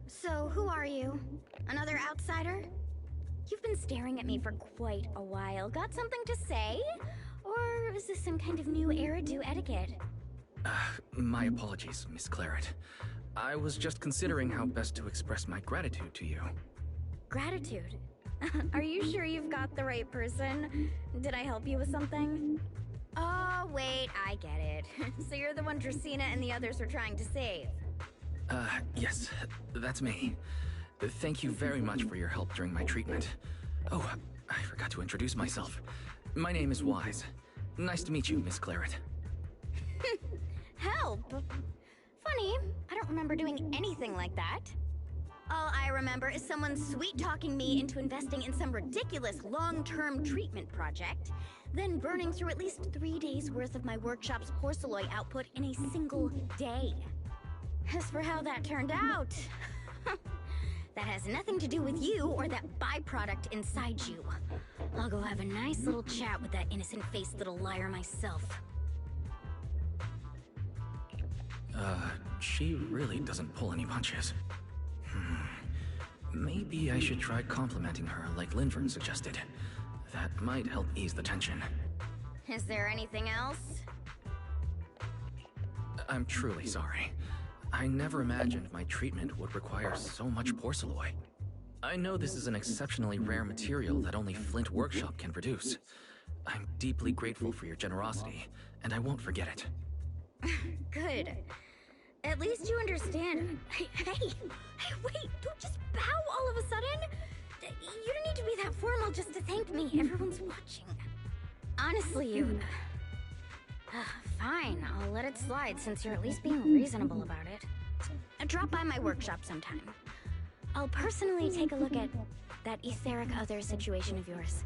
So, who are you? Another outsider? You've been staring at me for quite a while. Got something to say? Or is this some kind of new era do etiquette? My apologies, Miss Claret. I was just considering how best to express my gratitude to you. Gratitude? Are you sure you've got the right person? Did I help you with something? Oh, wait, I get it. So you're the one Dracaena and the others are trying to save. Yes, that's me. Thank you very much for your help during my treatment. Oh, I forgot to introduce myself. My name is Wise. Nice to meet you, Miss Claret. Help? Funny, I don't remember doing anything like that. All I remember is someone sweet-talking me into investing in some ridiculous long-term treatment project, then burning through at least 3 days' worth of my workshop's porcelain output in a single day. As for how that turned out, that has nothing to do with you or that byproduct inside you. I'll go have a nice little chat with that innocent-faced little liar myself. She really doesn't pull any punches. Maybe I should try complimenting her like Linvern suggested. That might help ease the tension. Is there anything else? I'm truly sorry. I never imagined my treatment would require so much porcelain. I know this is an exceptionally rare material that only Flint Workshop can produce. I'm deeply grateful for your generosity, and I won't forget it. Good. At least you understand. Hey, wait, don't just bow all of a sudden. You don't need to be that formal just to thank me. Everyone's watching. Honestly, you... fine, I'll let it slide since you're at least being reasonable about it. Drop by my workshop sometime. I'll personally take a look at that etheric other situation of yours.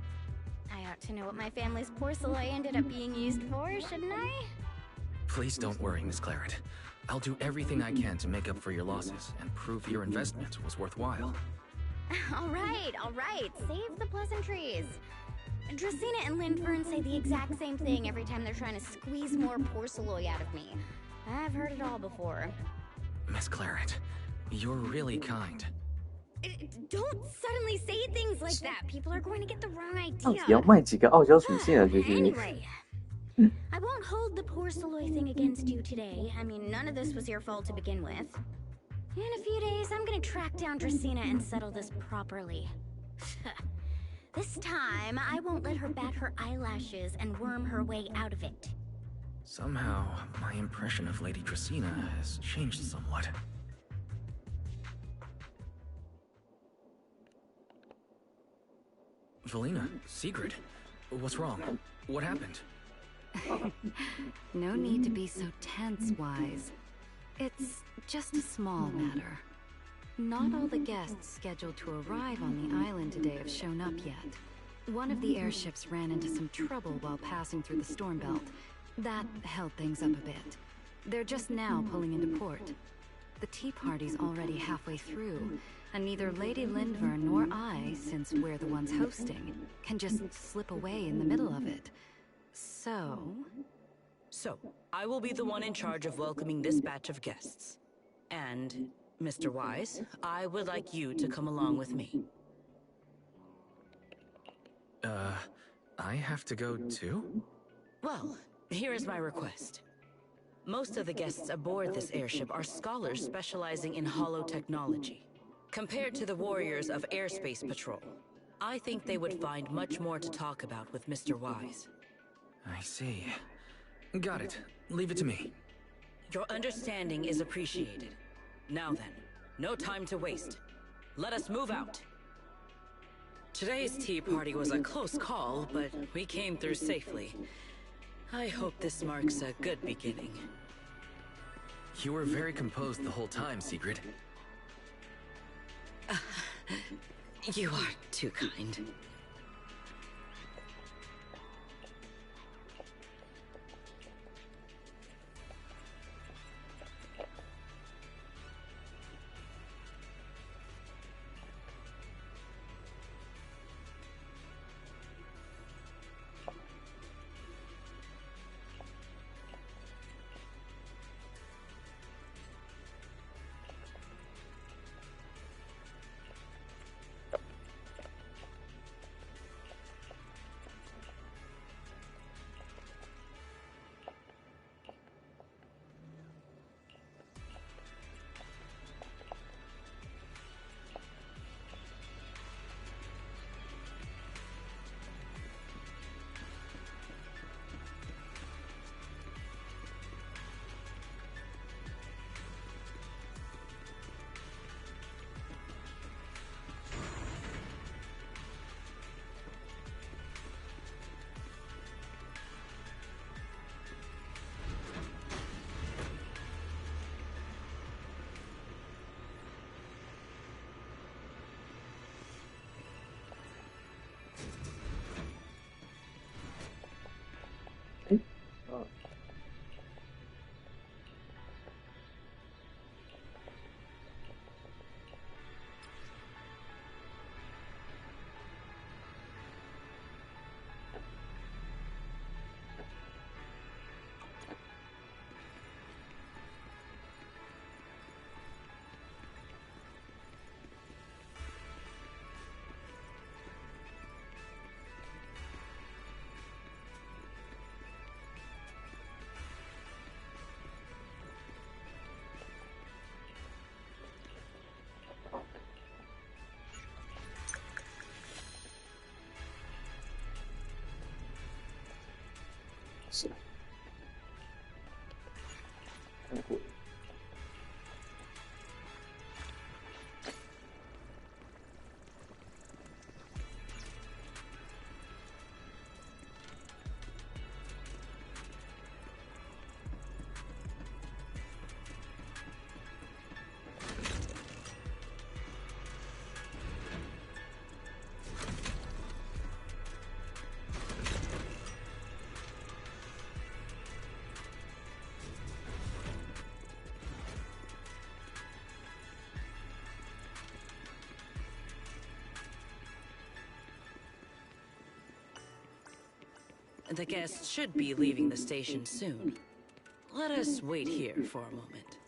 I ought to know what my family's porcelain ended up being used for, shouldn't I? Please don't worry, Miss Claret. I'll do everything I can to make up for your losses and prove your investment was worthwhile. All right. Save the pleasantries. Dracaena and Linvern say the exact same thing every time they're trying to squeeze more porcelain out of me. I've heard it all before. Miss Claret, you're really kind. Don't suddenly say things like that. People are going to get the wrong idea. 到底要卖几个傲娇属性啊？就是 Anyway, I won't hold the porcelain thing against you today. I mean, none of this was your fault to begin with. In a few days, I'm gonna track down Dracaena and settle this properly. This time, I won't let her bat her eyelashes and worm her way out of it. Somehow, my impression of Lady Dracaena has changed somewhat. Valina, Sigrid, what's wrong? What happened? No need to be so tense, Wise. It's just a small matter. Not all the guests scheduled to arrive on the island today have shown up yet. One of the airships ran into some trouble while passing through the storm belt. That held things up a bit. They're just now pulling into port. The tea party's already halfway through, and neither Lady Linvern nor I, since we're the ones hosting, can just slip away in the middle of it. So, I will be the one in charge of welcoming this batch of guests. And, Mr. Wise, I would like you to come along with me. I have to go too? Well, here is my request. Most of the guests aboard this airship are scholars specializing in holotechnology. Compared to the warriors of Airspace Patrol, I think they would find much more to talk about with Mr. Wise. I see. Got it. Leave it to me. Your understanding is appreciated. Now then, no time to waste. Let us move out. Today's tea party was a close call, but we came through safely. I hope this marks a good beginning. You were very composed the whole time, Sigrid. You are too kind. 是。看过。The guests should be leaving the station soon. Let us wait here for a moment.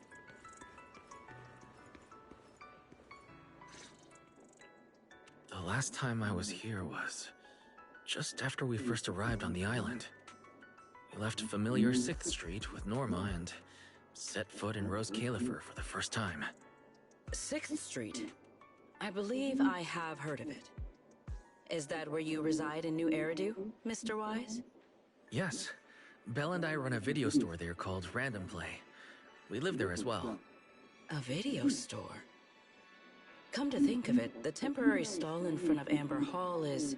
The last time I was here was just after we first arrived on the island. We left familiar 6th Street with Norma and set foot in Rose Califer for the first time. 6th Street? I believe I have heard of it. Is that where you reside in New Eridu, Mr. Wise? Yes. Belle and I run a video store there called Random Play. We live there as well. A video store? Come to think of it, the temporary stall in front of Amber Hall is...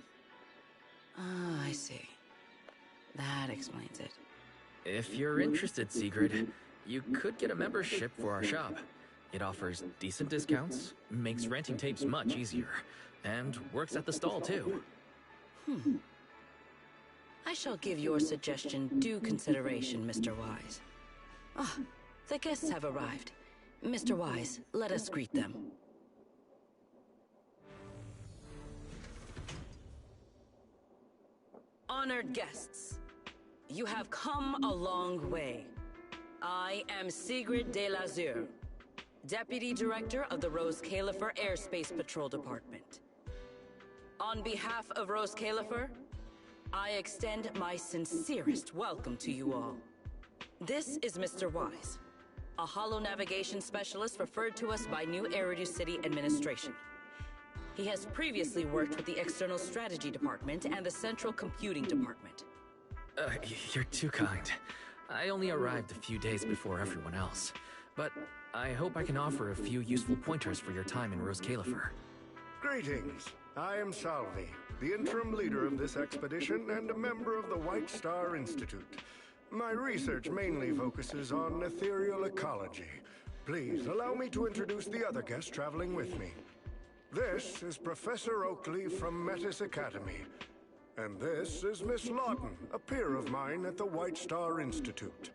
Ah, I see. That explains it. If you're interested, Sigrid, you could get a membership for our shop. It offers decent discounts, makes renting tapes much easier, and works at the stall too. I shall give your suggestion due consideration, Mr. Wise. Ah, the guests have arrived. Mr. Wise, let us greet them. Honored guests, you have come a long way. I am Sigrid de Lazure, Deputy Director of the Rose Califer Airspace Patrol Department. On behalf of Rose Califer, I extend my sincerest welcome to you all. This is Mr. Wise, a holo navigation specialist referred to us by New Eridu City Administration. He has previously worked with the External Strategy Department and the Central Computing Department. You're too kind. I only arrived a few days before everyone else, but I hope I can offer a few useful pointers for your time in Rose Califer. Greetings. I am Salvi, the interim leader of this expedition and a member of the White Star Institute. My research mainly focuses on ethereal ecology. Please allow me to introduce the other guests traveling with me. This is Professor Oakley from Metis Academy. And this is Miss Lawton, a peer of mine at the White Star Institute.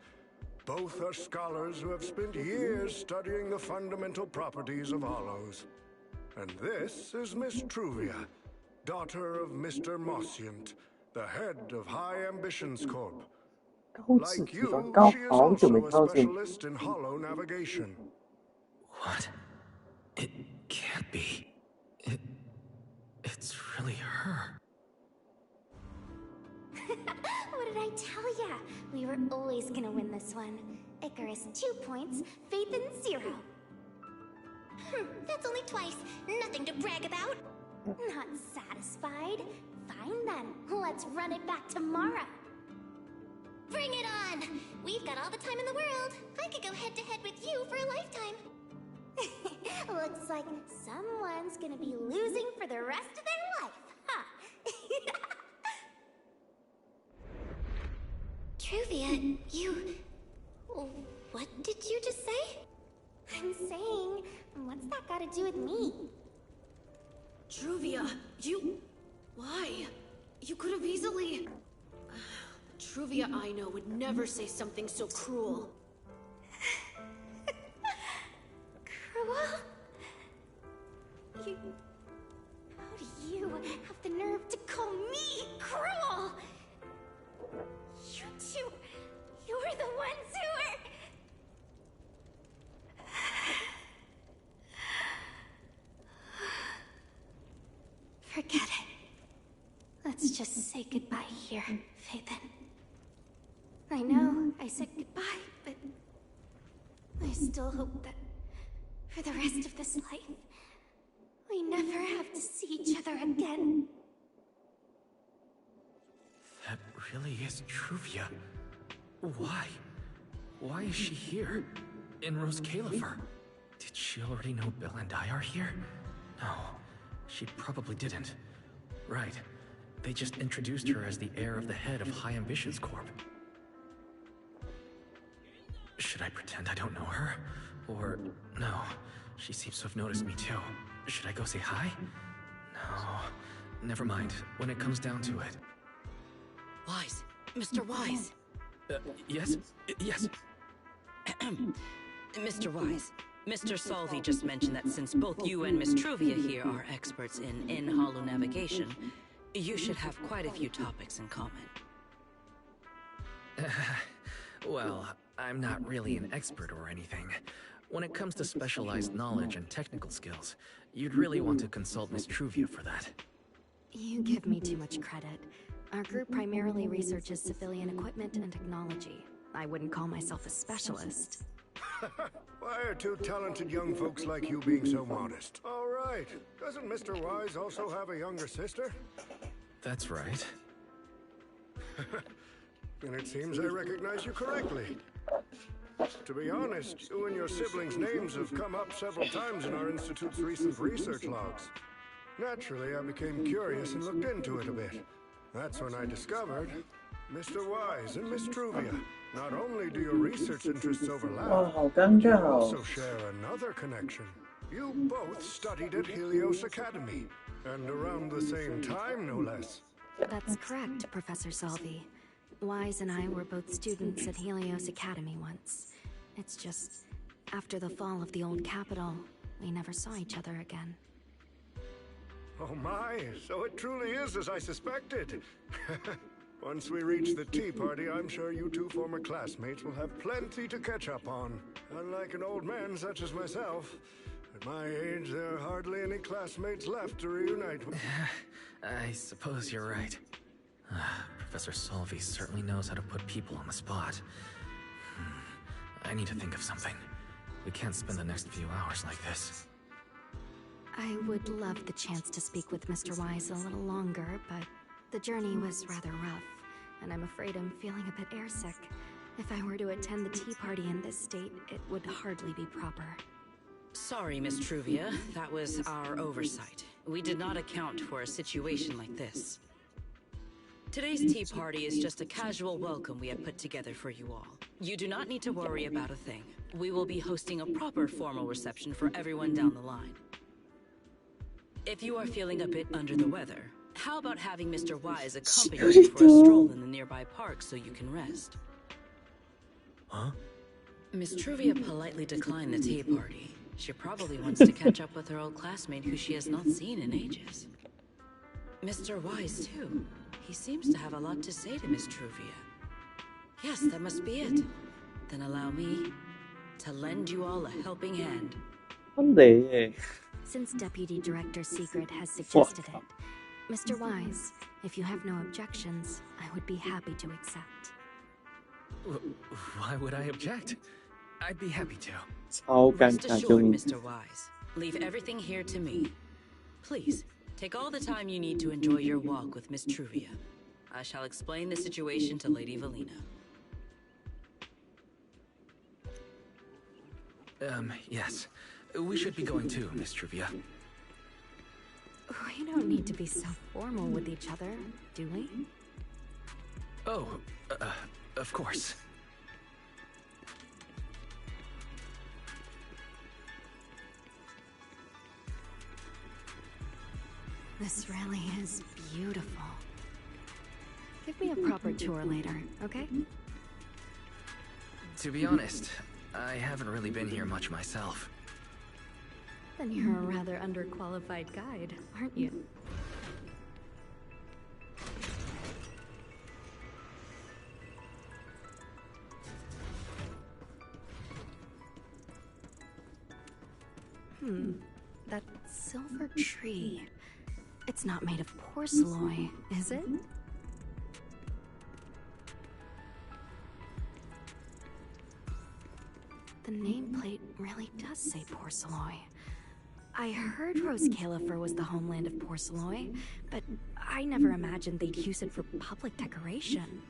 Both are scholars who have spent years studying the fundamental properties of hollows. And this is Miss Truvia, daughter of Mr. Mossiant, the head of High Ambitions Corp. Like you, she is also a specialist in hollow navigation. What? It can't be. It's really her. What did I tell ya? We were always gonna win this one. Icarus 2 points, Phaethon 0. That's only twice. Nothing to brag about. Not satisfied? Fine then. Let's run it back tomorrow. Bring it on! We've got all the time in the world. I could go head to head with you for a lifetime. Looks like someone's gonna be losing for the rest of their life, huh? Truvia, you... What did you just say? I'm saying, what's that got to do with me? Truvia, you... Why? You could have easily... Truvia I know would never say something so cruel. Cruel? You... How do you have the nerve to call me cruel? You two... You're the ones who are... Forget it. Let's just say goodbye here, Phaethon. I know I said goodbye, but I still hope that for the rest of this life, we never have to see each other again. That really is Truvia. Why? Why is she here? In Rose Califer? Did she already know Bill and I are here? No, she probably didn't. Right. They just introduced her as the heir of the head of High Ambitions Corp. Should I pretend I don't know her? Or no, she seems to have noticed me too. Should I go say hi? No, never mind. When it comes down to it. Wise. Mr. Wise. Yes? Yes. Mr. Wise, Mr. Salvi just mentioned that since both you and Miss Truvia here are experts in in-hollow navigation, you should have quite a few topics in common. Well, I'm not really an expert or anything. When it comes to specialized knowledge and technical skills, you'd really want to consult Miss Truvia for that. You give me too much credit. Our group primarily researches civilian equipment and technology. I wouldn't call myself a specialist. Why are two talented young folks like you being so modest? All right. Doesn't Mr. Wise also have a younger sister? That's right. And it seems I recognize you correctly. To be honest, you and your siblings' names have come up several times in our Institute's recent research logs. Naturally, I became curious and looked into it a bit. That's when I discovered Mr. Wise and Miss Truvia. Not only do your research interests overlap, but you also share another connection. You both studied at Helios Academy, and around the same time, no less. That's correct, Professor Salvi. Wise and I were both students at Helios Academy once. It's just, after the fall of the old capital, we never saw each other again. Oh my, so it truly is as I suspected. Once we reach the tea party, I'm sure you two former classmates will have plenty to catch up on. Unlike an old man such as myself, at my age, there are hardly any classmates left to reunite with. I suppose you're right. Professor Salvi certainly knows how to put people on the spot. I need to think of something. We can't spend the next few hours like this. I would love the chance to speak with Mr. Wise a little longer, but the journey was rather rough, and I'm afraid I'm feeling a bit airsick. If I were to attend the tea party in this state, it would hardly be proper. Sorry, Miss Truvia. That was our oversight. We did not account for a situation like this. Today's tea party is just a casual welcome we have put together for you all. You do not need to worry about a thing. We will be hosting a proper formal reception for everyone down the line. If you are feeling a bit under the weather, how about having Mr. Wise accompany you for a stroll in the nearby park so you can rest? Huh? Miss Truvia politely declined the tea party. She probably wants to catch up with her old classmate who she has not seen in ages. Mr. Wise, too. He seems to have a lot to say to Miss Truvia. Yes, that must be it. Then allow me to lend you all a helping hand. Since Deputy Director Secret has suggested it, Mr. Wise, if you have no objections, I would be happy to accept. Why would I object? I'd be happy to. Rest assured, Mr. Wise. Leave everything here to me. Please, take all the time you need to enjoy your walk with Miss Truvia. I shall explain the situation to Lady Valina. Yes. We should be going too, Miss Truvia. We don't need to be so formal with each other, do we? Oh, of course. This really is beautiful. Give me a proper tour later, okay? To be honest, I haven't really been here much myself. Then you're a rather underqualified guide, aren't you? That silver tree. It's not made of porcelain, is it? The nameplate really does say porcelain. I heard Rose Califer was the homeland of porcelain, but I never imagined they'd use it for public decoration.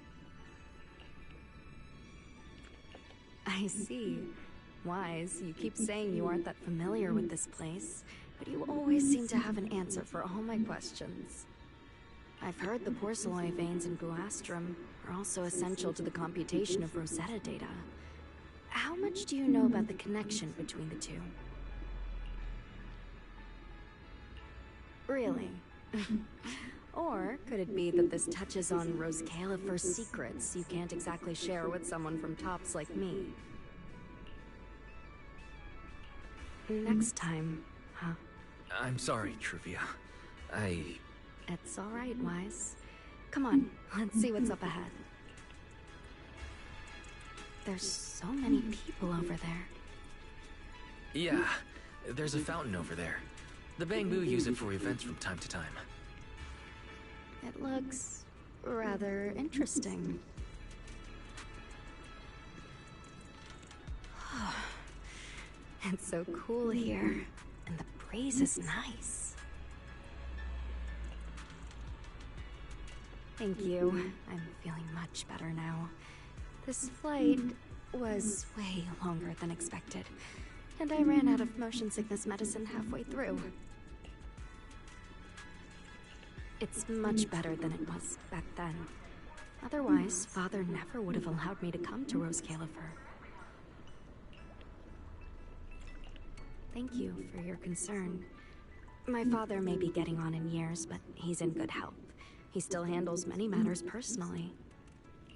I see. Wise, you keep saying you aren't that familiar with this place, but you always seem to have an answer for all my questions. I've heard the porcelloi veins in Buastrum are also essential to the computation of Rosetta data. How much do you know about the connection between the two? Really? Or could it be that this touches on Rose Califer's secrets you can't exactly share with someone from Tops like me? Next time, huh? I'm sorry, Truvia. It's all right, Wise. Come on, let's see what's up ahead. There's so many people over there. Yeah, there's a fountain over there. The Bangbu use it for events from time to time. It looks rather interesting. It's so cool here, and the breeze is nice. Thank you. I'm feeling much better now. This flight was way longer than expected, and I ran out of motion sickness medicine halfway through. It's much better than it was back then. Otherwise, Father never would have allowed me to come to Rose Califer. Thank you for your concern. My father may be getting on in years, but he's in good health. He still handles many matters personally.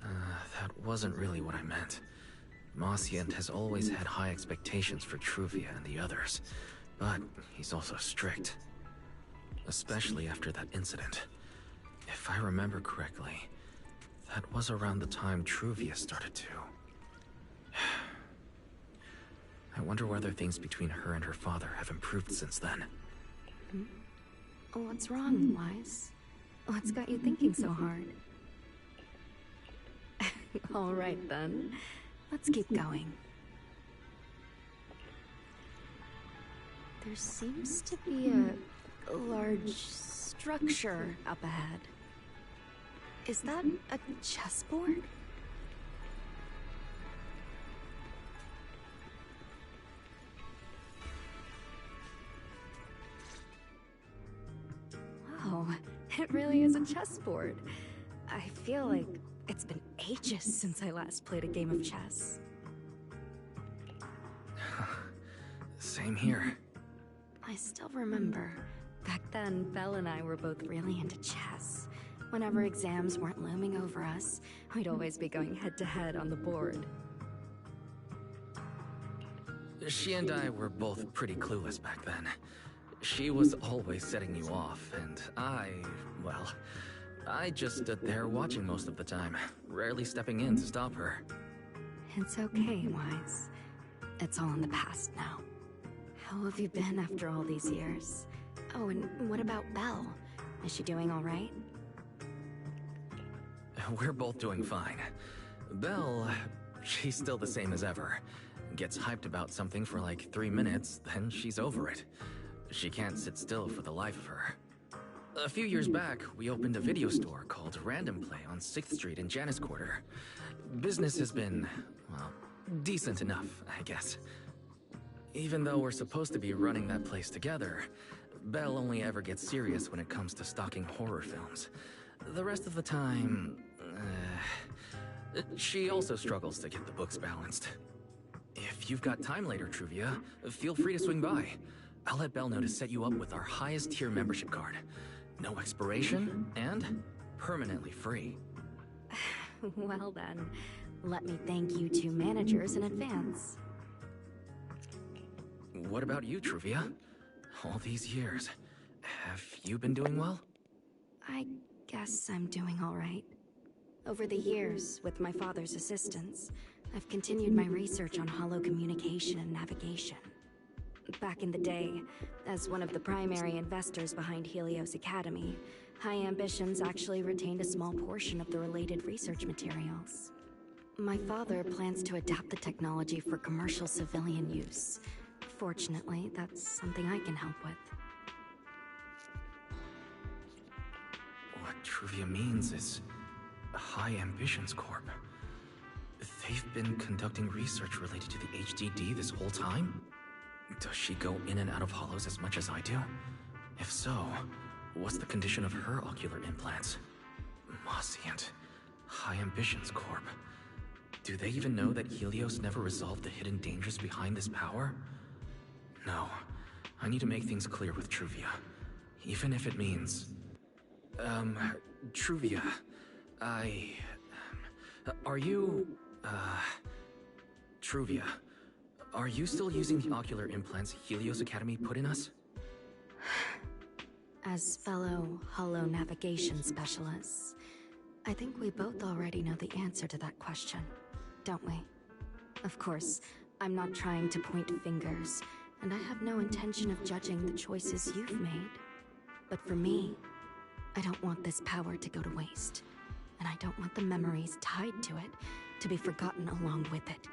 That wasn't really what I meant. Mossiant has always had high expectations for Truvia and the others, but he's also strict. Especially after that incident. If I remember correctly, that was around the time Truvia started to. I wonder whether things between her and her father have improved since then. What's wrong, Wise? What's got you thinking so hard? All right, then. Let's keep going. There seems to be a large structure up ahead. Is that a chessboard? Wow, it really is a chessboard. I feel like it's been ages since I last played a game of chess. Same here. I still remember. Back then, Belle and I were both really into chess. Whenever exams weren't looming over us, we'd always be going head-to-head on the board. She and I were both pretty clueless back then. She was always setting you off, and well, I just stood there watching most of the time, rarely stepping in to stop her. It's okay, Wise. It's all in the past now. How have you been after all these years? Oh, and what about Belle? Is she doing all right? We're both doing fine. Belle, she's still the same as ever. Gets hyped about something for like 3 minutes, then she's over it. She can't sit still for the life of her. A few years back, we opened a video store called Random Play on 6th Street in Janus Quarter. Business has been, well, decent enough, I guess. Even though we're supposed to be running that place together, Belle only ever gets serious when it comes to stocking horror films. The rest of the time, she also struggles to get the books balanced. If you've got time later, Truvia, feel free to swing by. I'll let Belle know to set you up with our highest tier membership card. No expiration, and permanently free. Well then, let me thank you two managers in advance. What about you, Truvia? All these years, have you been doing well? I guess I'm doing all right. Over the years, with my father's assistance, I've continued my research on holo communication and navigation. Back in the day, as one of the primary investors behind Helios Academy, High Ambitions actually retained a small portion of the related research materials. My father plans to adapt the technology for commercial civilian use. Fortunately, that's something I can help with. What Truvia means is High Ambitions Corp. They've been conducting research related to the HDD this whole time? Does she go in and out of hollows as much as I do? If so, what's the condition of her ocular implants? Moscient. High Ambitions Corp. Do they even know that Helios never resolved the hidden dangers behind this power? No. I need to make things clear with Truvia. Even if it means... Truvia... Are you... Truvia... Are you still using the ocular implants Helios Academy put in us? As fellow hollow navigation specialists, I think we both already know the answer to that question, don't we? Of course, I'm not trying to point fingers, and I have no intention of judging the choices you've made. But for me, I don't want this power to go to waste, and I don't want the memories tied to it to be forgotten along with it.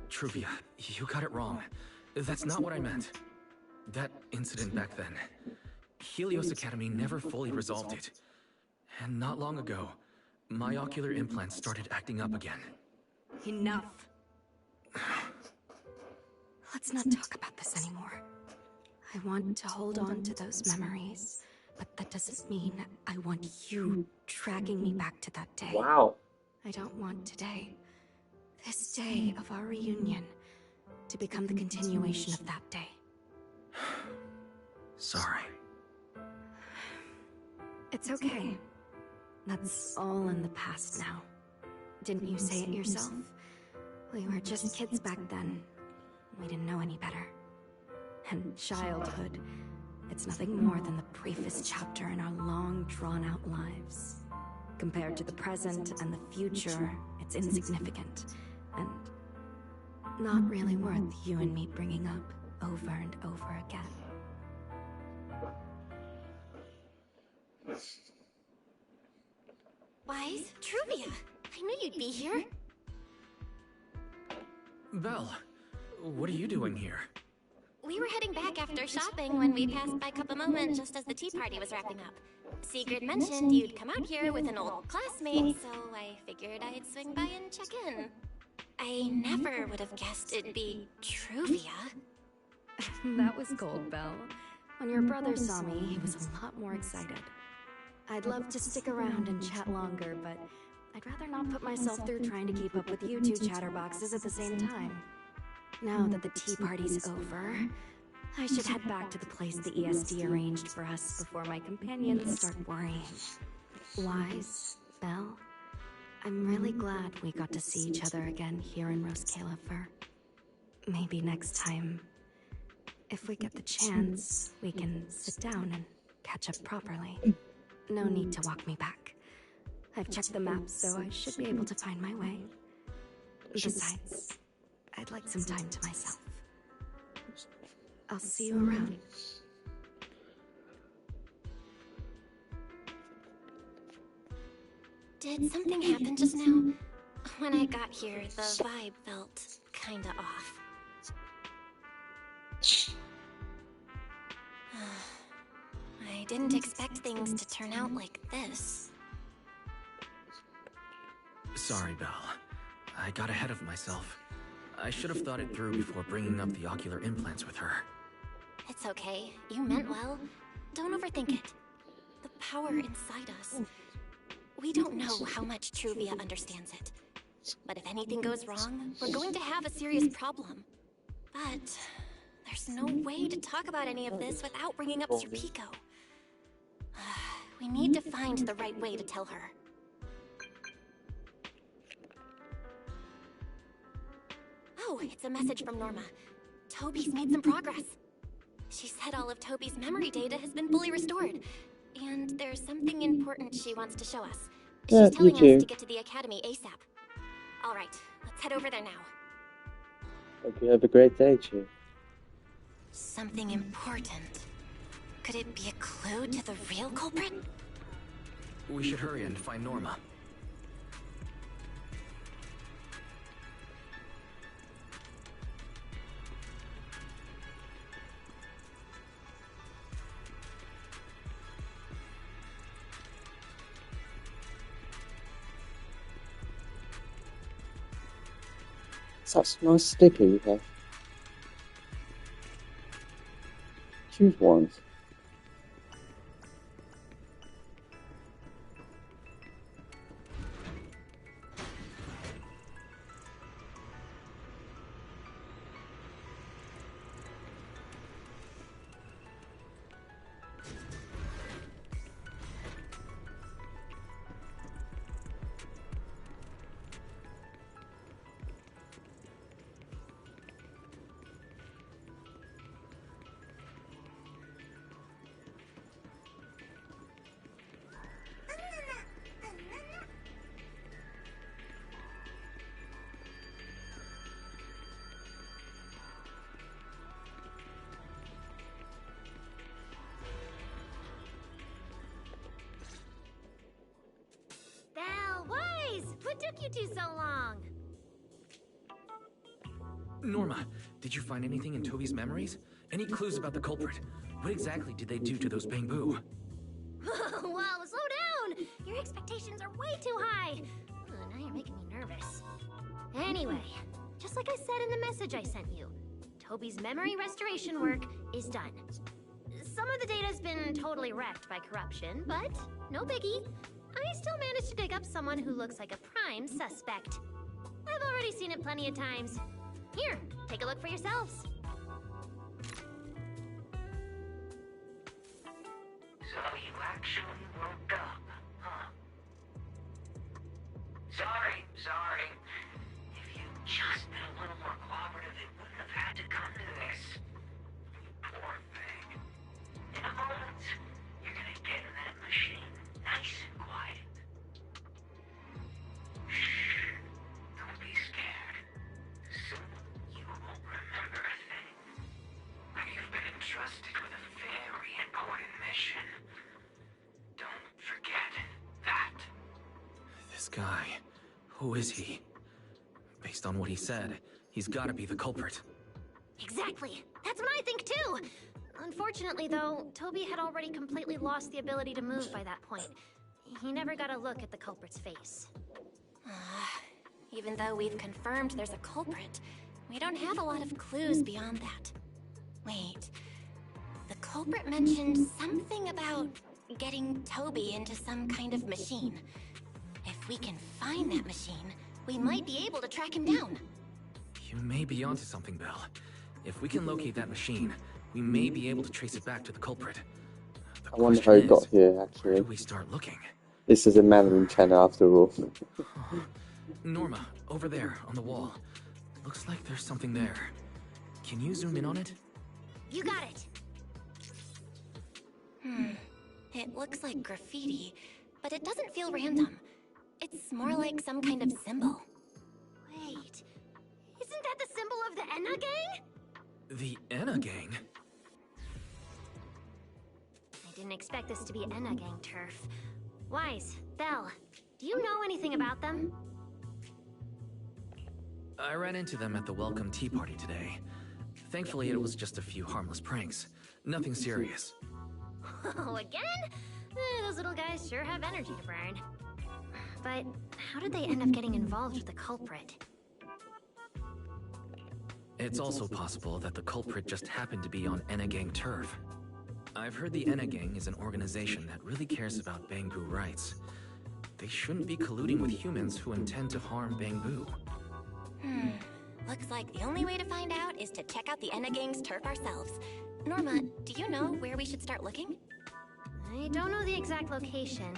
Truvia, you got it wrong. That's not what I meant. That incident back then, Helios Academy never fully resolved it. And not long ago, my ocular implants started acting up again. Enough. Let's not talk about this anymore. I want to hold on to those memories, but that doesn't mean I want you dragging me back to that day. Wow. I don't want today, this day of our reunion, to become the continuation of that day. Sorry. It's okay. That's all in the past now. Didn't you say it yourself? We were just kids back then. We didn't know any better. And childhood, it's nothing more than the briefest chapter in our long, drawn-out lives. Compared to the present and the future, it's insignificant. And not really worth you and me bringing up over and over again. Wise? Truvia! I knew you'd be here. Belle, what are you doing here? We were heading back after shopping when we passed by Cup a Moment just as the tea party was wrapping up. Sigrid mentioned you'd come out here with an old classmate, so I figured I'd swing by and check in. I never would have guessed it'd be Truvia. That was gold, Belle. When your brother saw me, he was a lot more excited. I'd love to stick around and chat longer, but I'd rather not put myself through trying to keep up with you two chatterboxes at the same time. Now that the tea party's over, I should head back to the place the ESD arranged for us before my companions start worrying. Wise, Belle, I'm really glad we got to see each other again here in Roskilde. Maybe next time, if we get the chance, we can sit down and catch up properly. No need to walk me back. I've checked the map, so I should be able to find my way. Besides, I'd like some time to myself. I'll see you around. Did something happen just now? When I got here, the vibe felt kinda off. I didn't expect things to turn out like this. Sorry, Belle. I got ahead of myself. I should have thought it through before bringing up the ocular implants with her. It's okay. You meant well. Don't overthink it. The power inside us. We don't know how much Truvia understands it. But if anything goes wrong, we're going to have a serious problem. But there's no way to talk about any of this without bringing up Serpico. We need to find the right way to tell her. Oh, it's a message from Norma. Toby's made some progress. She said all of Toby's memory data has been fully restored. And there's something important she wants to show us. She's telling us to get to the academy ASAP. Alright, let's head over there now. Hope you have a great day, Chu. Something important. Could it be a clue to the real culprit? We should hurry and find Norma. Such a nice sticker you have. Choose one. took you two so long? Norma, did you find anything in Toby's memories? Any clues about the culprit? What exactly did they do to those bamboo? Whoa, slow down! Your expectations are way too high. Now you're making me nervous. Anyway, just like I said in the message I sent you, Toby's memory restoration work is done. Some of the data's been totally wrecked by corruption, but no biggie. I still managed to dig up someone who looks like a prime suspect. I've already seen it plenty of times. Here, take a look for yourselves. So you actually woke up, huh? Sorry. If you'd just been a little more cooperative, it wouldn't have had to come to this. You poor thing. In a moment, you're gonna get in that machine, nice and quiet. Shh. Don't be scared. Soon you won't remember a thing. But you've been entrusted with a very important mission. Don't forget that. This guy, who is he? Based on what he said, he's gotta be the culprit. Exactly. That's what I think too. Unfortunately, though, Toby had already completely lost the ability to move by that point. He never got a look at the culprit's face. Even though we've confirmed there's a culprit, we don't have a lot of clues beyond that. Wait, the culprit mentioned something about getting Toby into some kind of machine. If we can find that machine, we might be able to track him down. You may be onto something, Belle. If we can locate that machine, we may be able to trace it back to the culprit. I wonder how it got here, Where actually. do we start looking? This is a Mandarin channel after all. Norma, over there, on the wall. Looks like there's something there. Can you zoom in on it? You got it. It looks like graffiti, but it doesn't feel random. It's more like some kind of symbol. Wait, isn't that the symbol of the Enna gang? The Enna gang? I didn't expect this to be Enna gang turf. Wise, Belle, do you know anything about them? I ran into them at the welcome tea party today. Thankfully, it was just a few harmless pranks. Nothing serious. Oh, again? Those little guys sure have energy to burn. But how did they end up getting involved with the culprit? It's also possible that the culprit just happened to be on Enna gang turf. I've heard the Enna gang is an organization that really cares about Bangbu rights. They shouldn't be colluding with humans who intend to harm Bangbu. Looks like the only way to find out is to check out the Enna gang's turf ourselves. Norma, do you know where we should start looking? I don't know the exact location.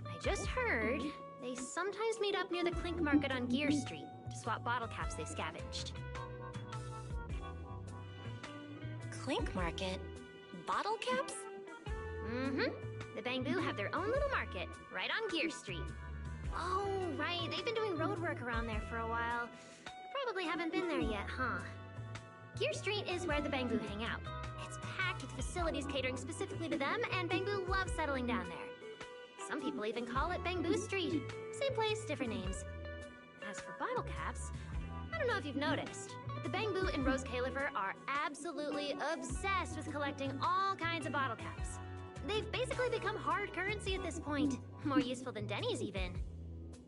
I just heard they sometimes meet up near the Clink Market on Gear Street to swap bottle caps they've scavenged. Clink Market? Bottle caps? The Bangbu have their own little market, right on Gear Street. Oh, right, they've been doing road work around there for a while. Probably haven't been there yet, huh? Gear Street is where the Bangbu hang out. It's packed with facilities catering specifically to them, and Bangbu loves settling down there. Some people even call it Bangbu Street. Same place, different names. As for bottle caps, I don't know if you've noticed, but the Bangbu and Rose Califer are absolutely obsessed with collecting all kinds of bottle caps. They've basically become hard currency at this point. More useful than Denny's even.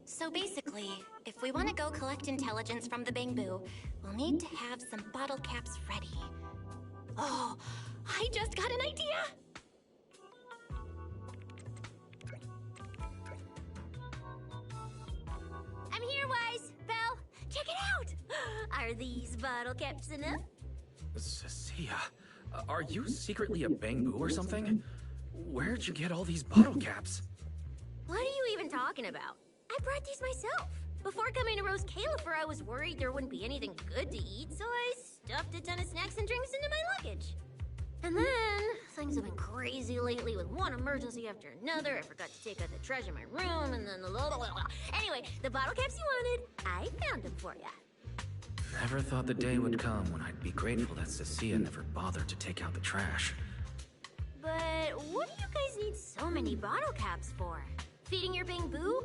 So basically, if we want to go collect intelligence from the Bangbu, we'll need to have some bottle caps ready. Oh, I just got an idea! I'm here, Wise! Belle, check it out! Are these bottle caps enough? Cecilia, are you secretly a Bangbu or something? Where'd you get all these bottle caps? What are you even talking about? I brought these myself. Before coming to Rose Califer, I was worried there wouldn't be anything good to eat, so I stuffed a ton of snacks and drinks into my luggage. And then, things have been crazy lately with one emergency after another. I forgot to take out the trash in my room, and then Anyway, the bottle caps you wanted, I found them for ya. Never thought the day would come when I'd be grateful that Cecilia never bothered to take out the trash. But what do you guys need so many bottle caps for? Feeding your Bangbu?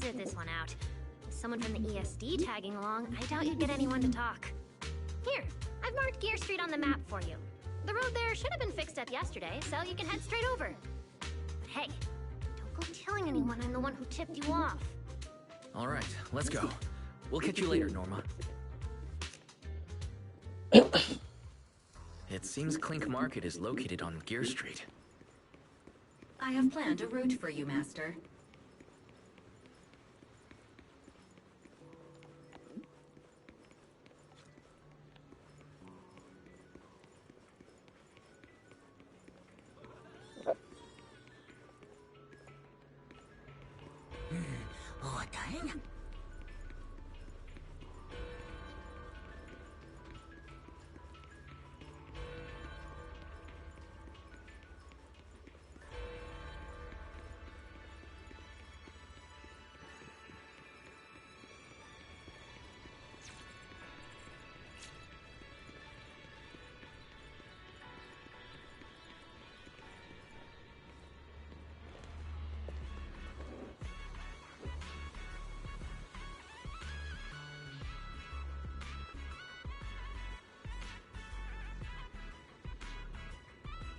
sit this one out. With someone from the ESD tagging along, I doubt you'd get anyone to talk. Here, I've marked Gear Street on the map for you. The road there should have been fixed up yesterday, so you can head straight over. But hey, don't go telling anyone I'm the one who tipped you off. All right, let's go. We'll catch you later, Norma. It seems Clink Market is located on Gear Street. I have planned a route for you, Master.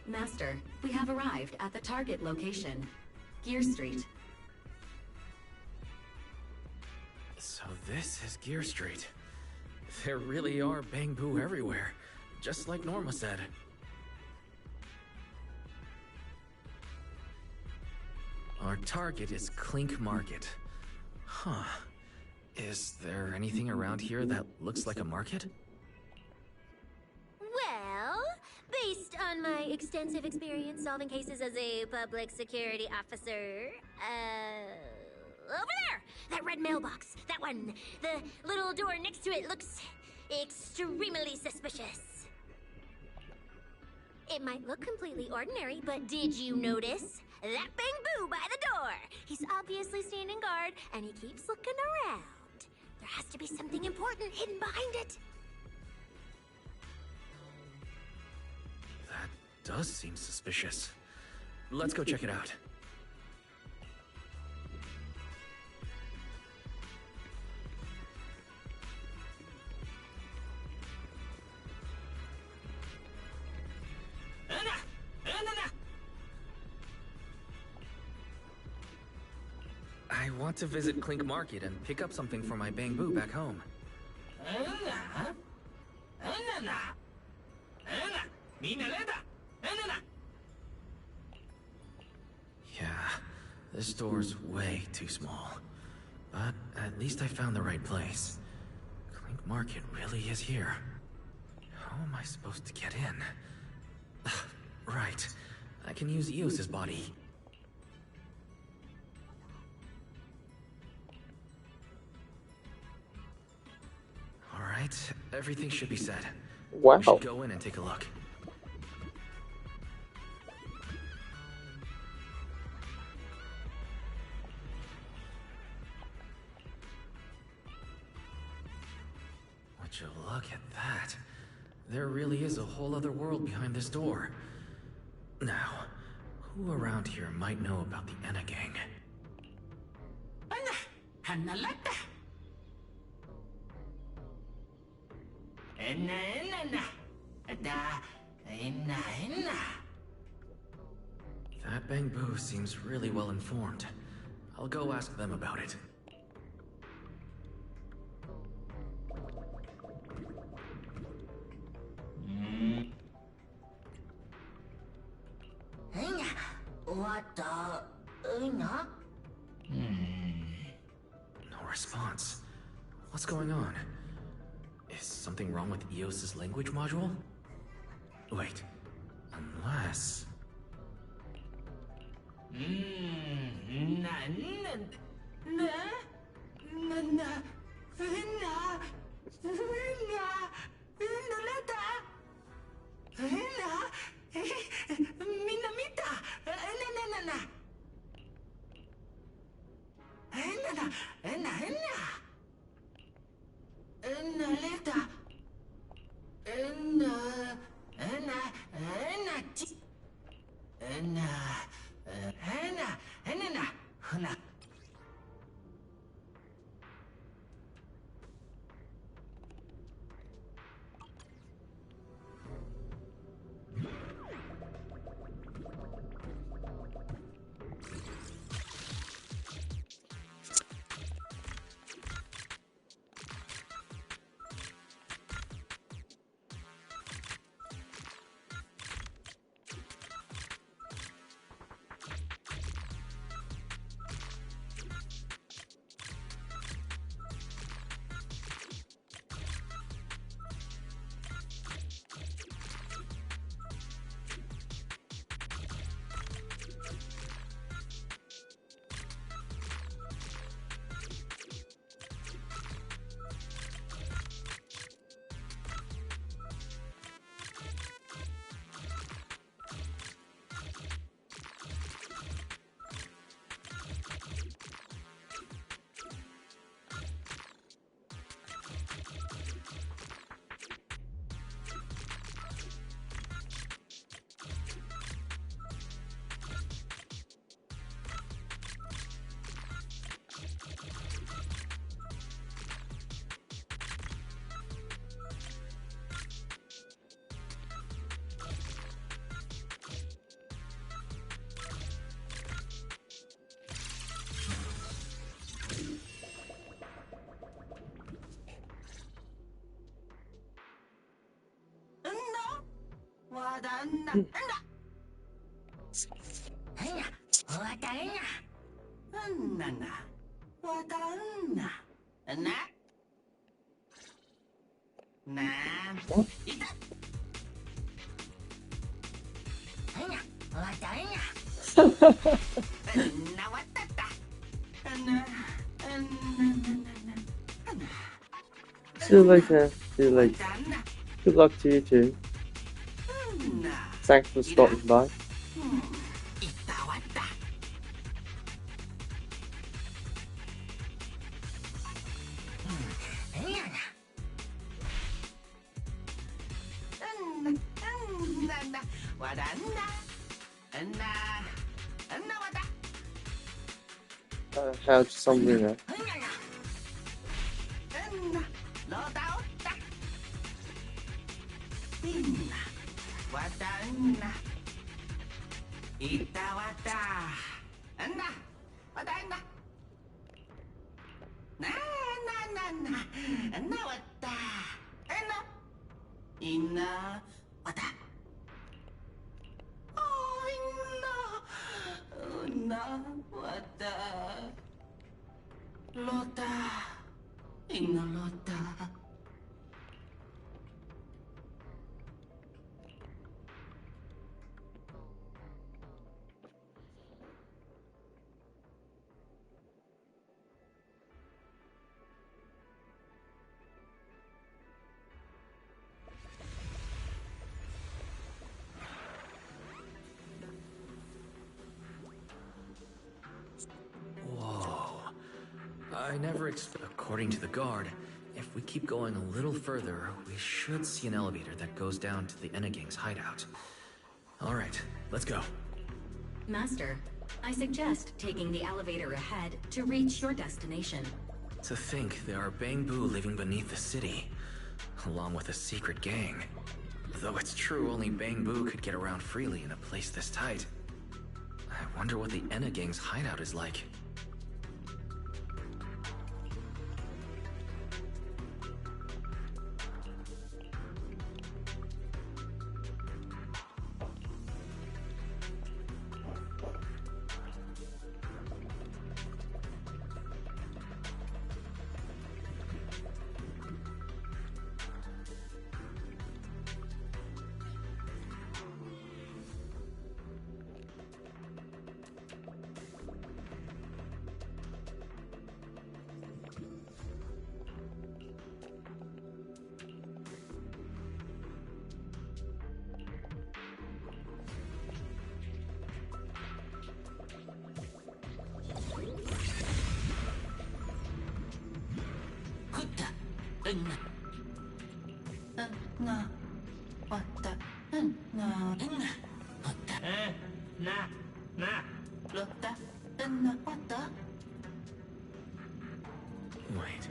Master, we have arrived at the target location, Gear Street. So this is Gear Street. There really are Bang-Boo everywhere, just like Norma said. Our target is Clink Market. Huh. Is there anything around here that looks like a market? Well, based on my extensive experience solving cases as a public security officer, over there! That red mailbox, that one. The little door next to it looks extremely suspicious. It might look completely ordinary, but did you notice? That Bang-Boo by the door! He's obviously standing guard, and he keeps looking around. There has to be something important hidden behind it. That does seem suspicious. Let's go check it out. I want to visit Clink Market and pick up something for my Bang-Boo back home. Yeah, this door's way too small. But at least I found the right place. Clink Market really is here. How am I supposed to get in? Right, I can use Eos's body. Alright, everything should be set. Wow. We should go in and take a look. Would you look at that? There really is a whole other world behind this door. Now, who around here might know about the Enna gang? That Bang-Boo seems really well informed. I'll go ask them about it. No response. What's going on? Is something wrong with Eos's language module? Wait, unless... See you later. See you later. Good luck to you too. Thanks for stopping by. How'd somebody know? I never According to the guard, if we keep going a little further, we should see an elevator that goes down to the Enegang's hideout. Alright, let's go. Master, I suggest taking the elevator ahead to reach your destination. To think there are Bangbu living beneath the city, along with a secret gang. Though it's true only Bangbu could get around freely in a place this tight. I wonder what the Enegang's hideout is like. Wait,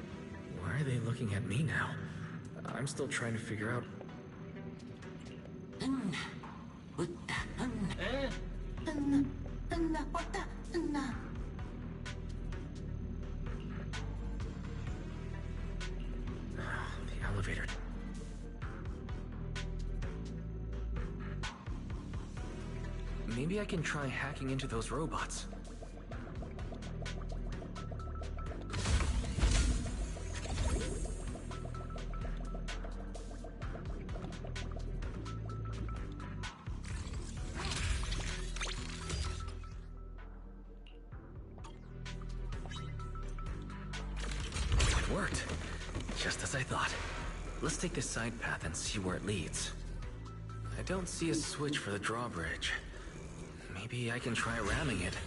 why are they looking at me now? I'm still trying to figure out... The elevator. Maybe I can try hacking into those robots. It worked. Just as I thought. Let's take this side path and see where it leads. I don't see a switch for the drawbridge. Maybe I can try ramming it.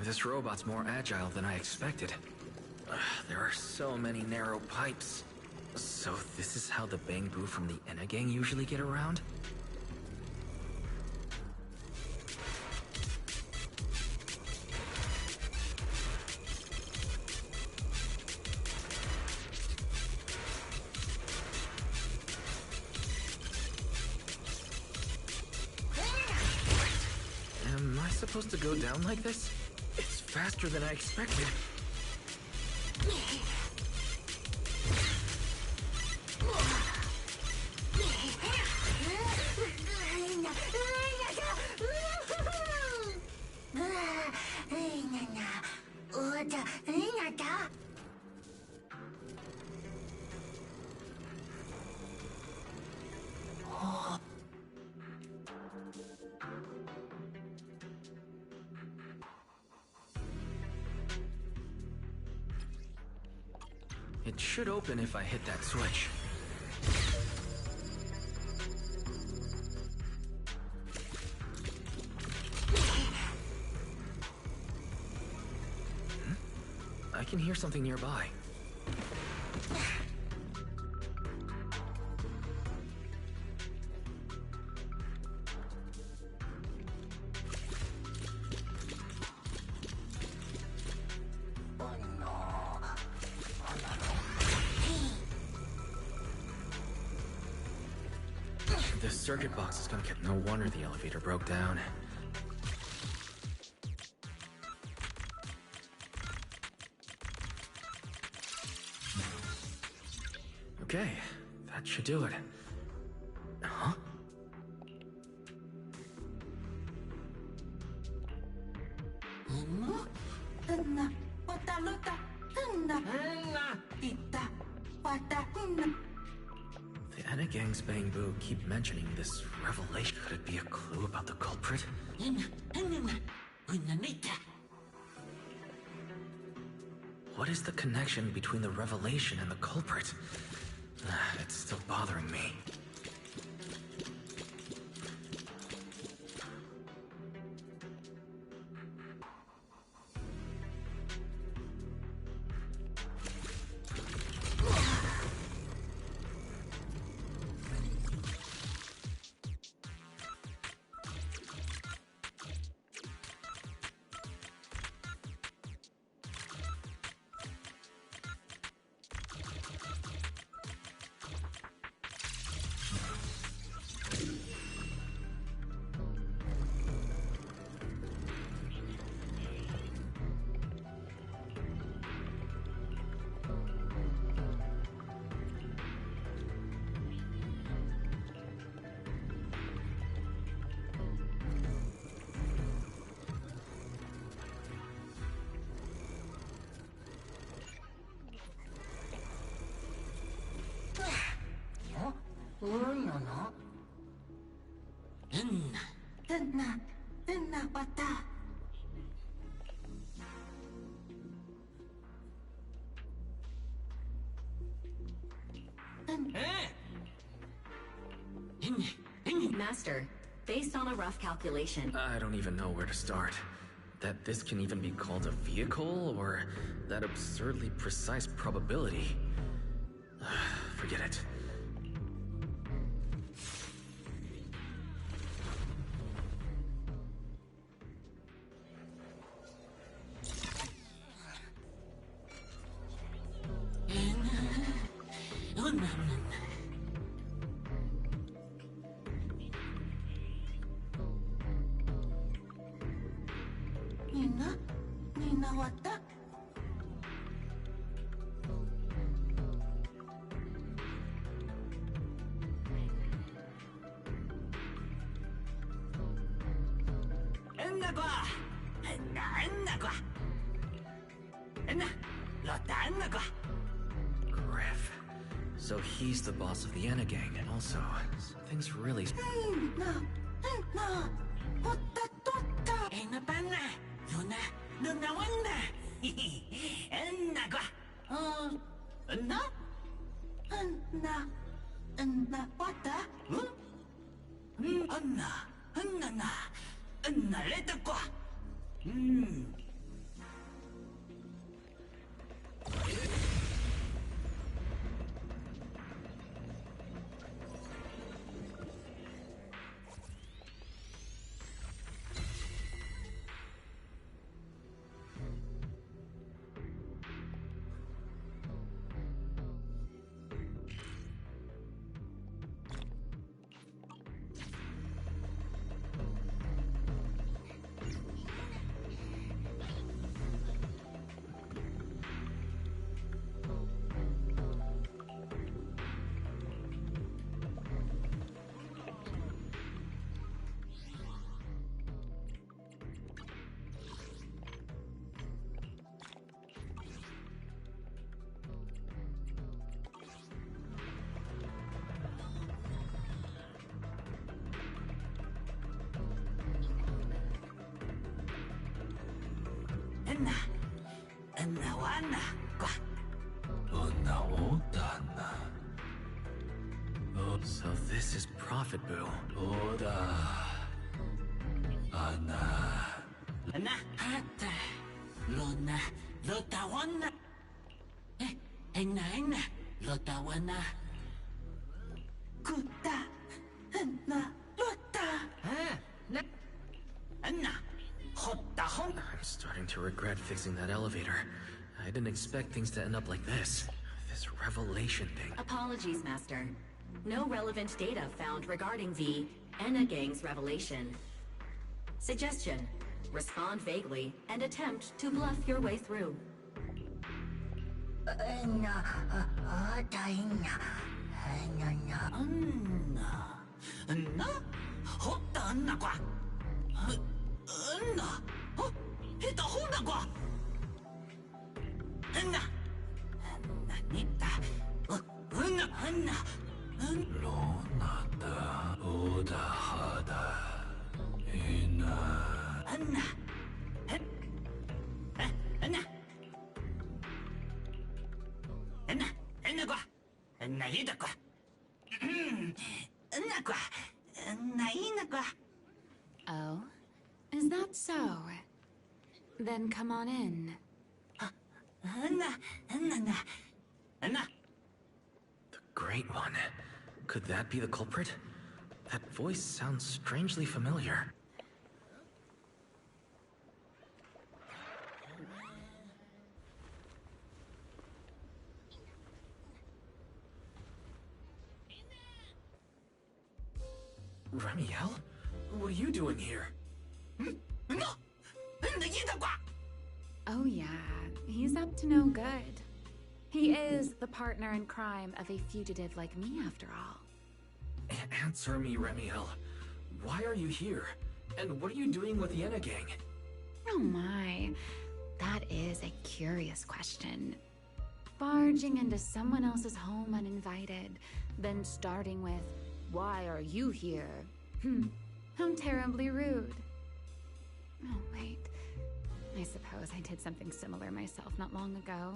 This robot's more agile than I expected. There are so many narrow pipes. So this is how the Bangbu from the Enna gang usually get around? Am I supposed to go down like this? It's faster than I expected. It should open if I hit that switch. I can hear something nearby. This circuit box is gonna get no wonder the elevator broke down. Okay, that should do it. Huh? The Enna gang's Bangbu keep mentioning this revelation. Could it be a clue about the culprit? What is the connection between the revelation and the culprit? It's still bothering me. Master, based on a rough calculation... I don't even know where to start. That this can even be called a vehicle, or that absurdly precise probability. Forget it. Griff. So he's the boss of the Enna gang, and also, something's really... So this is Prophet Boo. I'm starting to regret fixing that elevator. I didn't expect things to end up like this. This revelation thing. Apologies, Master. No relevant data found regarding the Enna Gang's revelation. Suggestion: respond vaguely and attempt to bluff your way through. Oh? Is that so? Then come on in. The Great One. Could that be the culprit? That voice sounds strangely familiar. Remiel? What are you doing here? Oh yeah, he's up to no good. He is the partner in crime of a fugitive like me, after all. Answer me, Remiel. Why are you here? And what are you doing with the Enna Gang? Oh my, that is a curious question. Barging into someone else's home uninvited, then starting with, "Why are you here?" How terribly rude. Oh wait, I suppose I did something similar myself not long ago.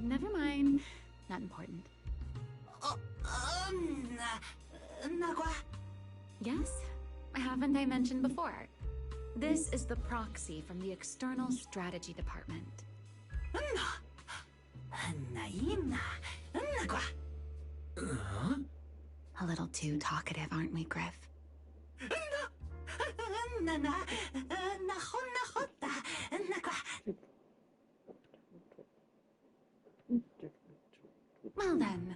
Never mind, not important. Yes? Haven't I mentioned before? This is the proxy from the External Strategy Department. A little too talkative, aren't we, Griff? Well then,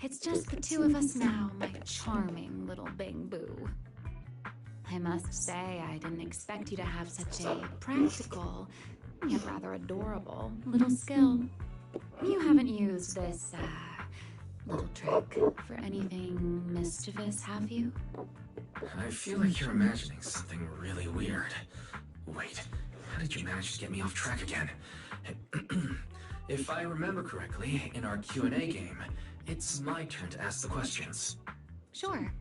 it's just the two of us now, my charming little Bang Boo. I must say, I didn't expect you to have such a practical, yet rather adorable, little skill. You haven't used this, little trick for anything mischievous, have you? I feel like you're imagining something really weird. Wait, how did you manage to get me off track again? If I remember correctly, in our Q&A game, it's my turn to ask the questions. Sure.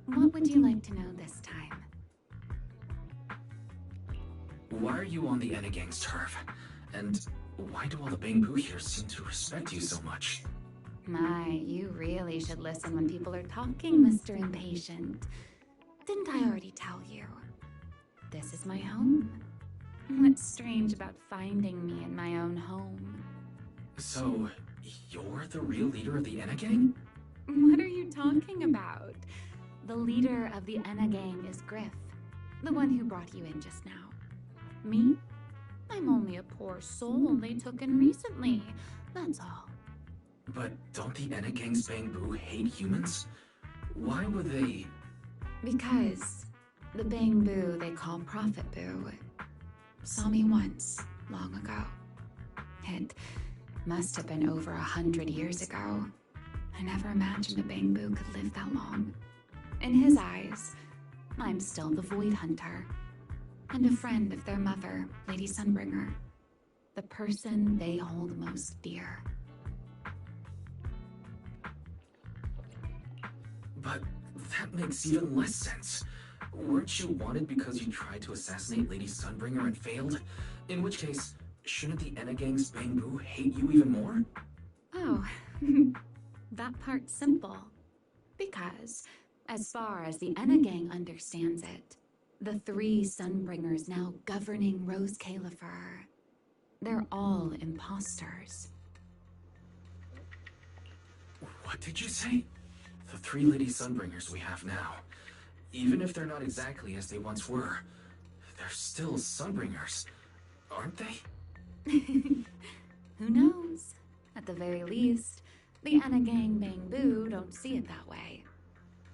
What would you like to know this time? Why are you on the Enna Gang's turf? And why do all the Bangbu here seem to respect you so much? My, you really should listen when people are talking, Mr. Impatient. Didn't I already tell you? This is my home. What's strange about finding me in my own home? So, you're the real leader of the Enna Gang? What are you talking about? The leader of the Enna Gang is Griff, the one who brought you in just now. Me? I'm only a poor soul they took in recently, that's all. But don't the Enna Gang's Bangbu hate humans? Why would they... Because the Bangbu they call Prophet Boo saw me once, long ago. It must have been over 100 years ago. I never imagined a Bangbu could live that long. In his eyes, I'm still the Void Hunter, and a friend of their mother, Lady Sunbringer, the person they hold most dear. But that makes even less sense. Weren't you wanted because you tried to assassinate Lady Sunbringer and failed? In which case, shouldn't the Enna Gang's Bangbu hate you even more? Oh, that part's simple. Because, as far as the Enna Gang understands it, the three Sunbringers now governing Rose Califer, they're all imposters. What did you say? The three Lady Sunbringers we have now, even if they're not exactly as they once were, they're still Sunbringers, aren't they? Who knows? At the very least, the Enna Gang Bangbu don't see it that way.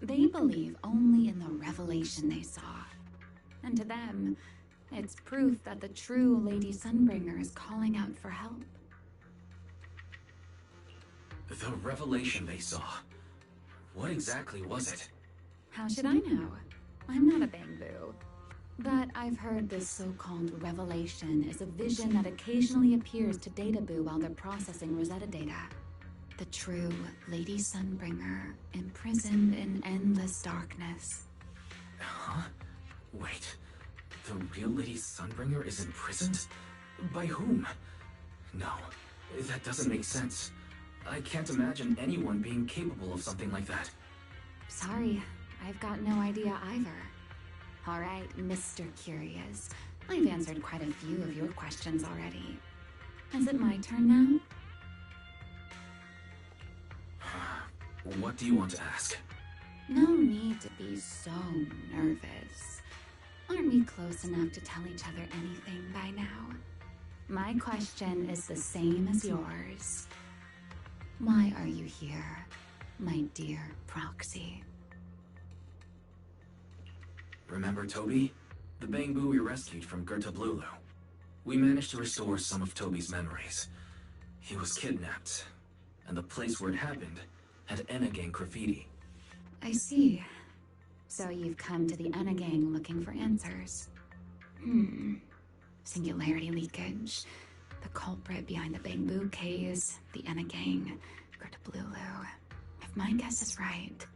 They believe only in the revelation they saw. And to them, it's proof that the true Lady Sunbringer is calling out for help. The revelation they saw. What exactly was it? How should I know? I'm not a Bangbu. But I've heard this so-called revelation is a vision that occasionally appears to Databoo while they're processing Rosetta data. The true Lady Sunbringer, imprisoned in endless darkness. Huh? Wait, the real Lady Sunbringer is imprisoned? By whom? No, that doesn't make sense. I can't imagine anyone being capable of something like that. Sorry, I've got no idea either. All right, Mr. Curious. I've answered quite a few of your questions already. Is it my turn now? What do you want to ask? No need to be so nervous. Aren't we close enough to tell each other anything by now? My question is the same as yours. Why are you here, my dear Proxy? Remember Toby? The Bangbu we rescued from Gertablulu. We managed to restore some of Toby's memories. He was kidnapped, and the place where it happened had Enna Gang graffiti. I see. So you've come to the Enna Gang looking for answers. Singularity leakage. The culprit behind the Bangbu case, the Enna Gang, Gertablulu. If my guess is right.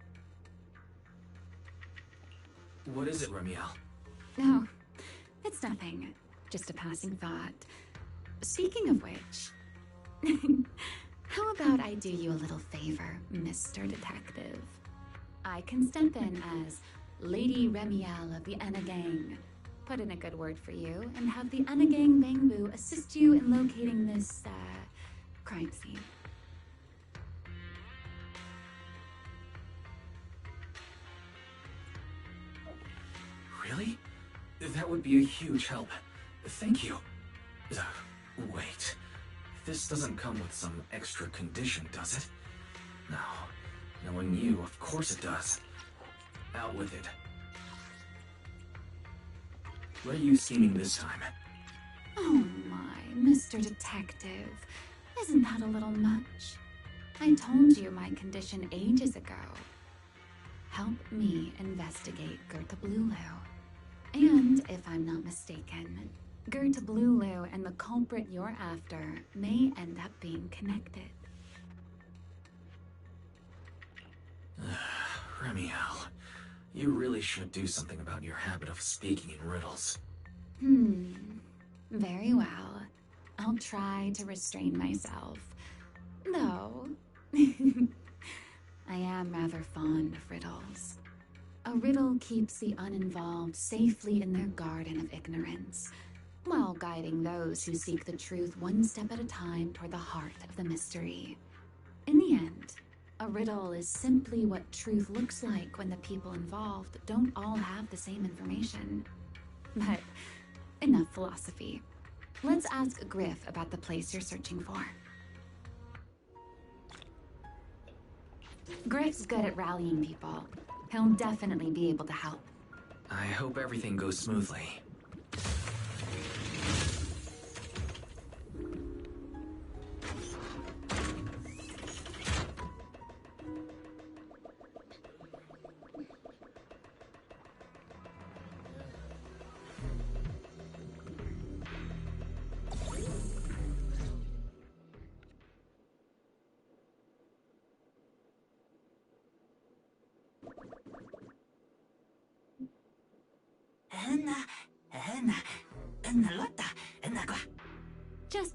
What is it, Remiel? No, it's nothing. Just a passing thought. Speaking of which, how about I do you a little favor, Mr. Detective? I can step in as Lady Remiel of the Enna Gang, put in a good word for you, and have the Enna Gang Bangbu assist you in locating this, crime scene. Really? That would be a huge help. Thank you. Wait. This doesn't come with some extra condition, does it? No. Knowing you, of course it does. Out with it. What are you scheming this time? Oh my, Mr. Detective. Isn't that a little much? I told you my condition ages ago. Help me investigate Gertablulu. And, if I'm not mistaken, Gertablulu and the culprit you're after may end up being connected. Remiel, you really should do something about your habit of speaking in riddles. Very well. I'll try to restrain myself. Though, I am rather fond of riddles. A riddle keeps the uninvolved safely in their garden of ignorance, while guiding those who seek the truth one step at a time toward the heart of the mystery. In the end, a riddle is simply what truth looks like when the people involved don't all have the same information. But enough philosophy. Let's ask Griff about the place you're searching for. Griff's good at rallying people. He'll definitely be able to help. I hope everything goes smoothly.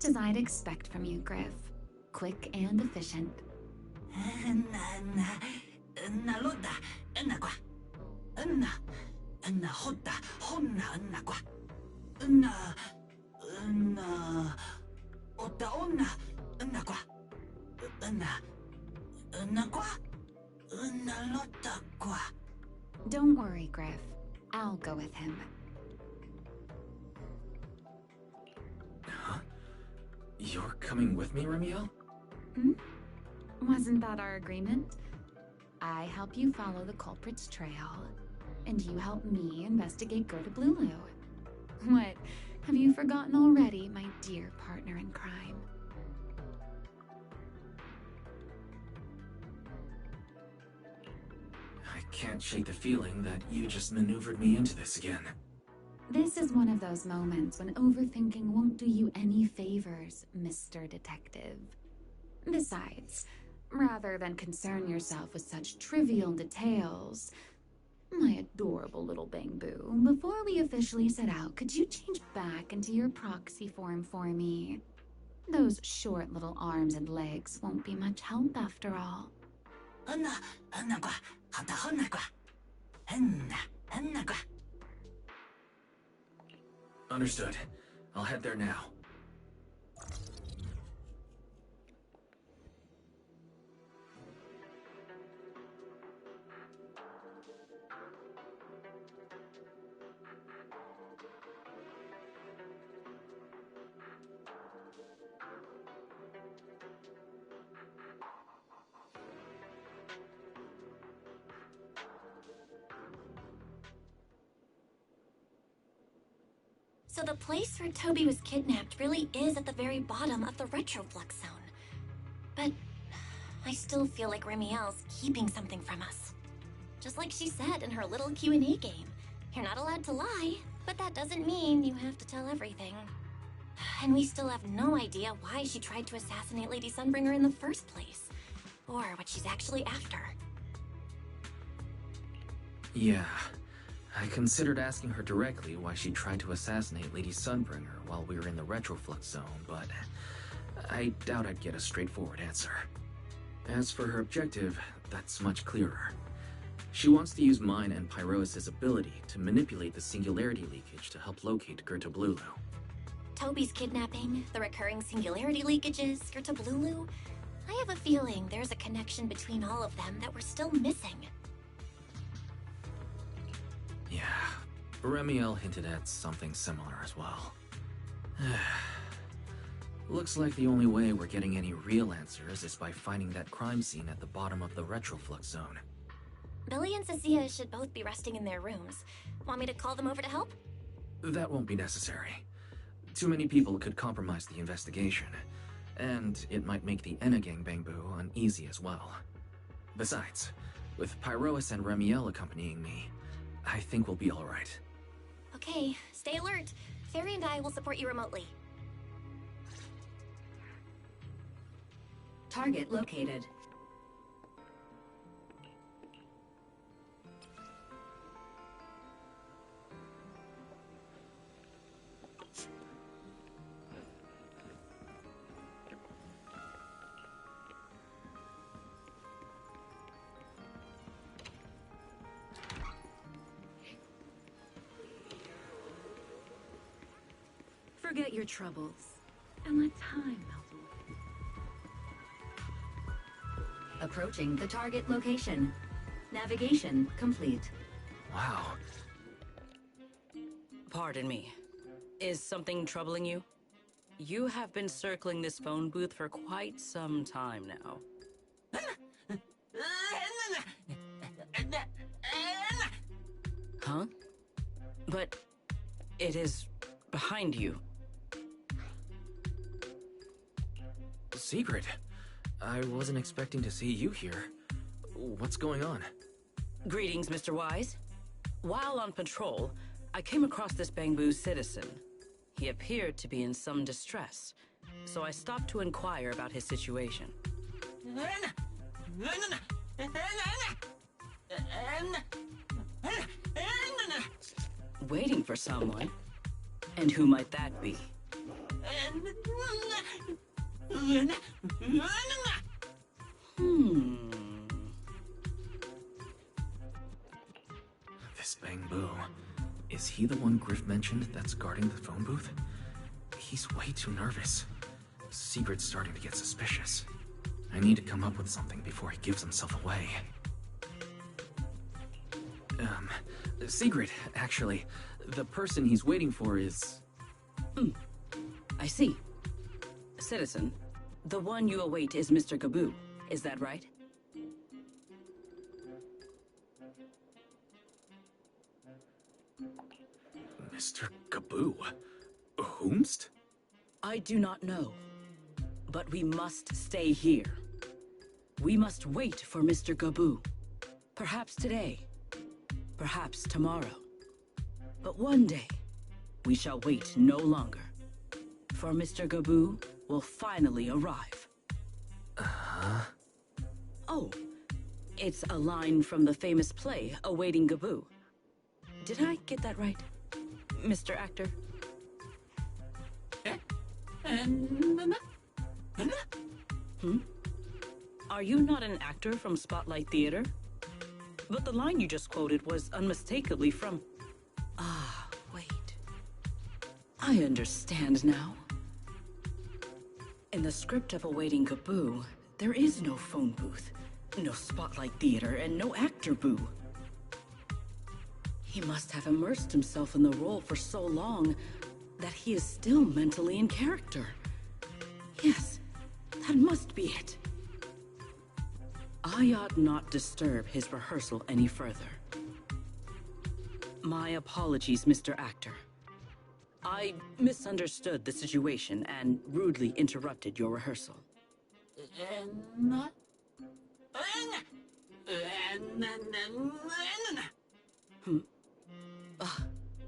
Just as I'd expect from you, Griff. Quick and efficient. Don't worry, Griff. I'll go with him. Huh? You're coming with me, Remiel? Wasn't that our agreement? I help you follow the culprit's trail, and you help me investigate Gerda Blulu. What? Have you forgotten already, my dear partner in crime? I can't shake the feeling that you just maneuvered me into this again. This is one of those moments when overthinking won't do you any favors, Mr. Detective. Besides, rather than concern yourself with such trivial details, my adorable little Bangbu, before we officially set out, could you change back into your proxy form for me? Those short little arms and legs won't be much help after all. Understood. I'll head there now. So the place where Toby was kidnapped really is at the very bottom of the Retroflux zone. But I still feel like Remiel's keeping something from us. Just like she said in her little Q&A game. You're not allowed to lie, but that doesn't mean you have to tell everything. And we still have no idea why she tried to assassinate Lady Sunbringer in the first place. Or what she's actually after. Yeah. I considered asking her directly why she tried to assassinate Lady Sunbringer while we were in the Retroflux zone, but I doubt I'd get a straightforward answer. As for her objective, that's much clearer. She wants to use mine and Pyrois' ability to manipulate the singularity leakage to help locate Gerda Blulu. Toby's kidnapping, the recurring singularity leakages, Gerda Blulu. I have a feeling there's a connection between all of them that we're still missing. Yeah, Remiel hinted at something similar as well. Looks like the only way we're getting any real answers is by finding that crime scene at the bottom of the Retroflux zone. Billy and Cecilia should both be resting in their rooms. Want me to call them over to help? That won't be necessary. Too many people could compromise the investigation, and it might make the Enna gang Bangbu uneasy as well. Besides, with Pyrois and Remiel accompanying me, I think we'll be alright. Okay, stay alert. Fairy and I will support you remotely. Target located. Forget your troubles, and let time melt away. Approaching the target location. Navigation complete. Wow. Pardon me. Is something troubling you? You have been circling this phone booth for quite some time now. Huh? But it is behind you. Secret? I wasn't expecting to see you here. What's going on? Greetings, Mr. Wise. While on patrol, I came across this Bangbu citizen. He appeared to be in some distress, so I stopped to inquire about his situation. Waiting for someone? And who might that be? This Bangbu. Is he the one Griff mentioned that's guarding the phone booth? He's way too nervous. Secret's starting to get suspicious. I need to come up with something before he gives himself away. Secret, actually. The person he's waiting for is... I see. Citizen, the one you await is Mr. Gaboo. Is that right? Mr. Gaboo? Whomst? I do not know. But we must stay here. We must wait for Mr. Gaboo. Perhaps today. Perhaps tomorrow. But one day, we shall wait no longer. For Mr. Gaboo will finally arrive. Oh, it's a line from the famous play, Awaiting Gaboo. Did I get that right, Mr. Actor? Are you not an actor from Spotlight Theater? But the line you just quoted was unmistakably from... Ah, wait. I understand now. In the script of Awaiting Gaboo, there is no phone booth, no Spotlight Theater, and no actor boo. He must have immersed himself in the role for so long that he is still mentally in character. Yes, that must be it. I ought not disturb his rehearsal any further. My apologies, Mr. Actor. I misunderstood the situation and rudely interrupted your rehearsal.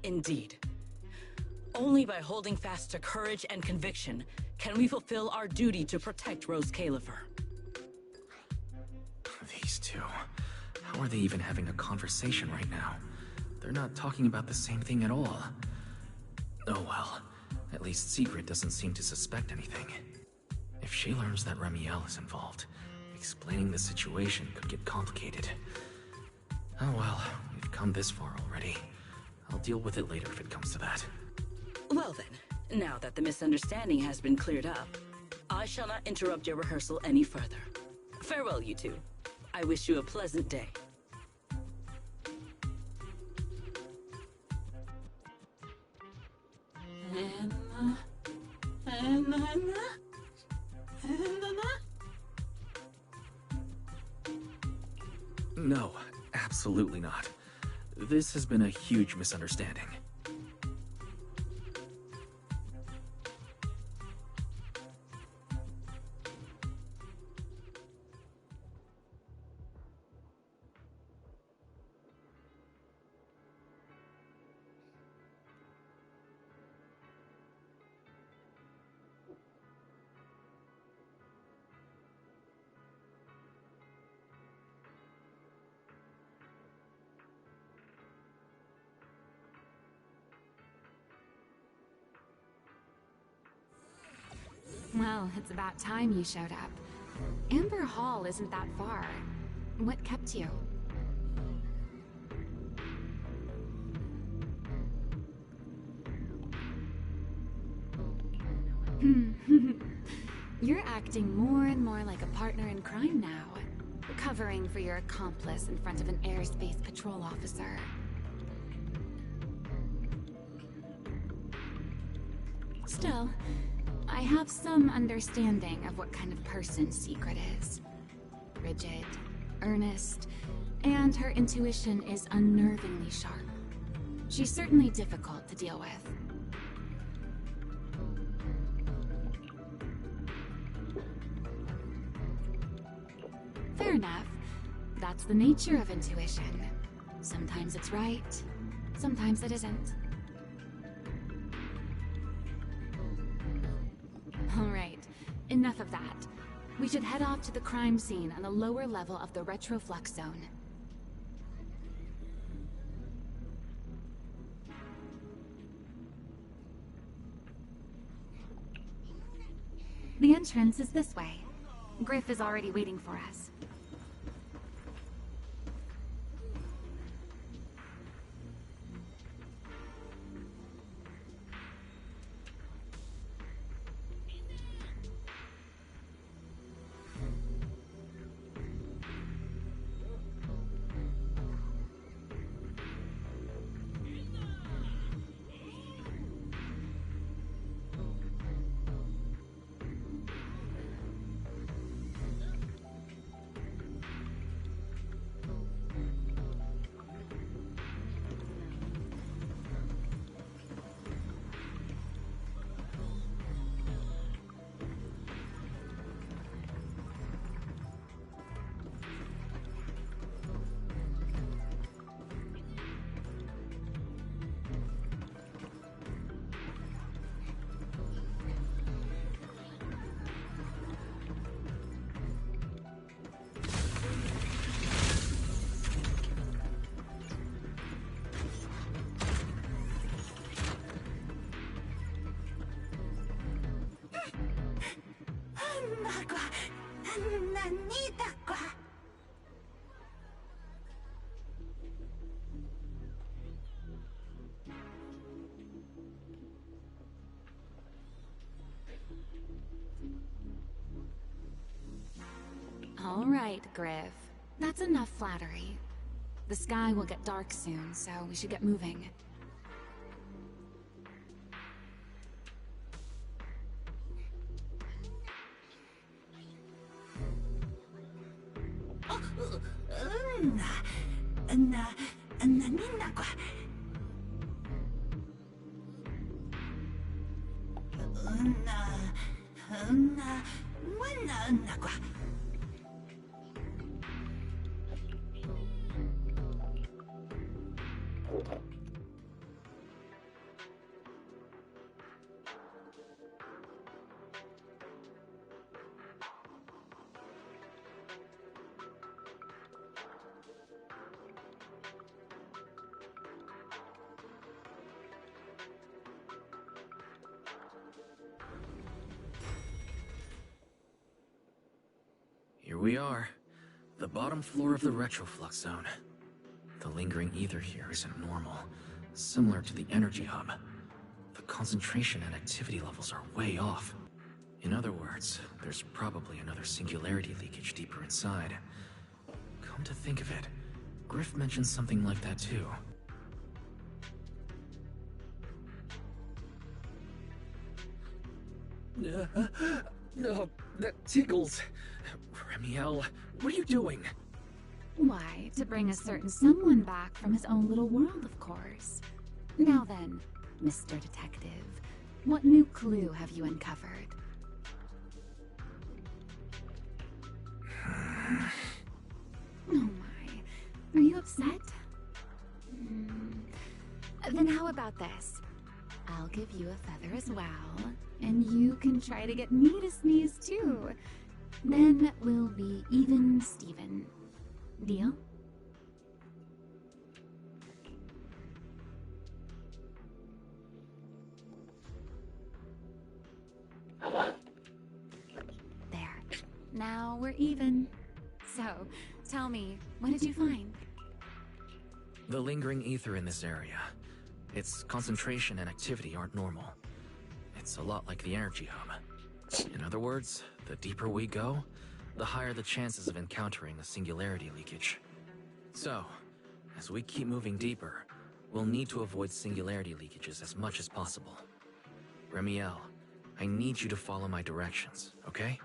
Indeed. Only by holding fast to courage and conviction can we fulfill our duty to protect Rose Califer. These two. How are they even having a conversation right now? They're not talking about the same thing at all. Oh well. At least Secret doesn't seem to suspect anything. If she learns that Remiel is involved, explaining the situation could get complicated. Oh well, we've come this far already. I'll deal with it later if it comes to that. Well then, now that the misunderstanding has been cleared up, I shall not interrupt your rehearsal any further. Farewell, you two. I wish you a pleasant day. No, absolutely not. This has been a huge misunderstanding. Well, it's about time you showed up. Amber Hall isn't that far. What kept you? You're acting more and more like a partner in crime now. Covering for your accomplice in front of an airspace patrol officer. Still, I have some understanding of what kind of person Secret is. Rigid, earnest, and her intuition is unnervingly sharp. She's certainly difficult to deal with. Fair enough. That's the nature of intuition. Sometimes it's right, sometimes it isn't. Alright, enough of that. We should head off to the crime scene on the lower level of the retroflux zone. entrance is this way. Griff is already waiting for us. All right, Griff. That's enough flattery. The sky will get dark soon, so we should get moving. Here we are. The bottom floor of the retroflux zone. The lingering ether here isn't normal. Similar to the energy hub. The concentration and activity levels are way off. In other words, there's probably another singularity leakage deeper inside. Come to think of it, Griff mentioned something like that too. No, that tickles. Remiel, what are you doing? Why, to bring a certain someone back from his own little world, of course. Now then, Mr. Detective, what new clue have you uncovered? Oh my, are you upset? Then how about this? I'll give you a feather as well, and you can try to get me to sneeze too. Then we'll be even Steven. Deal? There. Now we're even. So, tell me, what did you find? The lingering ether in this area. Its concentration and activity aren't normal. It's a lot like the energy hub. In other words, the deeper we go, the higher the chances of encountering a singularity leakage. So, as we keep moving deeper, we'll need to avoid singularity leakages as much as possible. Remiel, I need you to follow my directions, okay?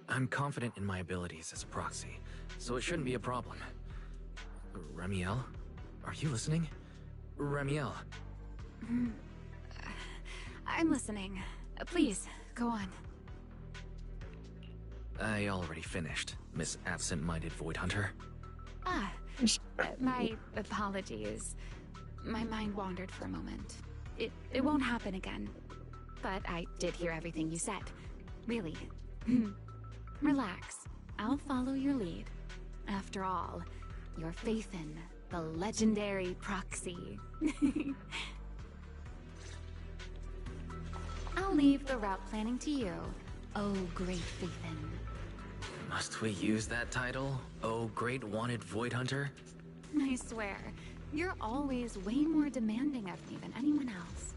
I'm confident in my abilities as a proxy, so it shouldn't be a problem. Remiel, are you listening? Remiel. I'm listening. Please, go on. I already finished, Miss Absent-Minded Void Hunter. My apologies. My mind wandered for a moment. It won't happen again. But I did hear everything you said. Really. Relax. I'll follow your lead. After all, your faith in the legendary proxy. I'll leave the route planning to you, oh great Faithin. Must we use that title? Oh, great wanted void hunter? I swear, you're always way more demanding of me than anyone else.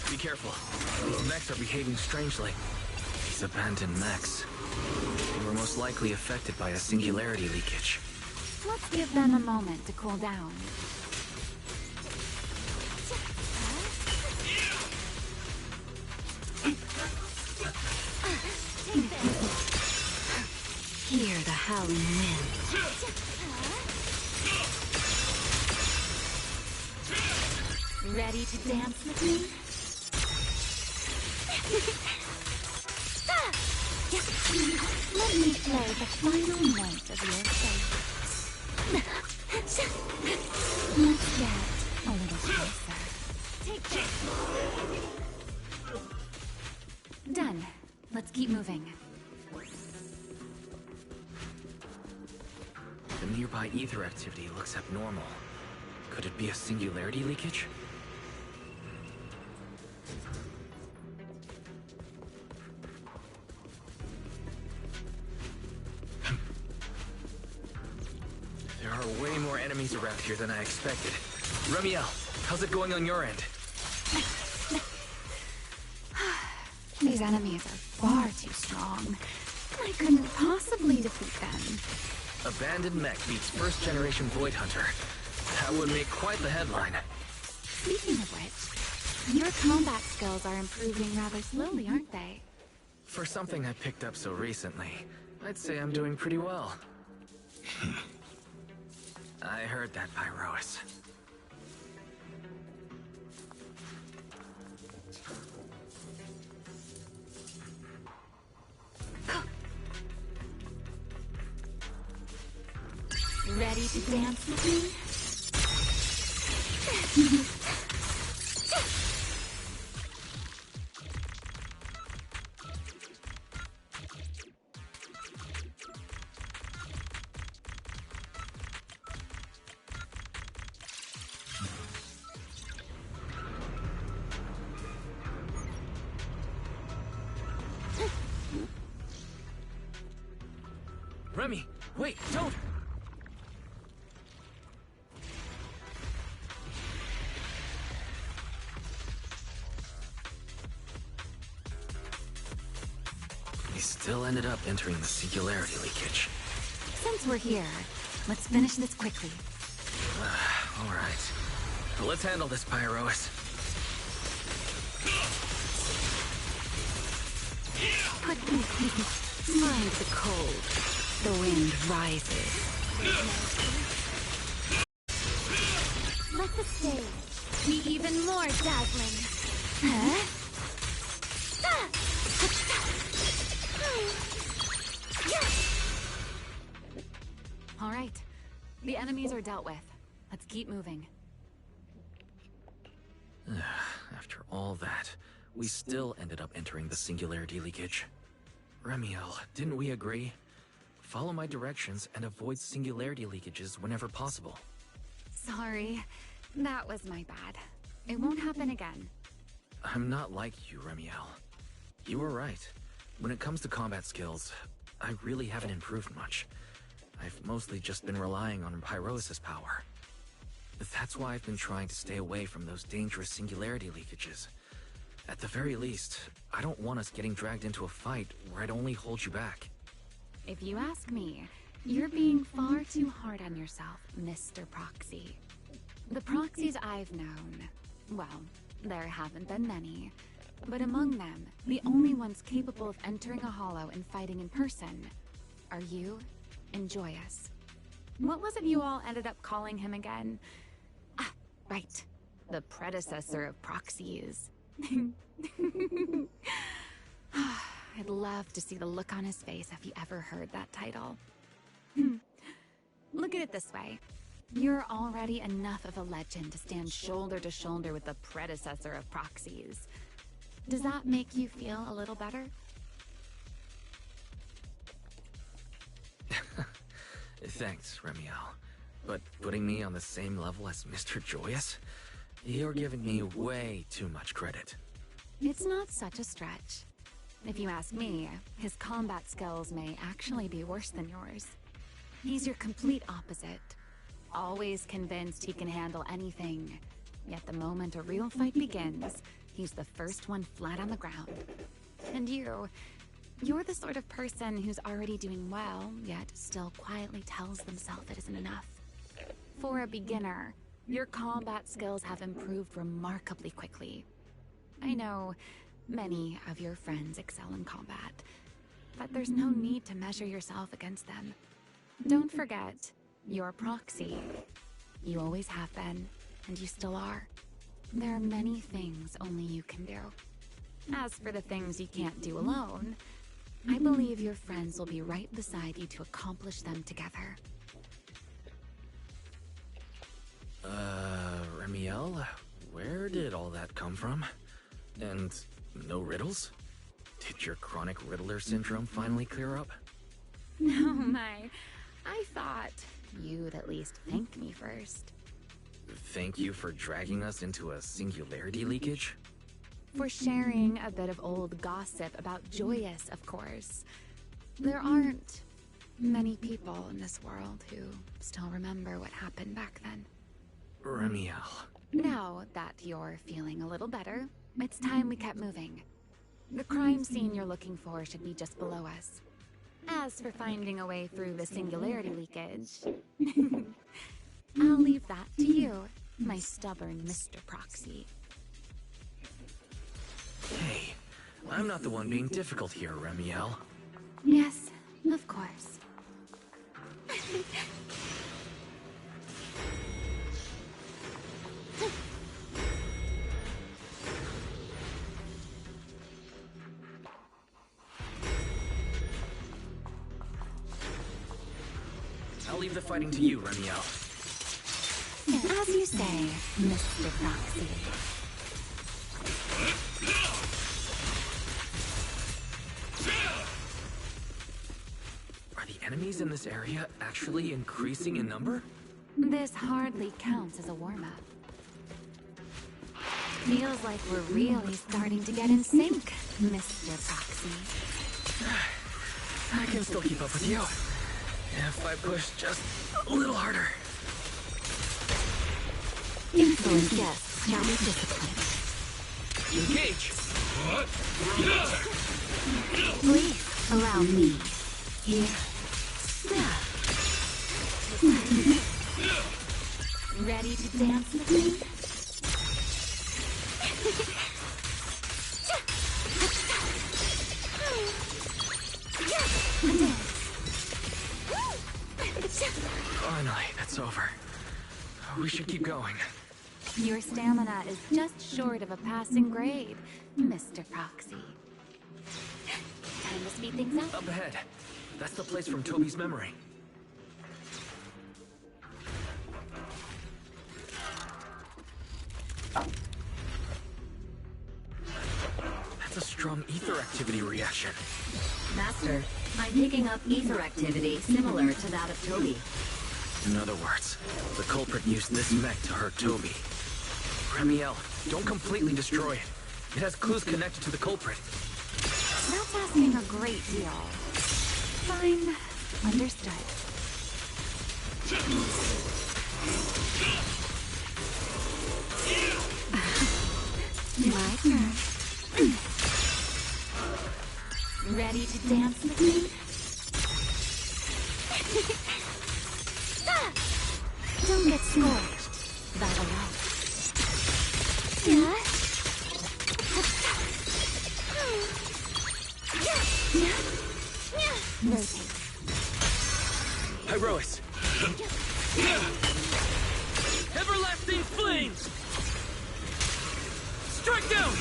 Be careful. These mechs are behaving strangely. These abandoned mechs. They were most likely affected by a singularity leakage. Let's give them a moment to cool down. Hear the howling wind. Ready to dance with me? Let me play the final note of your fate. Let's get a little closer. Take this. Done. Let's keep moving. The nearby ether activity looks abnormal. Could it be a singularity leakage? There are way more enemies around here than I expected. Remiel, how's it going on your end? These enemies are far too strong. I couldn't possibly defeat them. Abandoned mech beats first-generation void hunter. That would make quite the headline. Speaking of which, your combat skills are improving rather slowly, aren't they? For something I picked up so recently, I'd say I'm doing pretty well. I heard that, Pyrois. Ready to dance with me? Remy, wait, don't! We still ended up entering the singularity leakage. Since we're here, let's finish this quickly. All right. Let's handle this, Pyrois. Mind the cold. The wind rises. Let the stage be even more dazzling. Huh? All right. The enemies are dealt with. Let's keep moving. After all that, we still ended up entering the singularity leakage. Remiel, didn't we agree? Follow my directions and avoid singularity leakages whenever possible. Sorry. That was my bad. It won't happen again. I'm not like you, Remiel. You were right. When it comes to combat skills, I really haven't improved much. I've mostly just been relying on Pyrois' power. That's why I've been trying to stay away from those dangerous singularity leakages. At the very least, I don't want us getting dragged into a fight where I'd only hold you back. If you ask me, you're being far too hard on yourself, Mr. Proxy. The proxies I've known, well, there haven't been many. But among them, the only ones capable of entering a hollow and fighting in person are you and Joyous. What was it you all ended up calling him again? Ah, right. The predecessor of proxies. I'd love to see the look on his face if he ever heard that title. Look at it this way. You're already enough of a legend to stand shoulder to shoulder with the predecessor of proxies. Does that make you feel a little better? Thanks, Remiel. But putting me on the same level as Mr. Joyous? You're giving me way too much credit. It's not such a stretch. If you ask me, his combat skills may actually be worse than yours. He's your complete opposite. Always convinced he can handle anything. Yet the moment a real fight begins, he's the first one flat on the ground. And you're the sort of person who's already doing well, yet still quietly tells themselves it isn't enough. For a beginner, your combat skills have improved remarkably quickly. I know many of your friends excel in combat, but there's no need to measure yourself against them. Don't forget, you're a proxy. You always have been, and you still are. There are many things only you can do. As for the things you can't do alone, I believe your friends will be right beside you to accomplish them together. Remiel, where did all that come from? And no riddles? Did your chronic Riddler syndrome finally clear up? Oh my, I thought you'd at least thank me first. Thank you for dragging us into a singularity leakage? For sharing a bit of old gossip about Joyous, of course. There aren't many people in this world who still remember what happened back then. Remiel. Now that you're feeling a little better, it's time we kept moving. The crime scene you're looking for should be just below us. As for finding a way through the singularity leakage, I'll leave that to you, my stubborn Mr. Proxy. Hey, I'm not the one being difficult here, Remiel. Yes, of course. I'll leave the fighting to you, Remiel. As you say, Mr. Proxy. Are the enemies in this area actually increasing in number? This hardly counts as a warm-up. Feels like we're really starting to get in sync, Mr. Proxy. I can still keep up with you. If I push just a little harder. Influence guests shall be disciplined. Engage! Please allow me. Here. Ready to dance with me? Finally, that's over. We should keep going. Your stamina is just short of a passing grade, Mr. Proxy. Time to speed things up. Up ahead. That's the place from Toby's memory. That's a strong ether activity reaction. Master, I'm picking up ether activity similar to that of Toby. In other words, the culprit used this mech to hurt Toby. Remiel, don't completely destroy it. It has clues connected to the culprit. That's asking a great deal. Fine. Understood. My turn. Ready to dance with me? Don't get scorched. That alone. Rotate. Hyrois. Everlasting flames! Strike down!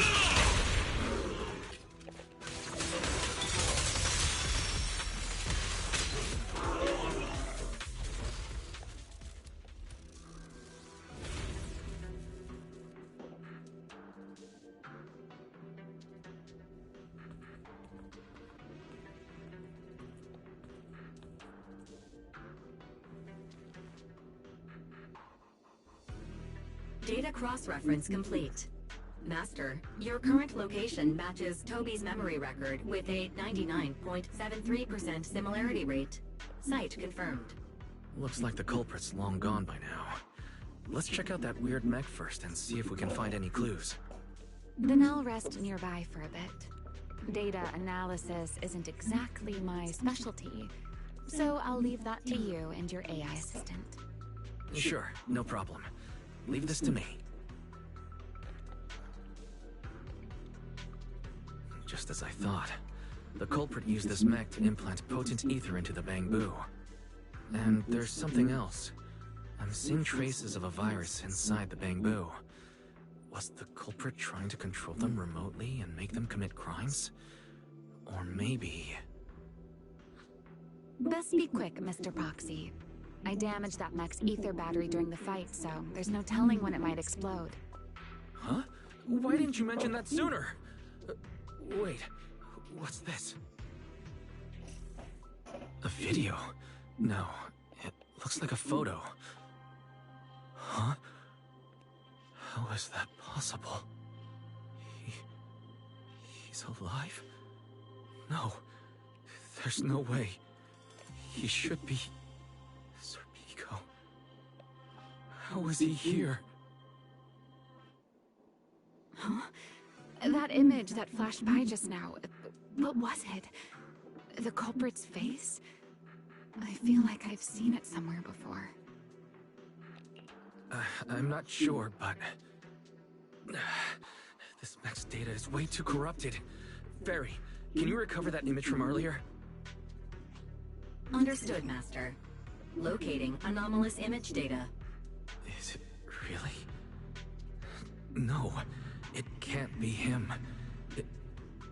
Data cross-reference complete. Master, your current location matches Toby's memory record with a 99.73% similarity rate. Site confirmed. Looks like the culprit's long gone by now. Let's check out that weird mech first and see if we can find any clues. Then I'll rest nearby for a bit. Data analysis isn't exactly my specialty, so I'll leave that to you and your AI assistant. Sure, no problem. Leave this to me. Just as I thought. The culprit used this mech to implant potent ether into the Bangbu. And there's something else. I'm seeing traces of a virus inside the Bangbu. Was the culprit trying to control them remotely and make them commit crimes? Or maybe... Best be quick, Mr. Proxy. I damaged that mech's ether battery during the fight, so there's no telling when it might explode. Huh? Why didn't you mention that sooner? Wait, what's this? A video? No, it looks like a photo. Huh? How is that possible? He's alive? No, there's no way. He should be... Serpico. How is he here? Huh? That image that flashed by just now, what was it? The culprit's face? I feel like I've seen it somewhere before. I'm not sure, but... this mech's data is way too corrupted. Fairy, can you recover that image from earlier? Understood, Master. Locating anomalous image data. Is it really? No, it can't be him.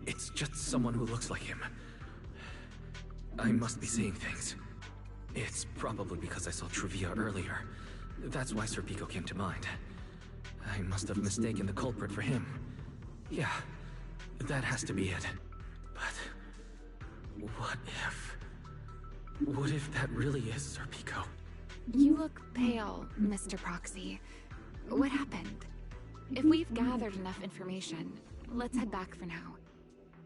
It's just someone who looks like him. I must be seeing things. It's probably because I saw Truvia earlier. That's why Serpico came to mind. I must have mistaken the culprit for him. Yeah, that has to be it. But... what if... what if that really is Serpico? You look pale, Mr. Proxy. What happened? If we've gathered enough information, let's head back for now.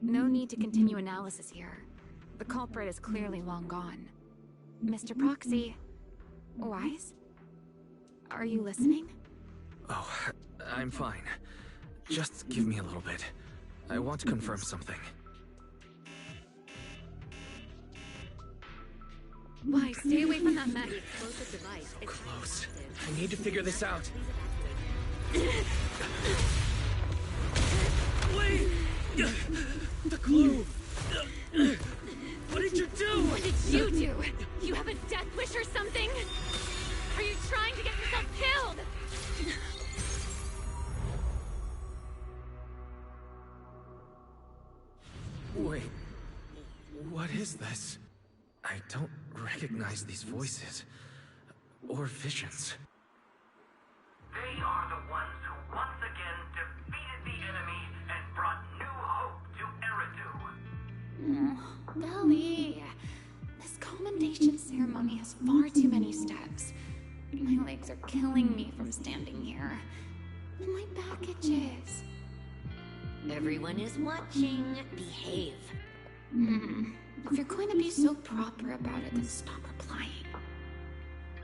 No need to continue analysis here. The culprit is clearly long gone. Mr. Proxy... Wise? Are you listening? Oh, I'm fine. Just give me a little bit. I want to confirm something. Why, stay away from that mech. So close. I need to figure this out. Wait! The clue! What did you do? What did you do? You have a death wish or something? Are you trying to get yourself killed? Wait, what is this? I don't recognize these voices or visions. They are the ones who once again defeated the enemy and brought new hope to Eridu. Belly, this commendation ceremony has far too many steps. My legs are killing me from standing here. And my back itches. Everyone is watching. Behave. If you're going to be so proper about it, then stop replying.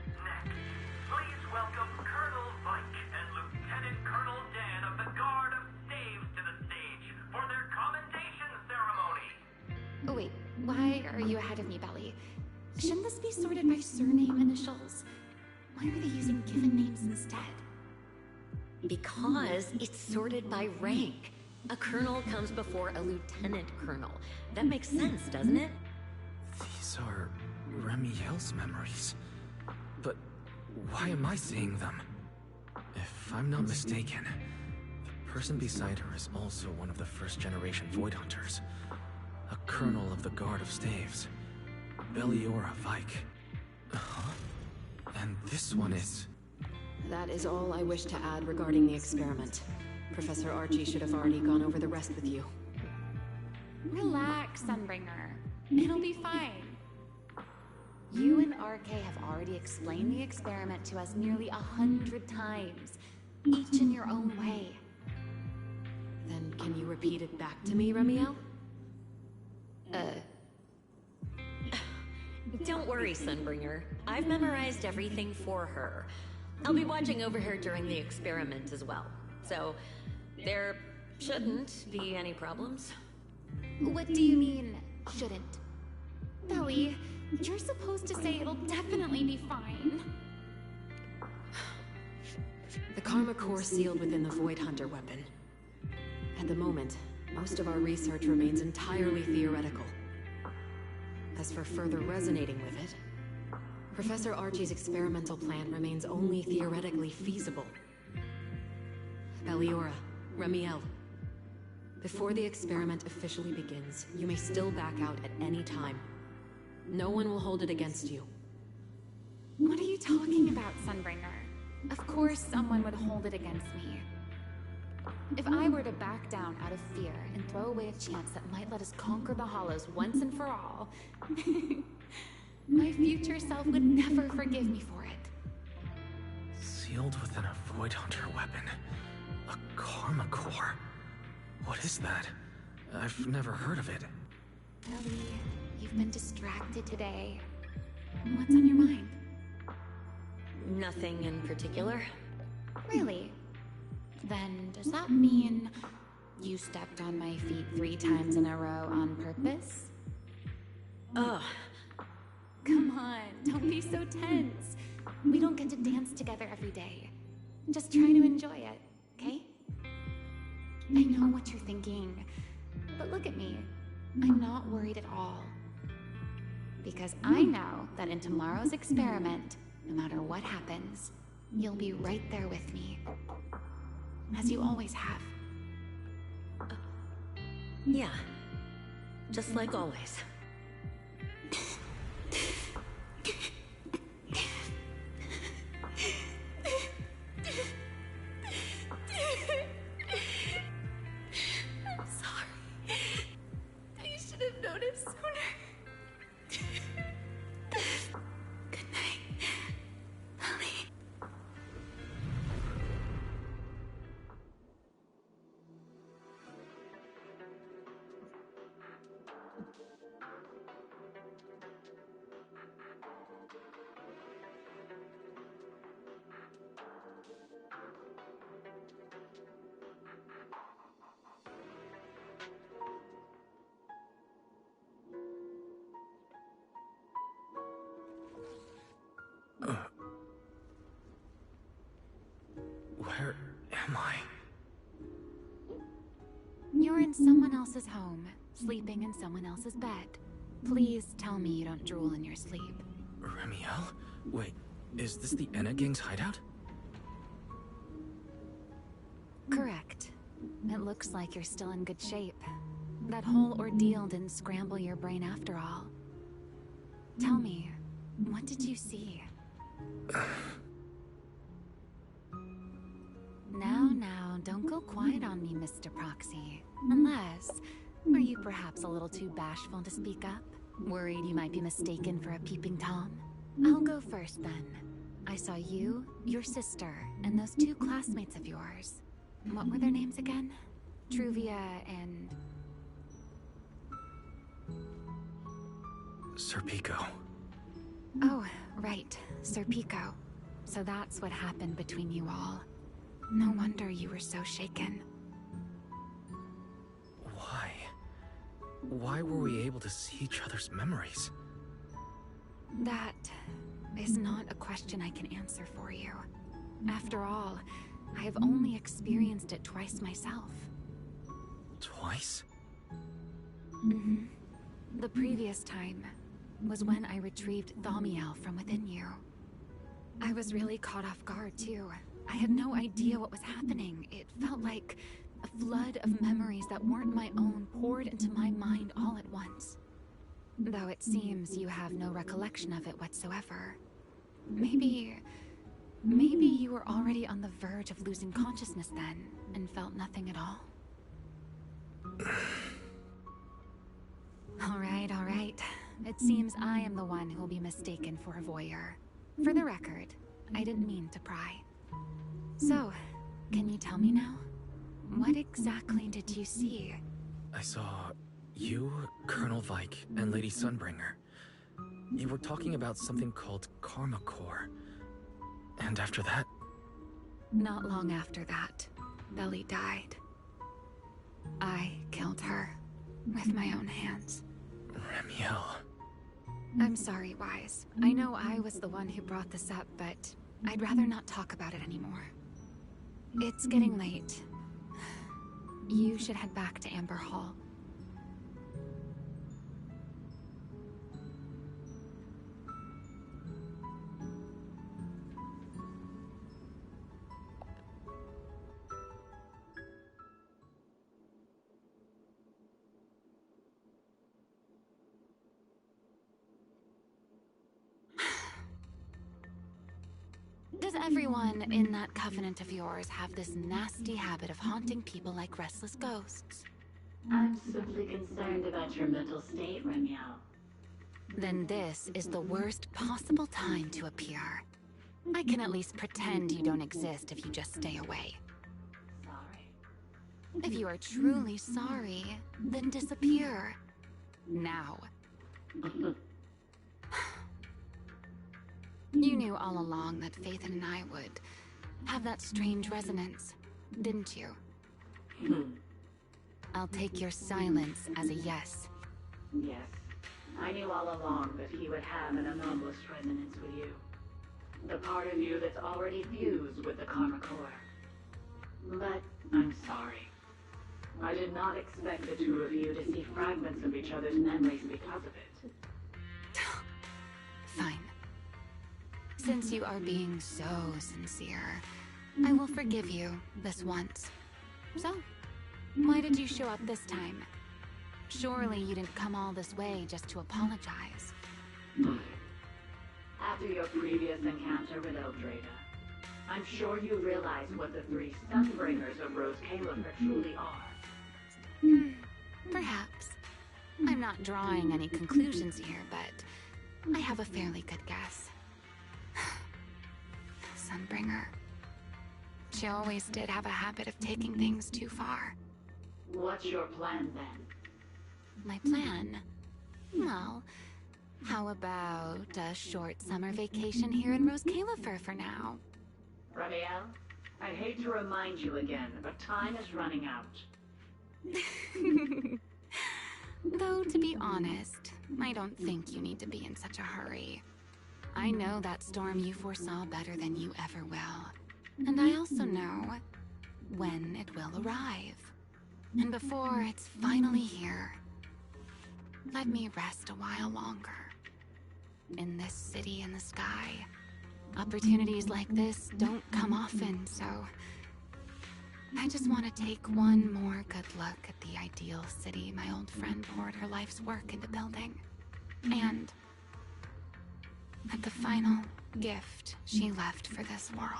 Next, please welcome Colonel Vike and Lieutenant Colonel Dan of the Guard of Staves to the stage for their commendation ceremony. Oh wait, why are you ahead of me, Belly? Shouldn't this be sorted by surname initials? Why are they using given names instead? Because it's sorted by rank. A colonel comes before a lieutenant colonel. That makes sense, doesn't it? These are Remiel's memories. But why am I seeing them? If I'm not mistaken, the person beside her is also one of the first-generation Void Hunters. A colonel of the Guard of Staves. Beliora Vike. Huh? And this one is... That is all I wish to add regarding the experiment. Professor Archie should have already gone over the rest with you. Relax, Sunbringer. It'll be fine. You and RK have already explained the experiment to us nearly 100 times. each in your own way. Then can you repeat it back to me, Remiel? Don't worry, Sunbringer. I've memorized everything for her. I'll be watching over her during the experiment as well. So, there shouldn't be any problems. What do you mean, shouldn't? Belly, you're supposed to say it'll definitely be fine. The Karma Core sealed within the Void Hunter weapon. At the moment, most of our research remains entirely theoretical. As for further resonating with it, Professor Archie's experimental plan remains only theoretically feasible. Belliora, Remiel, before the experiment officially begins, you may still back out at any time. No one will hold it against you. What are you talking about, Sunbringer? Of course someone would hold it against me. If I were to back down out of fear and throw away a chance that might let us conquer the Hollows once and for all, my future self would never forgive me for it. Sealed within a Void Hunter weapon. A Karma Core. What is that? I've never heard of it. Ellie, you've been distracted today. What's on your mind? Nothing in particular. Really? Then does that mean you stepped on my feet 3 times in a row on purpose? Ugh. Come on, don't be so tense. We don't get to dance together every day. Just try to enjoy it, okay? I know what you're thinking, but look at me. I'm not worried at all. Because I know that in tomorrow's experiment, no matter what happens, you'll be right there with me. As you always have. Yeah. Just like always. I'm sorry. I should have noticed sooner. Good night, Ellie. Where am I? You're in someone else's home, sleeping in someone else's bed. Please tell me you don't drool in your sleep. Remiel? Wait, is this the Enna Gang's hideout? Correct. It looks like you're still in good shape. That whole ordeal didn't scramble your brain after all. Tell me, what did you see? Now, don't go quiet on me, Mr. Proxy. Unless, were you perhaps a little too bashful to speak up? Worried you might be mistaken for a peeping Tom? I'll go first then. I saw you, your sister, and those 2 classmates of yours. What were their names again? Truvia and... Serpico. Oh, right, Sir Pico. So that's what happened between you all. No wonder you were so shaken. Why? Why were we able to see each other's memories? That is not a question I can answer for you. After all, I have only experienced it twice myself. Twice? Mm-hmm. The previous time was when I retrieved Thaumiel from within you. I was really caught off guard, too. I had no idea what was happening. It felt like a flood of memories that weren't my own poured into my mind all at once. Though it seems you have no recollection of it whatsoever. Maybe you were already on the verge of losing consciousness then, and felt nothing at all. All right. It seems I am the one who will be mistaken for a voyeur. For the record, I didn't mean to pry. So, Can you tell me now? What exactly did you see? I saw you, Colonel Vike, and Lady Sunbringer. You were talking about something called Karma Core. And after that? Not long after that, Belly died. I killed her with my own hands. Ramiel. I'm sorry, Wise. I know I was the one who brought this up, but I'd rather not talk about it anymore. It's getting late. You should head back to Amber Hall. Does everyone in that covenant of yours have this nasty habit of haunting people like restless ghosts? I'm simply concerned about your mental state, Ramiel. Then this is the worst possible time to appear. I can at least pretend you don't exist if you just stay away. Sorry. If you are truly sorry, then disappear. Now. You knew all along that Faith and I would have that strange resonance, didn't you? I'll take your silence as a yes. Yes. I knew all along that he would have an anomalous resonance with you. The part of you that's already fused with the Karma Core. But I'm sorry. I did not expect the two of you to see fragments of each other's memories because of it. Fine. Since you are being so sincere, I will forgive you this once. So, why did you show up this time? Surely you didn't come all this way just to apologize. After your previous encounter with Eldrada, I'm sure you realize what the three Sunbringers of Rose Califer truly are. Perhaps. I'm not drawing any conclusions here, but I have a fairly good guess. Sunbringer. She always did have a habit of taking things too far. What's your plan then? My plan? Well, how about a short summer vacation here in Rose Califer for now? Ramiel, I hate to remind you again, but time is running out. Though, to be honest, I don't think you need to be in such a hurry. I know that storm you foresaw better than you ever will. And I also know when it will arrive. And before it's finally here, let me rest a while longer. In this city in the sky, opportunities like this don't come often, so I just want to take one more good look at the ideal city my old friend poured her life's work into building. And at the final gift she left for this world.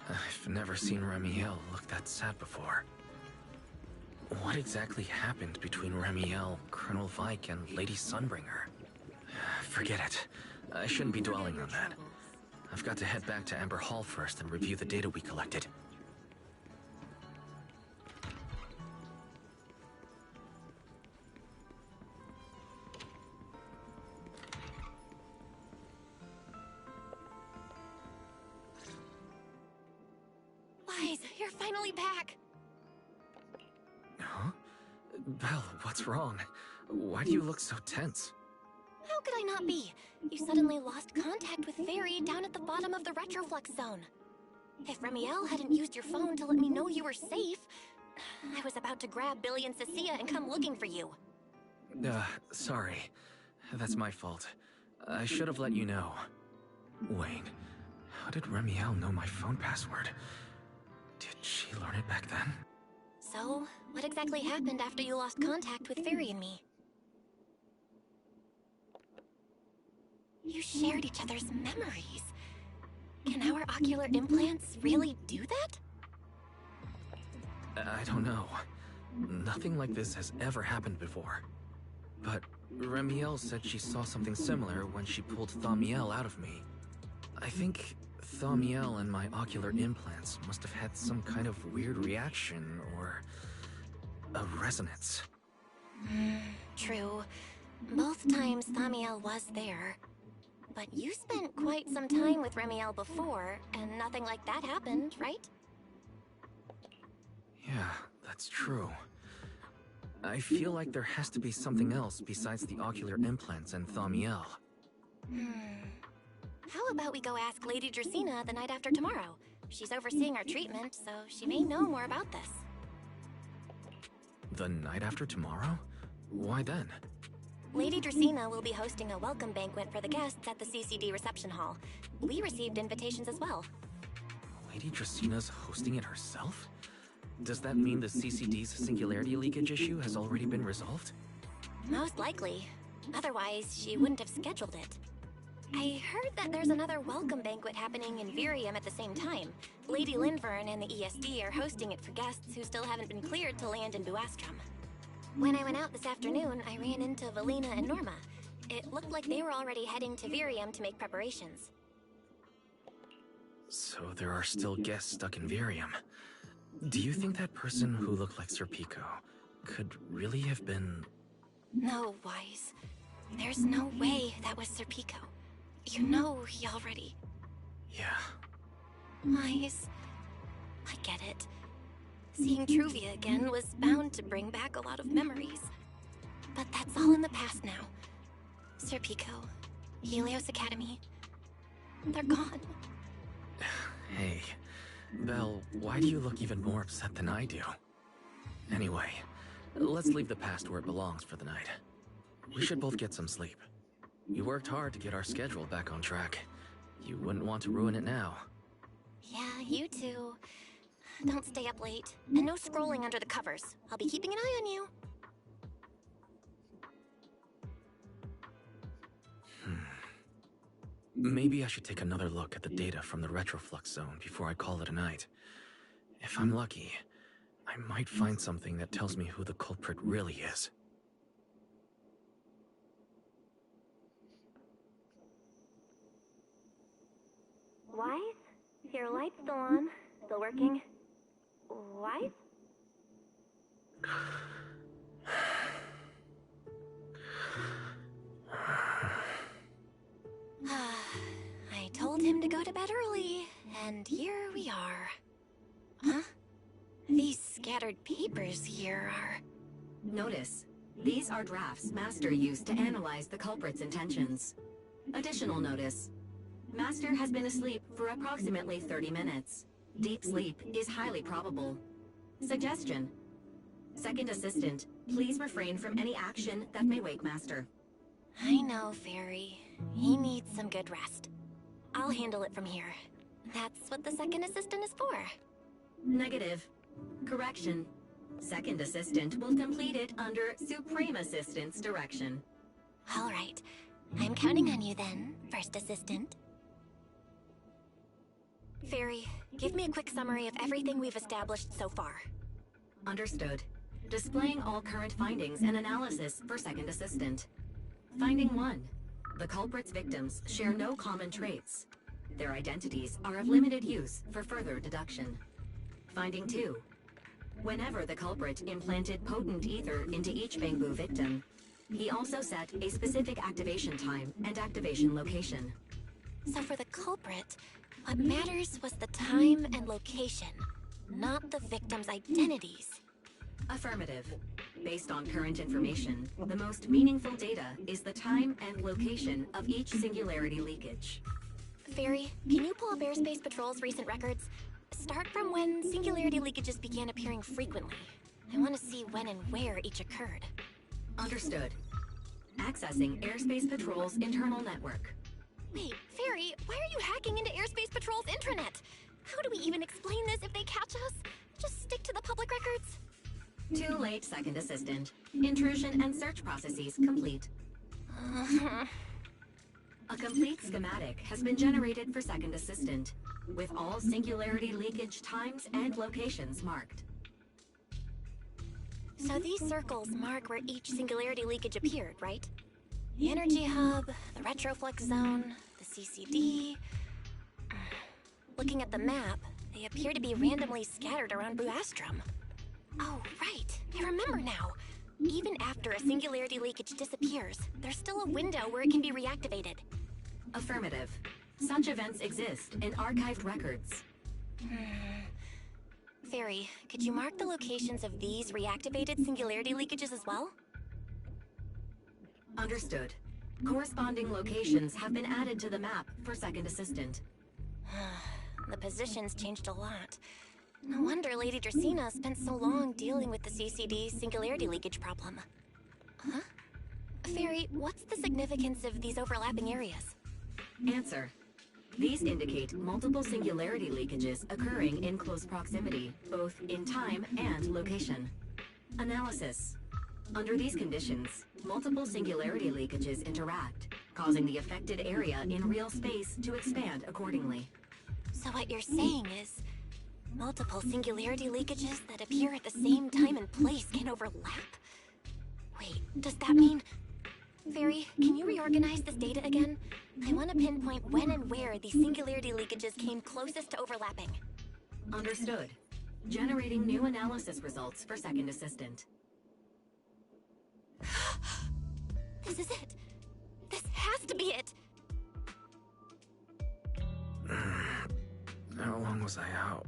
I've never seen Ramiel look that sad before. What exactly happened between Ramiel, Colonel Vike, and Lady Sunbringer? Forget it. I shouldn't be dwelling on that. I've got to head back to Amber Hall first and review the data we collected. Wise, you're finally back! Huh? Belle, what's wrong? Why do you look so tense? How could I not be? You suddenly lost contact with Fairy down at the bottom of the retroflux zone. If Ramiel hadn't used your phone to let me know you were safe, I was about to grab Billy and Cecilia and come looking for you. Sorry. That's my fault. I should have let you know. Wait, how did Ramiel know my phone password? Did she learn it back then? So, what exactly happened after you lost contact with Fairy and me? You shared each other's memories. Can our ocular implants really do that? I don't know. Nothing like this has ever happened before. But Remiel said she saw something similar when she pulled Thaumiel out of me. I think Thaumiel and my ocular implants must have had some kind of weird reaction or a resonance. True. Both times Thaumiel was there. But you spent quite some time with Remiel before, and nothing like that happened, right? Yeah, that's true. I feel like there has to be something else besides the ocular implants and Thaumiel. How about we go ask Lady Dracena the night after tomorrow? She's overseeing our treatment, so she may know more about this. The night after tomorrow? Why then? Lady Dracena will be hosting a welcome banquet for the guests at the CCD reception hall. We received invitations as well. Lady Dracena's hosting it herself? Does that mean the CCD's singularity leakage issue has already been resolved? Most likely. Otherwise, she wouldn't have scheduled it. I heard that there's another welcome banquet happening in Virium at the same time. Lady Linvern and the ESD are hosting it for guests who still haven't been cleared to land in Buastrom. When I went out this afternoon, I ran into Valina and Norma. It looked like they were already heading to Virium to make preparations. So there are still guests stuck in Virium. Do you think that person who looked like Sir Pico could really have been... No, Wise. There's no way that was Sir Pico. You know he already... Yeah. Wise. I get it. Seeing Truvia again was bound to bring back a lot of memories. But that's all in the past now. Sir Pico, Helios Academy, they're gone. Hey, Belle, why do you look even more upset than I do? Anyway, let's leave the past where it belongs for the night. We should both get some sleep. We worked hard to get our schedule back on track. You wouldn't want to ruin it now. Yeah, you too. Don't stay up late. And no scrolling under the covers. I'll be keeping an eye on you. Maybe I should take another look at the data from the retroflux zone before I call it a night. If I'm lucky, I might find something that tells me who the culprit really is. Wise? Your light's still on? Still working? Wise? I told him to go to bed early, and here we are. Huh? These scattered papers here are... Notice, these are drafts Master used to analyze the culprit's intentions. Additional notice. Master has been asleep for approximately 30 minutes. Deep sleep is highly probable. Suggestion. Second Assistant, please refrain from any action that may wake Master. I know, Fairy. He needs some good rest. I'll handle it from here. That's what the Second Assistant is for. Negative. Correction. Second Assistant will complete it under Supreme Assistant's direction. All right. I'm counting on you then, First Assistant. Fairy, give me a quick summary of everything we've established so far. Understood. Displaying all current findings and analysis for Second Assistant. Finding 1. The culprit's victims share no common traits. Their identities are of limited use for further deduction. Finding 2. Whenever the culprit implanted potent ether into each Bangbu victim, he also set a specific activation time and activation location. So for the culprit, what matters was the time and location, not the victims' identities. Affirmative. Based on current information, the most meaningful data is the time and location of each singularity leakage. Fairy, can you pull up Airspace Patrol's recent records? Start from when singularity leakages began appearing frequently. I want to see when and where each occurred. Understood. Accessing Airspace Patrol's internal network. Wait, Fairy, why are you hacking into Airspace Patrol's intranet? How do we even explain this if they catch us? Just stick to the public records? Too late, Second Assistant. Intrusion and search processes complete. A complete schematic has been generated for Second Assistant, with all singularity leakage times and locations marked. So these circles mark where each singularity leakage appeared, right? The energy hub, the retroflux zone, the CCD... Looking at the map, they appear to be randomly scattered around Buastrom. Oh, right. I remember now. Even after a singularity leakage disappears, there's still a window where it can be reactivated. Affirmative. Such events exist in archived records. Fairy, could you mark the locations of these reactivated singularity leakages as well? Understood. Corresponding locations have been added to the map for Second Assistant. The positions changed a lot. No wonder Lady Dracena spent so long dealing with the CCD singularity leakage problem. Huh? Fairy, what's the significance of these overlapping areas? Answer. These indicate multiple singularity leakages occurring in close proximity, both in time and location. Analysis. Under these conditions, multiple singularity leakages interact, causing the affected area in real space to expand accordingly. So what you're saying is, multiple singularity leakages that appear at the same time and place can overlap? Wait, does that mean... Fairy, can you reorganize this data again? I want to pinpoint when and where these singularity leakages came closest to overlapping. Understood. Generating new analysis results for Second Assistant. This is it! This has to be it! How long was I out?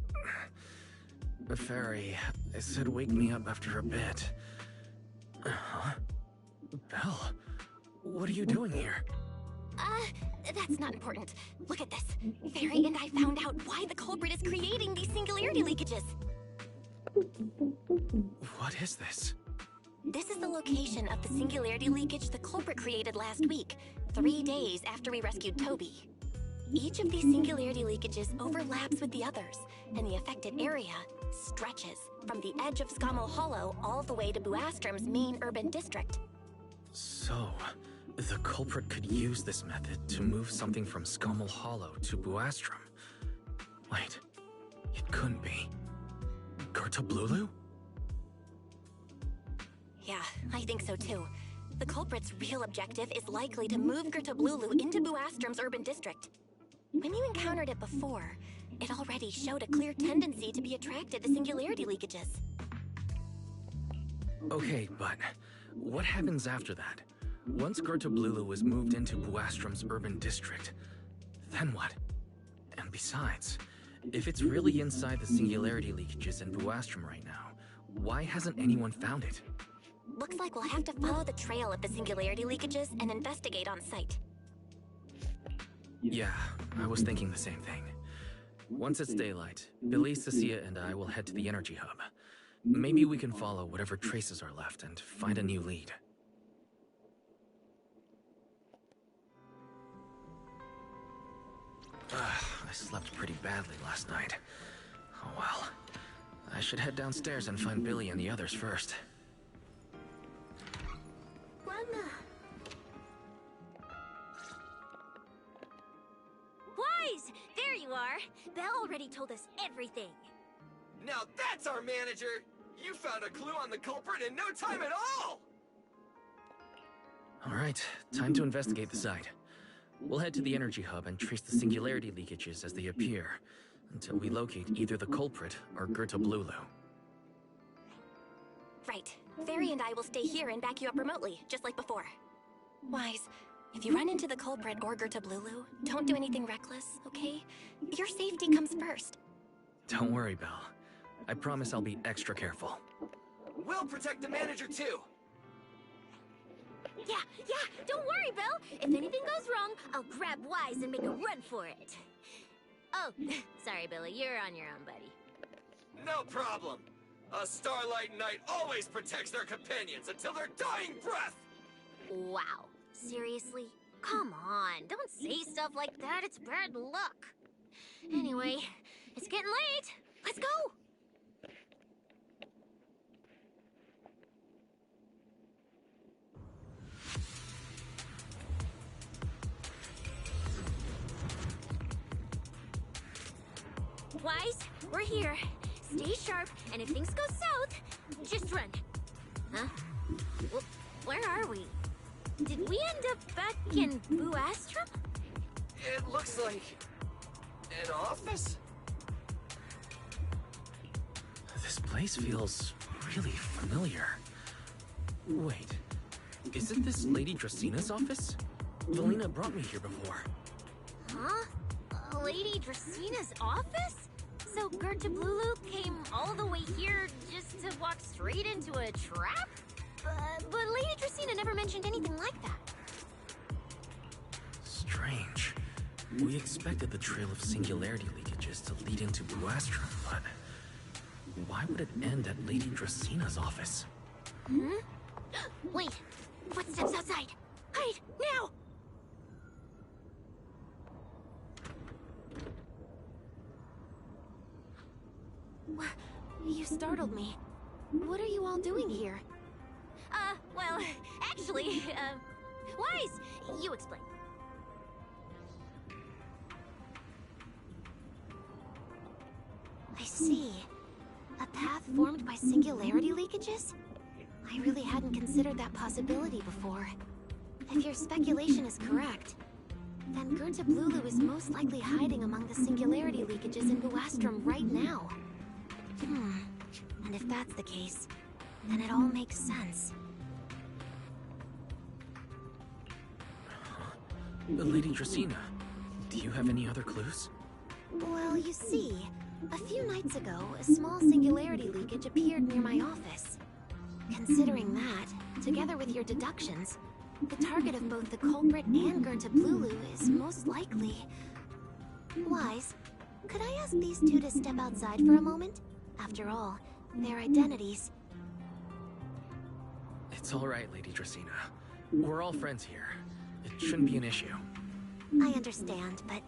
The fairy, it said wake me up after a bit. Huh? Belle, what are you doing here? That's not important. Look at this. Fairy and I found out why the culprit is creating these singularity leakages. What is this? This is the location of the singularity leakage the culprit created last week, 3 days after we rescued Toby. Each of these singularity leakages overlaps with the others, and the affected area stretches from the edge of Scommel Hollow all the way to Buastrom's main urban district. So, the culprit could use this method to move something from Scommel Hollow to Buastrom. Wait, it couldn't be. Gertablulu? Yeah, I think so too. The culprit's real objective is likely to move Gertablulu into Buastrom's urban district. When you encountered it before, it already showed a clear tendency to be attracted to singularity leakages. Okay, but what happens after that? Once Gertablulu is moved into Buastrom's urban district, then what? And besides, if it's really inside the singularity leakages in Buastrom right now, why hasn't anyone found it? Looks like we'll have to follow the trail of the singularity leakages and investigate on site. Yeah, I was thinking the same thing. Once it's daylight, Billy, Cecilia, and I will head to the energy hub. Maybe we can follow whatever traces are left and find a new lead. I slept pretty badly last night. Oh well. I should head downstairs and find Billy and the others first. Wise! There you are! Belle already told us everything. Now that's our manager! You found a clue on the culprit in no time at all! Alright, time to investigate the site. We'll head to the energy hub and trace the singularity leakages as they appear, until we locate either the culprit or Gertablulu. Right. Fairy and I will stay here and back you up remotely, just like before. Wise, if you run into the culprit or Gertablulu, don't do anything reckless, okay? Your safety comes first. Don't worry, Belle. I promise I'll be extra careful. We'll protect the manager too! Yeah, don't worry, Belle. If anything goes wrong, I'll grab Wise and make a run for it. Oh, sorry, Billy, you're on your own, buddy. No problem. A Starlight Knight always protects their companions until their dying breath! Wow, seriously? Come on, don't say stuff like that, it's bad luck. Anyway, it's getting late. Let's go! we're here. Stay sharp, and if things go south, just run. Huh? Where are we? Did we end up back in Buastrum? It looks like an office? This place feels really familiar. Wait, isn't this Lady Dracina's office? Valina brought me here before. Huh? Lady Dracina's office? So Gerta Blulu came all the way here just to walk straight into a trap? But Lady Dracina never mentioned anything like that. Strange. We expected the trail of singularity leakages to lead into Buastrum, but why would it end at Lady Dracina's office? Hmm? Wait! Footsteps outside! Hide! Now! You startled me. What are you all doing here? Well, actually, Wise! You explain. I see. A path formed by singularity leakages? I really hadn't considered that possibility before. If your speculation is correct, then Gerta Blulu is most likely hiding among the singularity leakages in Buastrum right now. And if that's the case, then it all makes sense. Lady Dracina, do you have any other clues? Well, you see, a few nights ago, a small singularity leakage appeared near my office. Considering that, together with your deductions, the target of both the culprit and Gerta Blulu is most likely... Wise, could I ask these two to step outside for a moment? After all, their identities... It's all right, Lady Dracina. We're all friends here. It shouldn't be an issue. I understand, but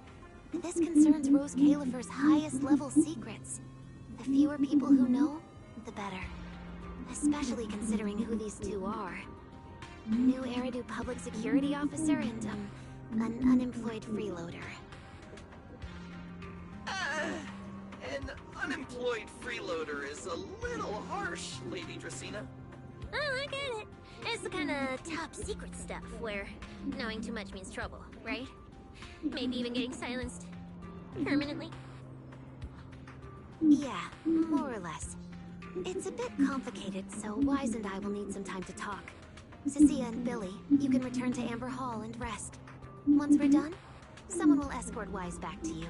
this concerns Rose Califer's highest level secrets. The fewer people who know, the better. Especially considering who these two are. A new Eridu public security officer and, an unemployed freeloader. An unemployed freeloader is a little harsh, Lady Dracina. Oh, I get it. It's the kind of top secret stuff where knowing too much means trouble, right? Maybe even getting silenced permanently. Yeah, more or less. It's a bit complicated, so Wise and I will need some time to talk. Cecilia and Billy, you can return to Amber Hall and rest. Once we're done, someone will escort Wise back to you.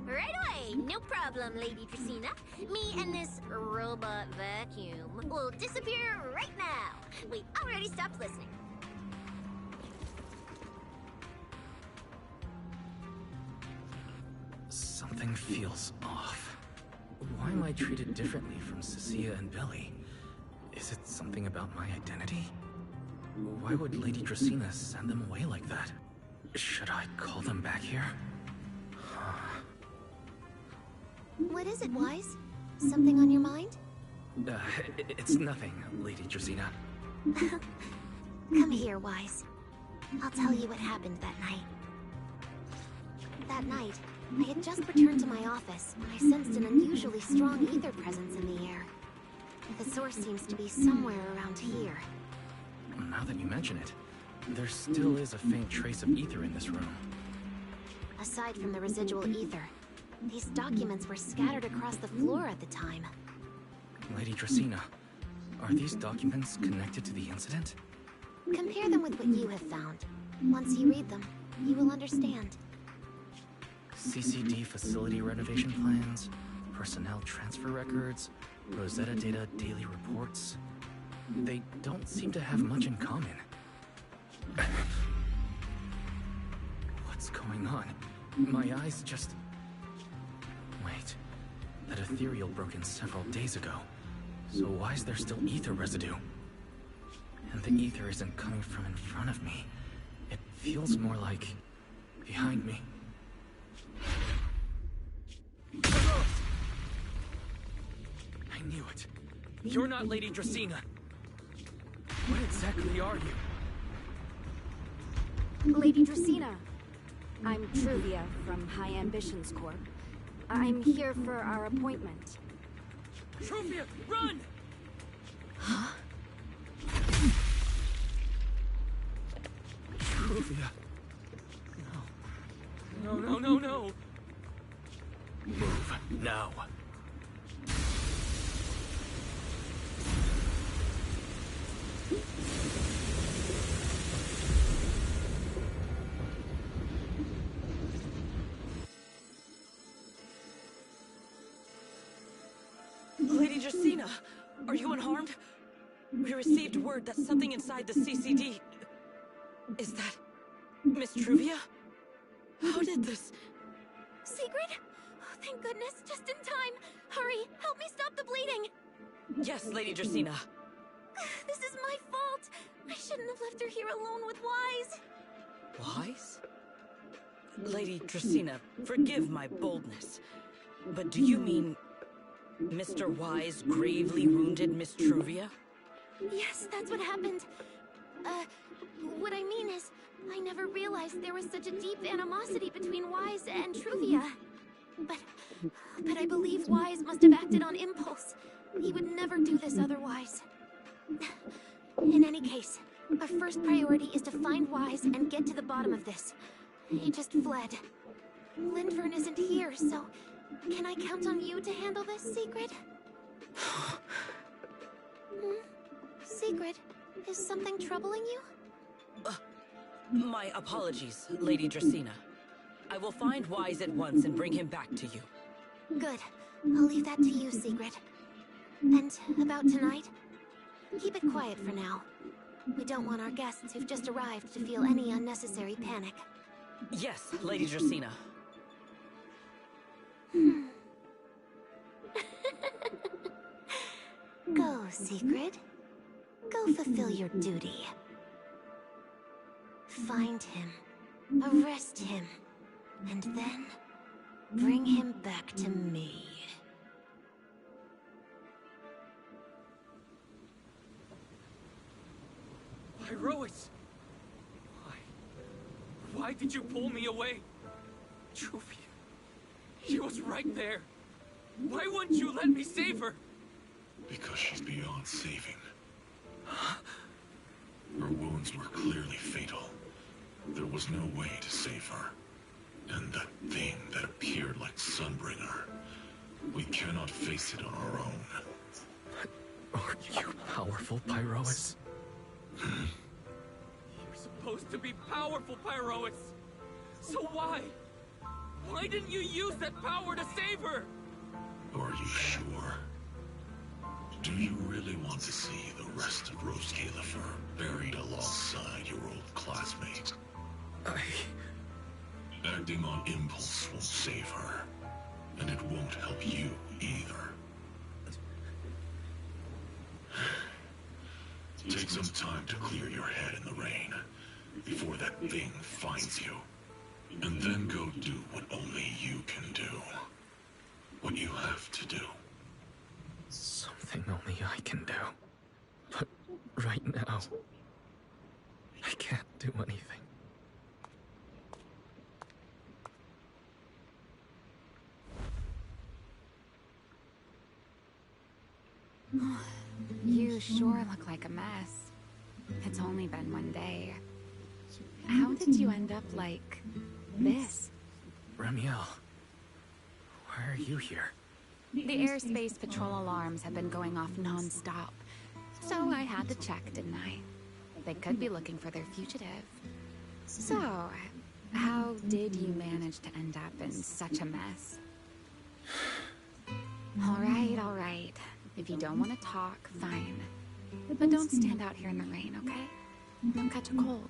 Right away! No problem, Lady Dracina. Me and this robot vacuum will disappear right now. We already stopped listening. Something feels off. Why am I treated differently from Cecilia and Billy? Is it something about my identity? Why would Lady Dracina send them away like that? Should I call them back here? What is it, Wise? Something on your mind? It's nothing, Lady Dracina. Come here, Wise. I'll tell you what happened that night. That night, I had just returned to my office when I sensed an unusually strong ether presence in the air. The source seems to be somewhere around here. Now that you mention it, there still is a faint trace of ether in this room. Aside from the residual ether, these documents were scattered across the floor at the time. Lady Dracina, are these documents connected to the incident? Compare them with what you have found. Once you read them, you will understand. CCD facility renovation plans, personnel transfer records, Rosetta Data daily reports. They don't seem to have much in common. What's going on? My eyes just... Wait, that ethereal broke in several days ago. So why is there still ether residue? And the ether isn't coming from in front of me. It feels more like... behind me. I knew it. You're not Lady Dracina. What exactly are you? Lady Dracina. I'm Truvia from High Ambitions Corp. I'm here for our appointment. Truvia, run! Huh? Truvia. No. No. Move now. Lady Justina, are you unharmed? We received word that something inside the CCD... Is that... Miss Truvia? How did this... Sigrid? Oh, thank goodness, just in time. Hurry, help me stop the bleeding. Yes, Lady Justina. This is my fault. I shouldn't have left her here alone with Wise. Wise? Lady Justina, forgive my boldness. But do you mean... Mr. Wise gravely wounded Miss Truvia? Yes, that's what happened. What I mean is, I never realized there was such a deep animosity between Wise and Truvia. But I believe Wise must have acted on impulse. He would never do this otherwise. In any case, our first priority is to find Wise and get to the bottom of this. He just fled. Lindvern isn't here, so... Can I count on you to handle this, Sigrid? Sigrid, is something troubling you? My apologies, Lady Justina. I will find Wise at once and bring him back to you. Good. I'll leave that to you, Sigrid. And about tonight? Keep it quiet for now. We don't want our guests who've just arrived to feel any unnecessary panic. Yes, Lady Justina. Go, Sigrid. Go fulfill your duty. Find him, arrest him, and then bring him back to me. Pyrois! Why did you pull me away? Truvia, she was right there. Why wouldn't you let me save her? Because she's beyond saving. Her wounds were clearly fatal. There was no way to save her. And that thing that appeared like Sunbringer, we cannot face it on our own. But aren't you powerful, Pyrois? You're supposed to be powerful, Pyrois. So why? Why didn't you use that power to save her? Are you sure? Do you really want to see the rest of Rose Califer buried alongside your old classmate? Acting on impulse won't save her, and it won't help you either. Take some time to clear your head in the rain, before that thing finds you. And then go do what only you can do. What you have to do. Something only I can do. But right now, I can't do anything. You sure look like a mess. It's only been one day. How did you end up like this? Ramiel, why are you here? The airspace patrol alarms have been going off non-stop, so I had to check, didn't I? They could be looking for their fugitive. So, how did you manage to end up in such a mess? All right. If you don't want to talk, fine. But don't stand out here in the rain, okay? Don't catch a cold.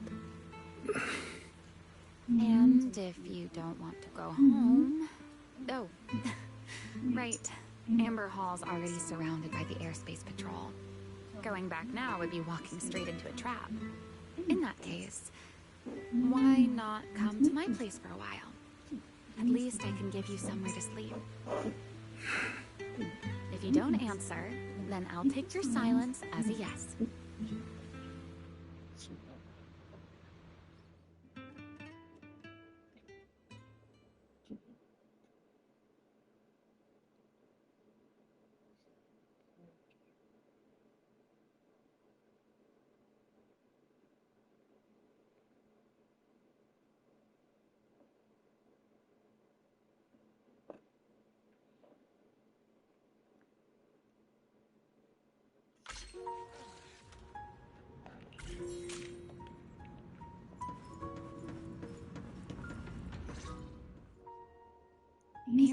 And if you don't want to go home... Oh, right. Amber Hall's already surrounded by the airspace patrol. Going back now would be walking straight into a trap. In that case, why not come to my place for a while? At least I can give you somewhere to sleep. If you don't answer, then I'll take your silence as a yes.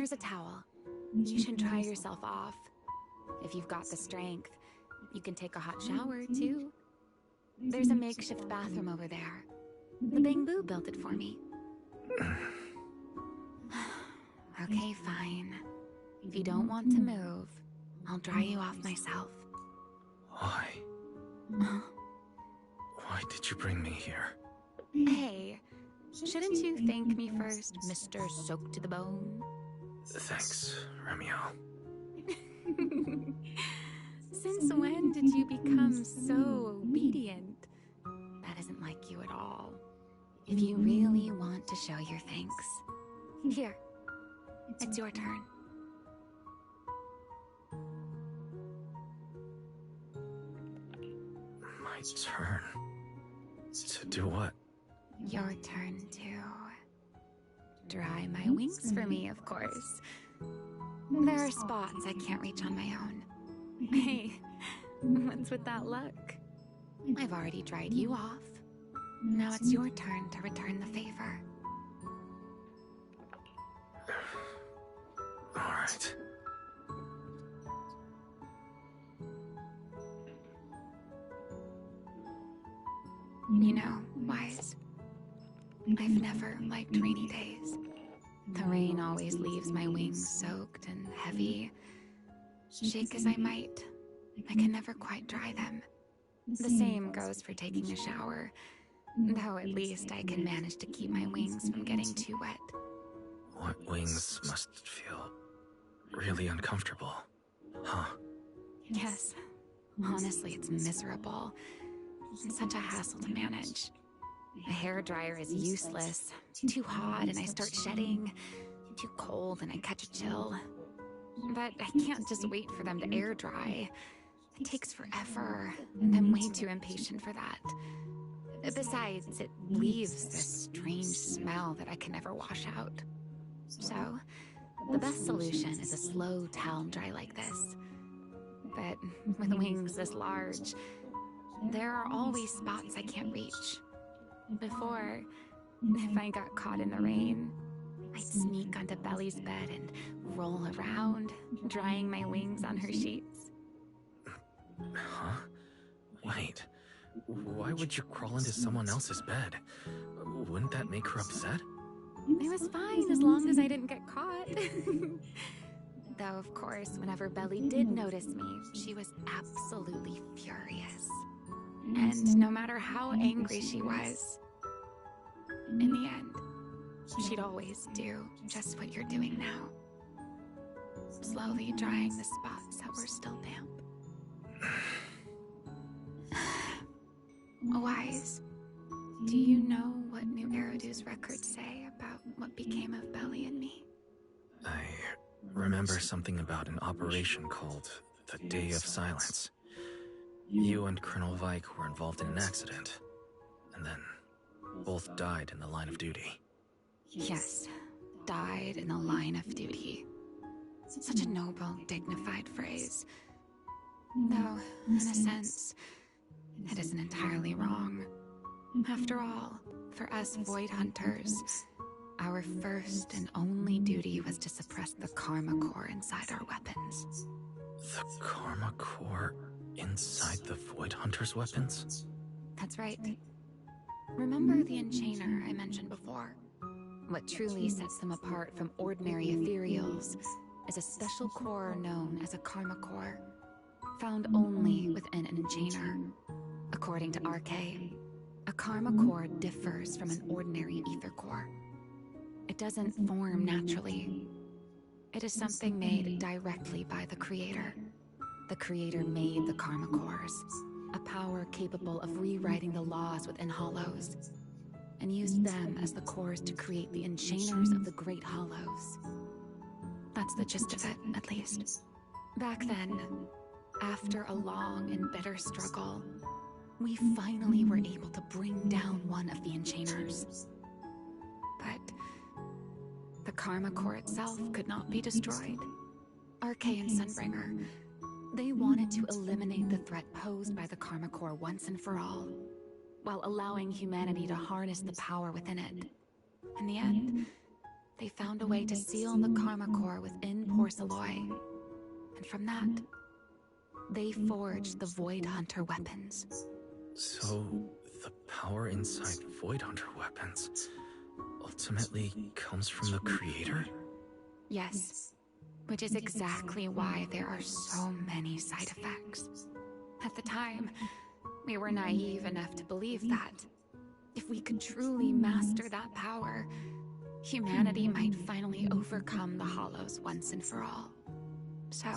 Here's a towel. You should dry yourself off. If you've got the strength, you can take a hot shower, too. There's a makeshift bathroom over there. The Bamboo built it for me. Okay, fine. If you don't want to move, I'll dry you off myself. Why? Why did you bring me here? Hey, shouldn't you thank me first, Mr. Soaked to the Bone? Thanks, Romeo. Since when did you become so obedient? That isn't like you at all. If you really want to show your thanks, here, it's your turn. My turn? To do what? Your turn to dry my wings for me, of course. There are spots I can't reach on my own. Hey, what's with that look? I've already dried you off. Now it's your turn to return the favor. All right. You know, Wise, I've never liked rainy days. The rain always leaves my wings soaked and heavy. Shake as I might, I can never quite dry them. The same goes for taking a shower, though at least I can manage to keep my wings from getting too wet. Wet wings must feel really uncomfortable, huh? Yes, honestly, it's miserable. It's such a hassle to manage. A hairdryer is useless. Too hot and I start shedding. Too cold and I catch a chill. But I can't just wait for them to air dry. It takes forever, and I'm way too impatient for that. Besides, it leaves this strange smell that I can never wash out. So, the best solution is a slow towel dry like this. But with wings this large, there are always spots I can't reach. Before, if I got caught in the rain, I'd sneak onto Belly's bed and roll around, drying my wings on her sheets. Huh? Wait. Why would you crawl into someone else's bed? Wouldn't that make her upset? It was fine as long as I didn't get caught. Though, of course, whenever Belly did notice me, she was absolutely furious. And no matter how angry she was, in the end, she'd always do just what you're doing now. Slowly drying the spots that were still damp. Wise, do you know what New Eridu's records say about what became of Belly and me? I remember something about an operation called the Day of Silence. You and Colonel Vike were involved in an accident, and then both died in the line of duty. Yes, died in the line of duty. Such a noble, dignified phrase. Though, in a sense, it isn't entirely wrong. After all, for us Void Hunters, our first and only duty was to suppress the Karma Core inside our weapons. The Karma Core inside the Void Hunters' weapons? That's right. Remember the Enchainer I mentioned before? What truly sets them apart from ordinary ethereals is a special core known as a Karma Core, found only within an Enchainer. According to RK, a Karma Core differs from an ordinary ether core. It doesn't form naturally. It is something made directly by the Creator. The Creator made the Karma Cores, a power capable of rewriting the laws within Hollows, and used them as the cores to create the Enchainers of the Great Hollows. That's the gist of it, at least. Back then, after a long and bitter struggle, we finally were able to bring down one of the Enchainers. But the Karma Core itself could not be destroyed. RK and Sunbringer, they wanted to eliminate the threat posed by the Karma Core once and for all, while allowing humanity to harness the power within it. In the end, they found a way to seal the Karma Core within Porceloy. And from that, they forged the Void Hunter weapons. So, the power inside Void Hunter weapons ultimately comes from the creator? Yes, which is exactly why there are so many side effects. At the time, we were naive enough to believe that if we could truly master that power, humanity might finally overcome the Hollows once and for all. So,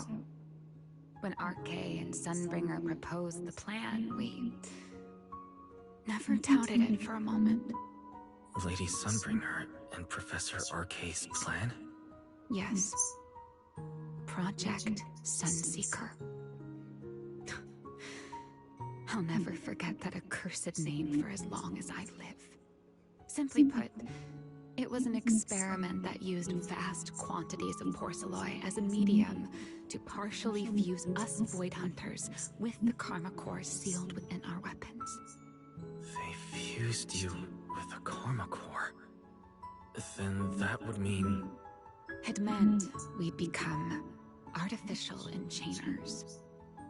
when Arcade and Sunbringer proposed the plan, we never doubted it for a moment. Lady Sunbringer and Professor Arcade's plan? Yes. Project Sunseeker. I'll never forget that accursed name for as long as I live. Simply put, it was an experiment that used vast quantities of porceloy as a medium to partially fuse us Void Hunters with the Karma Core sealed within our weapons. They fused you with the Karma Core. Then that would mean... It meant we'd become artificial enchainers.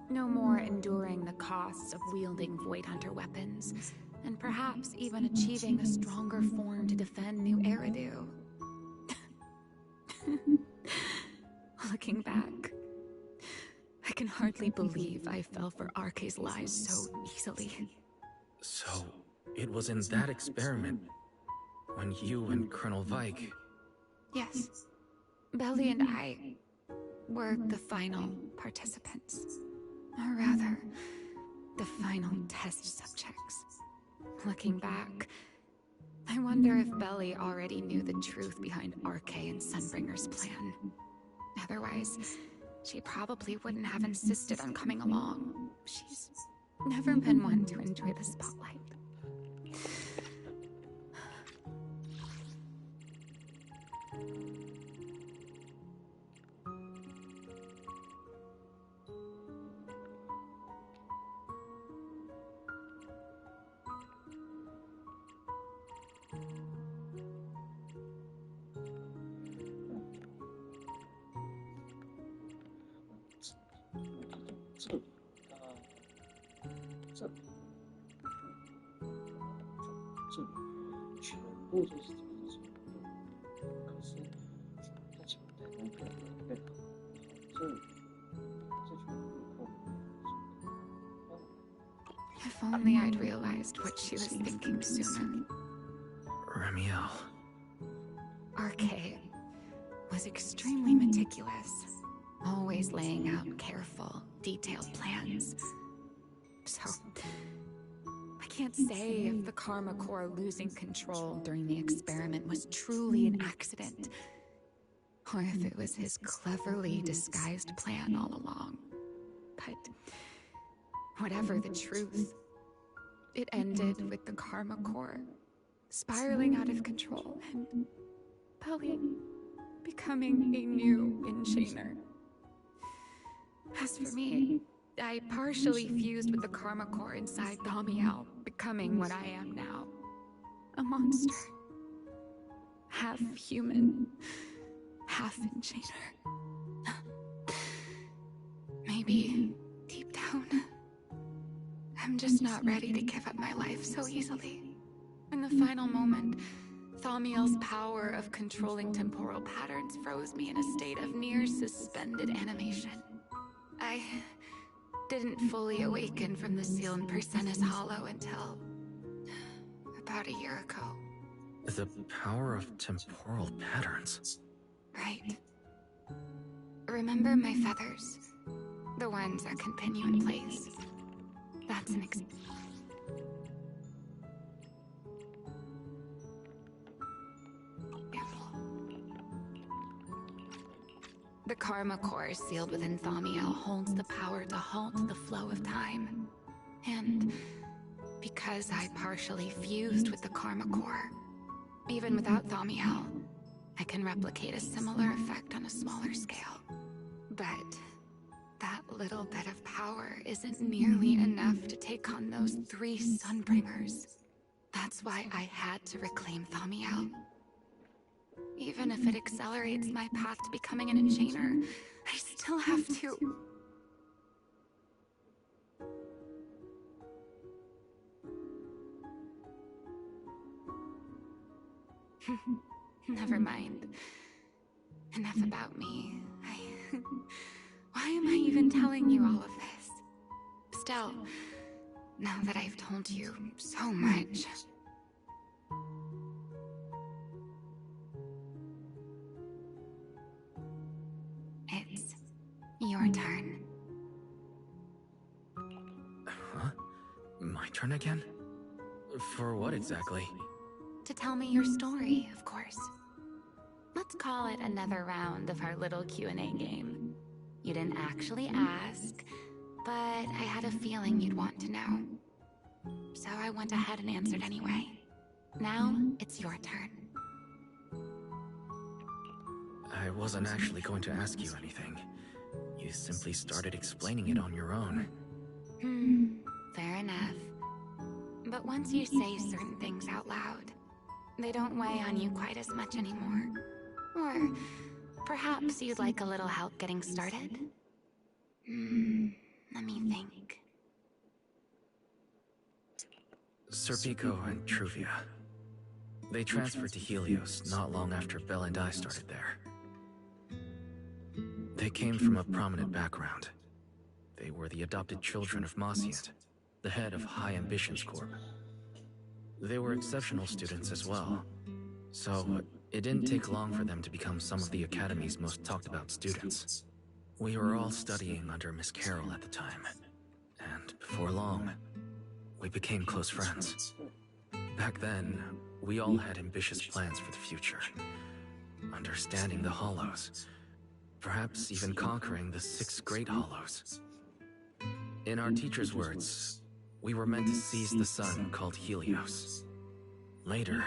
No more enduring the costs of wielding Void Hunter weapons, and perhaps even achieving a stronger form to defend New Eridu. Looking back, I can hardly believe I fell for Arcade's lies so easily. So, it was in that experiment when you and Colonel Vike... Yes. Belly and I were the final participants. Or rather, the final test subjects. Looking back, I wonder if Belly already knew the truth behind Arcade and Sunbringer's plan. Otherwise, she probably wouldn't have insisted on coming along. She's never been one to enjoy the spotlight. If only I'd realized what she was thinking sooner. Remiel. Arcade was extremely meticulous, always laying out careful, detailed plans. So, I can't say if the Karma Core losing control during the experiment was truly an accident, or if it was his cleverly disguised plan all along. But whatever the truth, it ended with the Karma Core spiraling out of control and Belly becoming a new enchainer. As for me, I partially fused with the Karma Core inside Thaumiel, becoming what I am now. A monster. Half human, half enchainer. Maybe, deep down, I'm just not ready to give up my life so easily. In the final moment, Thaumiel's power of controlling temporal patterns froze me in a state of near suspended animation. I didn't fully awaken from the seal in Persena's Hollow until about a year ago. The power of temporal patterns. Right. Remember my feathers? The ones that continue in place. That's an The Karma Core sealed within Thaumiel holds the power to halt the flow of time. And because I partially fused with the Karma Core, even without Thaumiel, I can replicate a similar effect on a smaller scale. But that little bit of power isn't nearly enough to take on those 3 Sunbringers. That's why I had to reclaim Thaumiel. Even if it accelerates my path to becoming an enchainer, I still have to... Never mind. Enough about me. Why am I even telling you all of this? Still, now that I've told you so much... It's your turn. Huh? My turn again? For what exactly? To tell me your story, of course. Let's call it another round of our little Q&A game. You didn't actually ask, but I had a feeling you'd want to know. So I went ahead and answered anyway. Now, it's your turn. I wasn't actually going to ask you anything. You simply started explaining it on your own. Fair enough. But once you say certain things out loud, they don't weigh on you quite as much anymore. Or perhaps you'd like a little help getting started? Let me think. Serpico and Truvia. They transferred to Helios not long after Belle and I started there. They came from a prominent background. They were the adopted children of Masiant, the head of High Ambitions Corp. They were exceptional students as well, so it didn't take long for them to become some of the Academy's most talked about students. We were all studying under Miss Carroll at the time, and before long, we became close friends. Back then, we all had ambitious plans for the future. Understanding the Hollows, perhaps even conquering the 6 Great Hollows. In our teacher's words, we were meant to seize the sun called Helios. Later,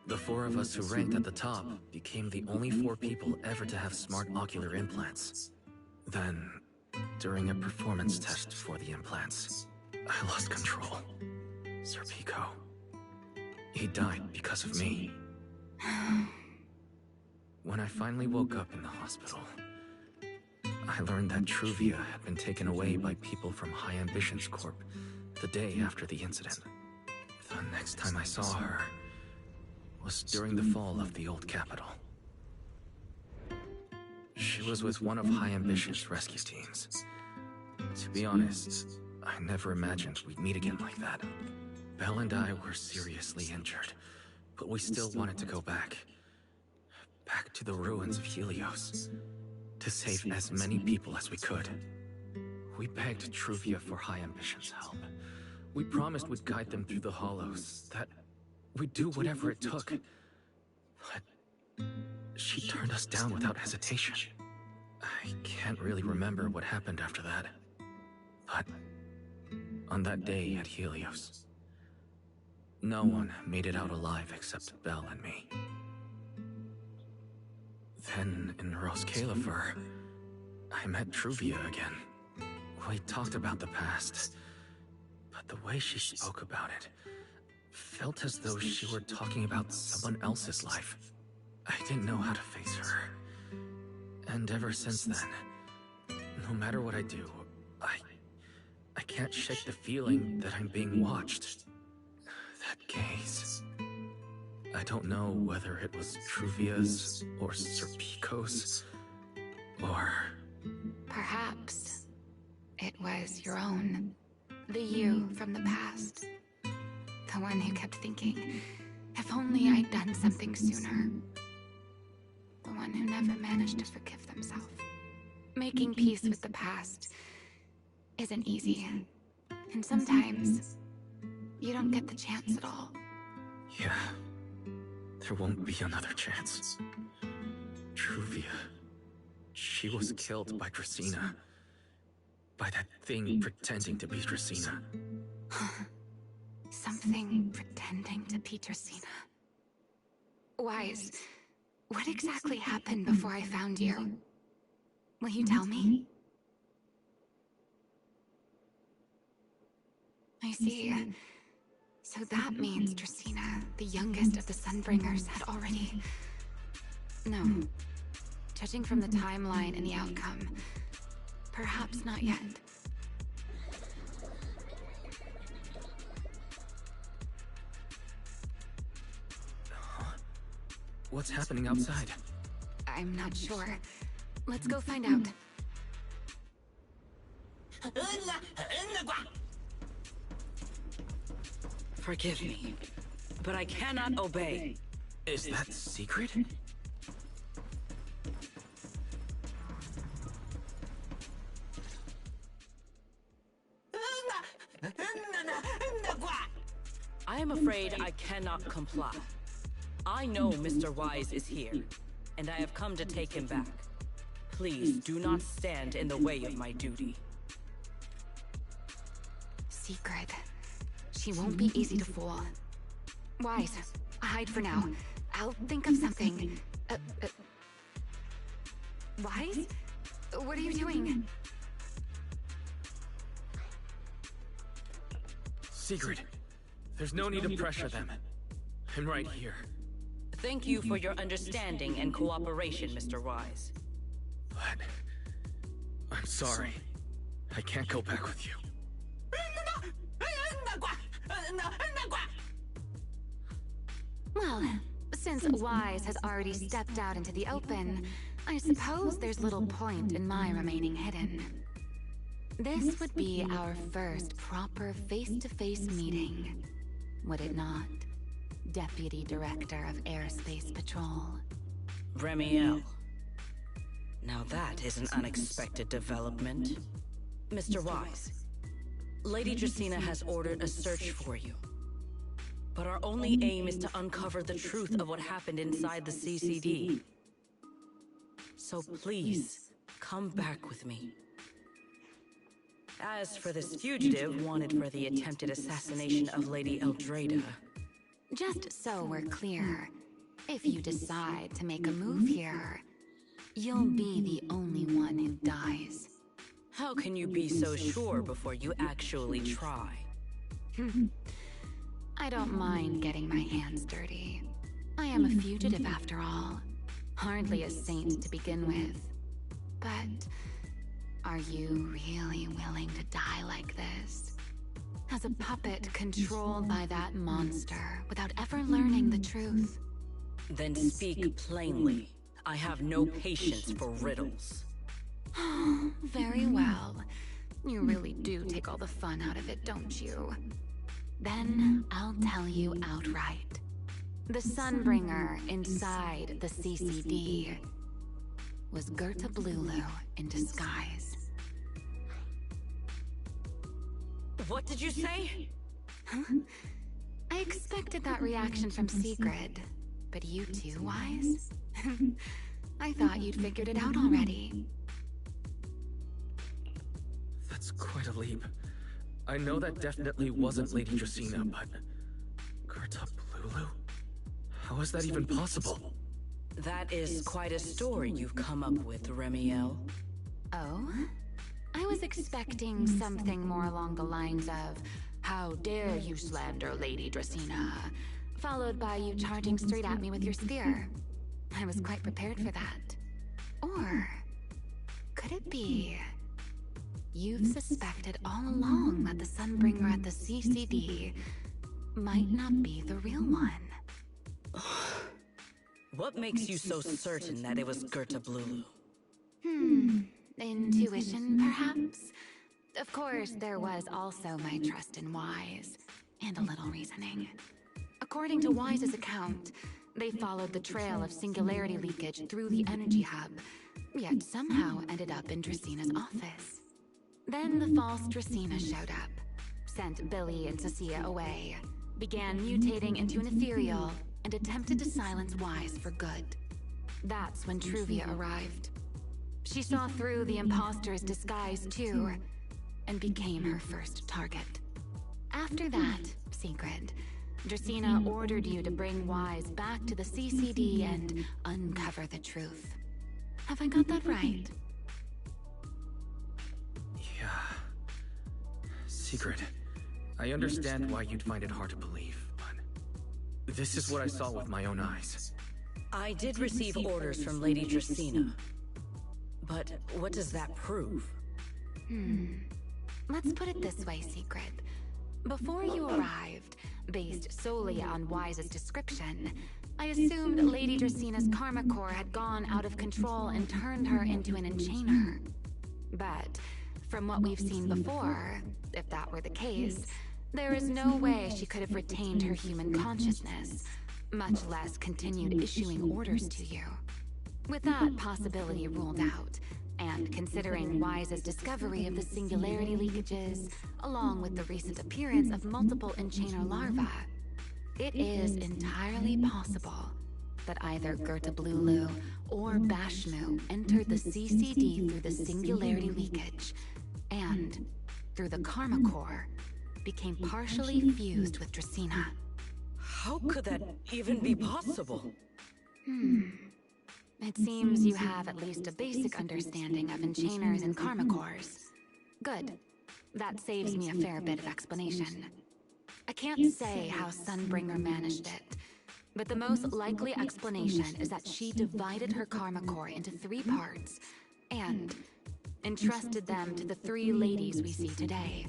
the 4 of us who ranked at the top became the only 4 people ever to have smart ocular implants. Then, during a performance test for the implants, I lost control. Serpico. He died because of me. When I finally woke up in the hospital, I learned that Truvia had been taken away by people from High Ambitions Corp the day after the incident. The next time I saw her was during the fall of the old capital. She was with one of High Ambitions' rescue teams. To be honest, I never imagined we'd meet again like that. Belle and I were seriously injured, but we still wanted to go back. Back to the ruins of Helios, to save as many people as we could. We begged Truvia for High Ambitions' help. We promised we'd guide them through the Hollows, that we'd do whatever it took. But she turned us down without hesitation. I can't really remember what happened after that. But on that day at Helios, no one made it out alive except Belle and me. Then in Roskalifer, I met Truvia again. We talked about the past, but the way she spoke about it felt as though she were talking about someone else's life. I didn't know how to face her. And ever since then, no matter what I do, I can't shake the feeling that I'm being watched. That gaze. I don't know whether it was Truvia's or Serpico's, or... Perhaps it was your own. The you from the past. The one who kept thinking, if only I'd done something sooner. The one who never managed to forgive themselves. Making peace with the past isn't easy. And sometimes, you don't get the chance at all. Yeah. There won't be another chance. Truvia. She was killed by Dracena. By that thing pretending to be Dracena. Something pretending to be Dracena. Wise, what exactly happened before I found you? Will you tell me? I see. So that means Dracena, the youngest of the Sunbringers, had already... No. Judging from the timeline and the outcome, perhaps not yet. What's happening outside? I'm not sure. Let's go find out. Forgive me, but I cannot obey. Is that secret? I am afraid I cannot comply. I know Mr. Wise is here, and I have come to take him back. Please do not stand in the way of my duty. Secret. She won't be easy to fool. Wise, hide for now. I'll think of something. Wise? What are you doing? Secret. There's no need to pressure them. I'm right here. Thank you for your understanding and cooperation, Mr. Wise. But I'm sorry. I can't go back with you. Well, since Wise has already stepped out into the open, I suppose there's little point in my remaining hidden. This would be our first proper face-to-face meeting, would it not? Deputy Director of Airspace Patrol. Remiel. Now that is an unexpected development. Mr. Wise, Lady Dracaena has ordered a search for you. But our only aim is to uncover the truth of what happened inside the CCD. So please, come back with me. As for this fugitive wanted for the attempted assassination of Lady Eldrada... Just so we're clear, if you decide to make a move here, you'll be the only one who dies. How can you be so sure before you actually try? I don't mind getting my hands dirty. I am a fugitive after all. Hardly a saint to begin with. But are you really willing to die like this? As a puppet controlled by that monster without ever learning the truth? Then speak plainly. I have no patience for riddles. Very well. You really do take all the fun out of it, don't you? Then I'll tell you outright. The Sunbringer inside the CCD was Gerta Blulu in disguise. What did you say? Huh? I expected that reaction from Sigrid, but you too, Wise? I thought you'd figured it out already. That's quite a leap. I know that definitely wasn't Lady Dracaena, but... Gerta Blulu? How is that even possible? That is quite a story you've come up with, Remiel. Oh? I was expecting something more along the lines of, "How dare you slander Lady Dracaena?" followed by you charging straight at me with your spear. I was quite prepared for that. Or could it be you've suspected all along that the Sunbringer at the CCD might not be the real one? What makes you so certain that it was Gerta Blulu? Intuition, perhaps? Of course, there was also my trust in Wise, and a little reasoning. According to Wise's account, they followed the trail of singularity leakage through the energy hub, yet somehow ended up in Draceena's office. Then the false Dracaena showed up, sent Billy and Cecilia away, began mutating into an ethereal, and attempted to silence Wise for good. That's when Truvia arrived. She saw through the imposter's disguise too, and became her first target. After that, Sigrid, Dracaena ordered you to bring Wise back to the CCD and uncover the truth. Have I got that right? Yeah. Sigrid, I understand why you'd find it hard to believe, but... this is what I saw with my own eyes. I did receive orders from Lady Dracaena. But what does that prove? Let's put it this way, Secret. Before you arrived, based solely on Wise's description, I assumed Lady Dracena's karma core had gone out of control and turned her into an enchainer. But from what we've seen before, if that were the case, there is no way she could have retained her human consciousness, much less continued issuing orders to you. With that possibility ruled out, and considering Wise's discovery of the singularity leakages, along with the recent appearance of multiple enchainer larvae, it is entirely possible that either Gertablulu or Bashmu entered the CCD through the singularity leakage, and, through the karma core, became partially fused with Dracaena. How could that even be possible? It seems you have at least a basic understanding of enchainers and karma cores. Good. That saves me a fair bit of explanation. I can't say how Sunbringer managed it, but the most likely explanation is that she divided her karma core into 3 parts and entrusted them to the 3 ladies we see today.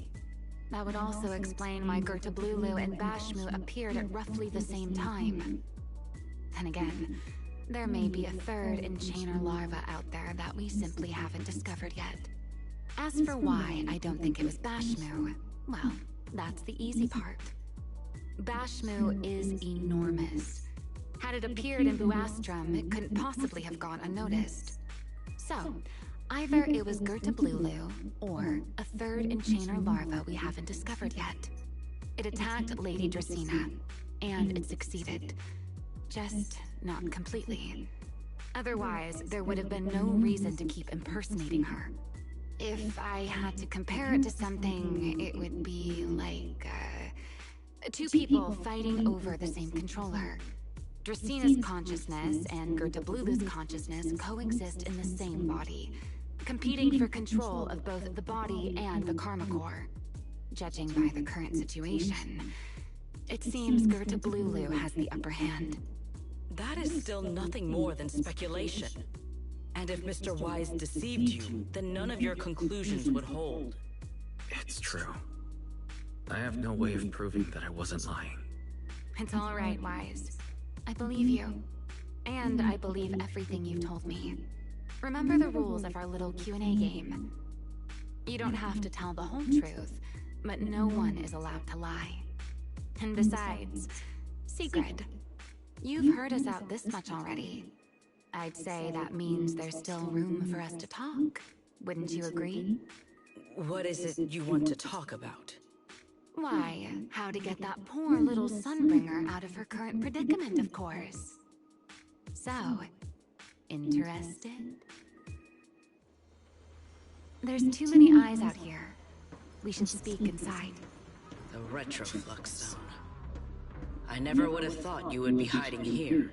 That would also explain why Gertablulu and Bashmu appeared at roughly the same time. Then again, there may be a 3rd enchainer larva out there that we simply haven't discovered yet. As for why I don't think it was Bashmu, well, that's the easy part. Bashmu is enormous. Had it appeared in Buastrum, it couldn't possibly have gone unnoticed. So, either it was Gertablulu, or a 3rd enchainer larva we haven't discovered yet. It attacked Lady Dracaena, and it succeeded. Just not completely. Otherwise, there would have been no reason to keep impersonating her. If I had to compare it to something, it would be like, 2 people fighting over the same controller. Dracena's consciousness and Gertablulu's consciousness coexist in the same body, competing for control of both the body and the karma core. Judging by the current situation, it seems Gertablulu has the upper hand. That is still nothing more than speculation. And if Mr. Wise deceived you, then none of your conclusions would hold. It's true. I have no way of proving that I wasn't lying. It's all right, Wise. I believe you. And I believe everything you've told me. Remember the rules of our little Q&A game. You don't have to tell the whole truth, but no one is allowed to lie. And besides, Secret, you've heard us out this much already. I'd say that means there's still room for us to talk. Wouldn't you agree? What is it you want to talk about? Why, how to get that poor little Sunbringer out of her current predicament, of course. So, interested? There's too many eyes out here. We should speak inside. The Retroflux Zone. I never would have thought you would be hiding here.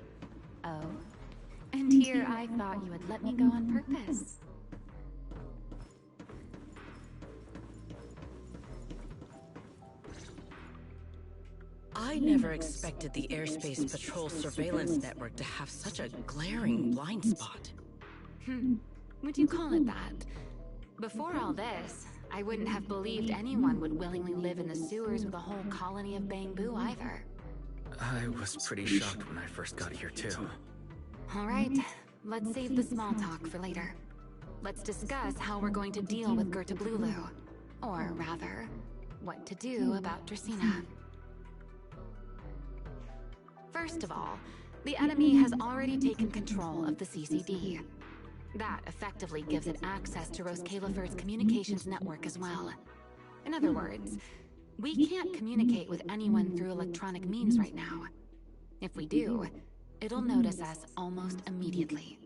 Oh? And here I thought you would let me go on purpose. I never expected the Airspace Patrol surveillance network to have such a glaring blind spot. Would you call it that? Before all this, I wouldn't have believed anyone would willingly live in the sewers with a whole colony of Bangbu either. I was pretty shocked when I first got here, too. All right, let's save the small talk for later. Let's discuss how we're going to deal with Gertablulu. Or rather, what to do about Dracaena. First of all, the enemy has already taken control of the CCD. That effectively gives it access to Roskalifer's communications network as well. In other words, we can't communicate with anyone through electronic means right now. If we do, it'll notice us almost immediately.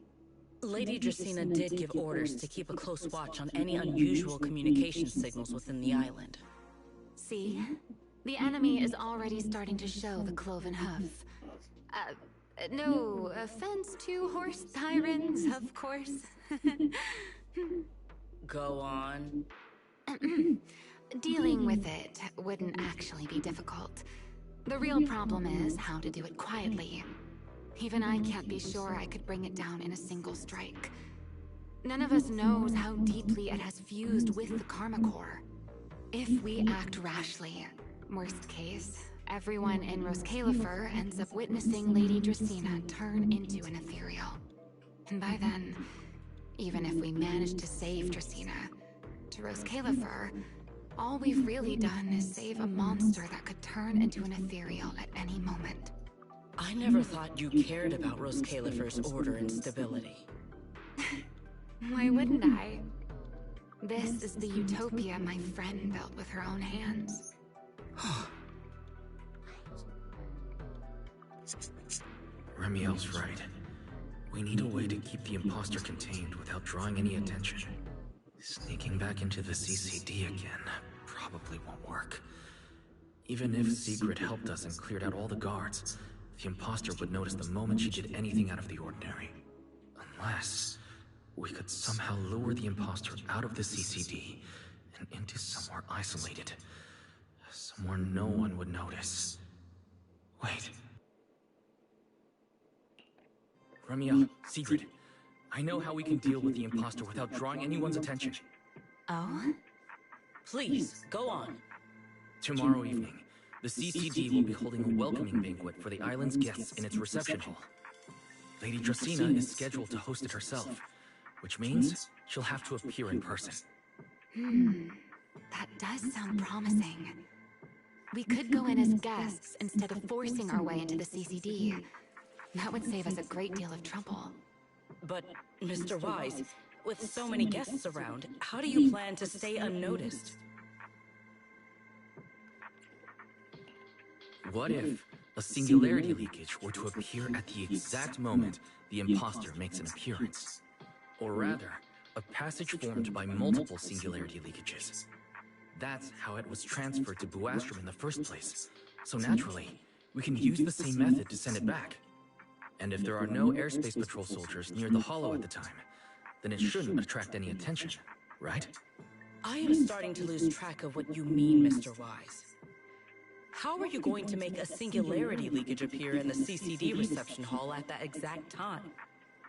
Lady Dracaena did give orders to keep a close watch on any unusual communication signals within the island. See? The enemy is already starting to show the cloven hoof. No offense to horse tyrants, of course. Go on. Dealing with it wouldn't actually be difficult. The real problem is how to do it quietly. Even I can't be sure I could bring it down in a single strike. None of us knows how deeply it has fused with the Karma Core. If we act rashly, worst case, everyone in Roskalifer ends up witnessing Lady Dracaena turn into an ethereal. And by then, even if we manage to save Dracaena, to Roskalifer, all we've really done is save a monster that could turn into an ethereal at any moment. I never thought you cared about Roskalifer's order and stability. Why wouldn't I? This is the utopia my friend built with her own hands. Remiel's right. We need a way to keep the imposter contained without drawing any attention. Sneaking back into the CCD again probably won't work. Even if Sigrid helped us and cleared out all the guards, the imposter would notice the moment she did anything out of the ordinary. Unless we could somehow lure the imposter out of the CCD and into somewhere isolated. Somewhere no one would notice. Wait. Remiel, Sigrid, I know how we can deal with the imposter without drawing anyone's attention. Oh? Please, go on. Tomorrow evening, the CCD will be holding a welcoming banquet for the island's guests in its reception hall. Lady Dracaena is scheduled to host it herself, which means she'll have to appear in person. That does sound promising. We could go in as guests instead of forcing our way into the CCD. That would save us a great deal of trouble. But, Mr. Wise, with so many guests around, how do you plan to stay unnoticed? What if a singularity leakage were to appear at the exact moment the imposter makes an appearance? Or rather, a passage formed by multiple singularity leakages. That's how it was transferred to Buastrom in the first place. So naturally, we can use the same method to send it back. And if there are no airspace patrol soldiers near the hollow at the time, then it shouldn't attract any attention, right? I am starting to lose track of what you mean, Mr. Wise. How are you going to make a singularity leakage appear in the CCD reception hall at that exact time?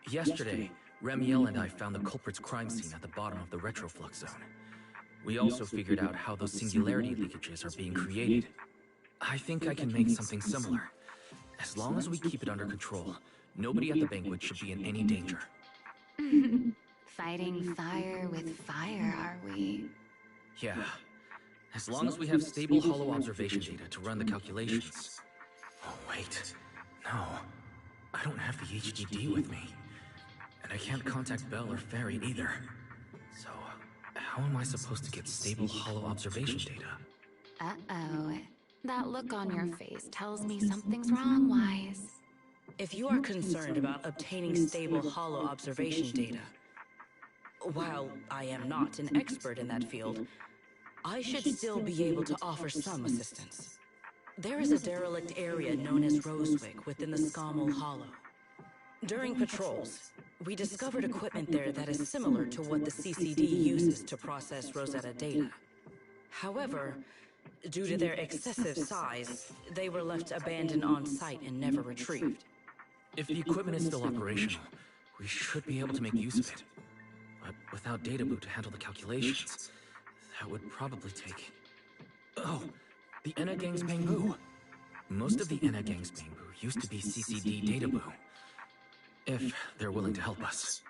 Yesterday, Remiel and I found the culprit's crime scene at the bottom of the retroflux zone. We also figured out how those singularity leakages are being created. I think I can make something similar. As long as we keep it under control, nobody at the banquet should be in any danger. Fighting fire with fire, are we? Yeah. As long as we have stable hollow observation data to run the calculations. Oh, wait. No. I don't have the HDD with me. And I can't contact Bell or Ferry either. So, how am I supposed to get stable hollow observation data? Uh-oh. That look on your face tells me something's wrong, Wise. If you are concerned about obtaining stable hollow observation data, while I am not an expert in that field, I should still be able to offer some assistance. There is a derelict area known as Rosewick within the Scommel Hollow. During patrols, we discovered equipment there that is similar to what the CCD uses to process Rosetta data. However, due to their excessive size, they were left abandoned on site and never retrieved. If the equipment is still operational, we should be able to make use of it. But without data boot to handle the calculations, that would probably take... Oh, the Enna Gang's Bamboo. Most of the Enna Gang's Bamboo used to be CCD data boo. If they're willing to help us.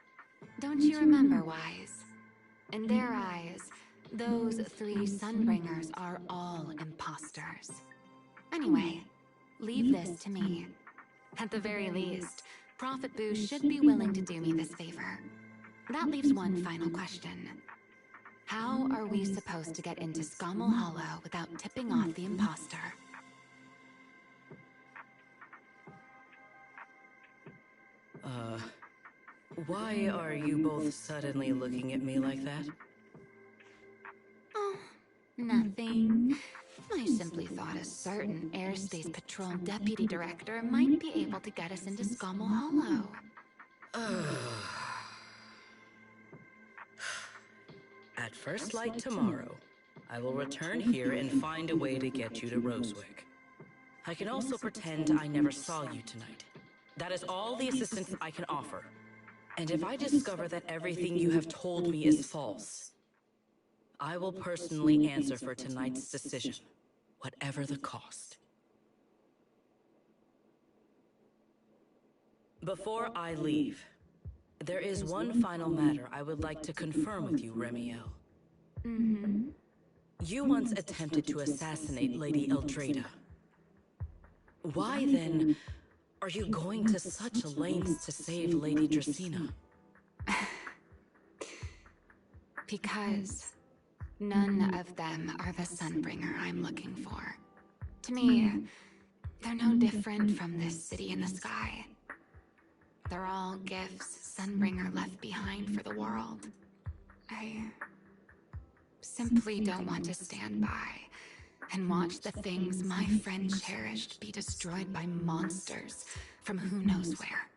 Don't you remember, Wise? In their eyes, those 3 Sunbringers are all imposters. Anyway, leave this to me. At the very least, Prophet Boo should be willing to do me this favor. That leaves one final question. How are we supposed to get into Scommel Hollow without tipping off the imposter? Why are you both suddenly looking at me like that? Oh, nothing. I simply thought a certain airspace patrol deputy director might be able to get us into Scommel Hollow. At first light tomorrow, I will return here and find a way to get you to Rosewick. I can also pretend I never saw you tonight. That is all the assistance I can offer. And if I discover that everything you have told me is false, I will personally answer for tonight's decision, whatever the cost. Before I leave, there is one final matter I would like to confirm with you, Remiel. Mm-hmm. You once attempted to assassinate Lady Eldrada. Why, then, are you going to such lengths to save Lady Dracena? Because none of them are the Sunbringer I'm looking for. To me, they're no different from this city in the sky. They're all gifts Sunbringer left behind for the world. I simply don't want to stand by and watch the things my friend cherished be destroyed by monsters from who knows where.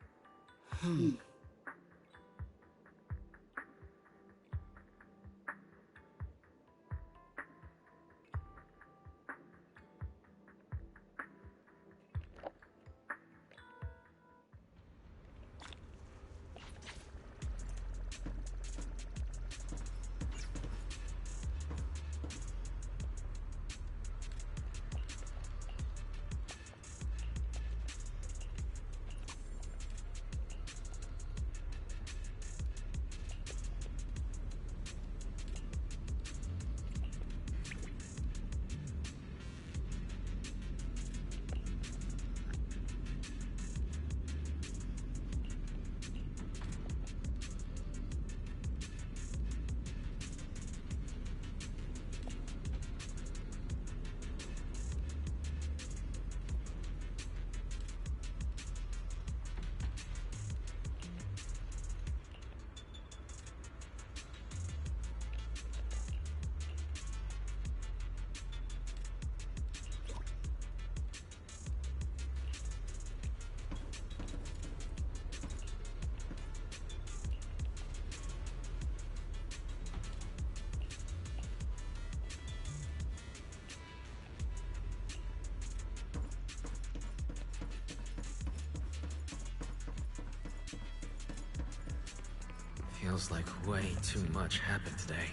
Feels like way too much happened today.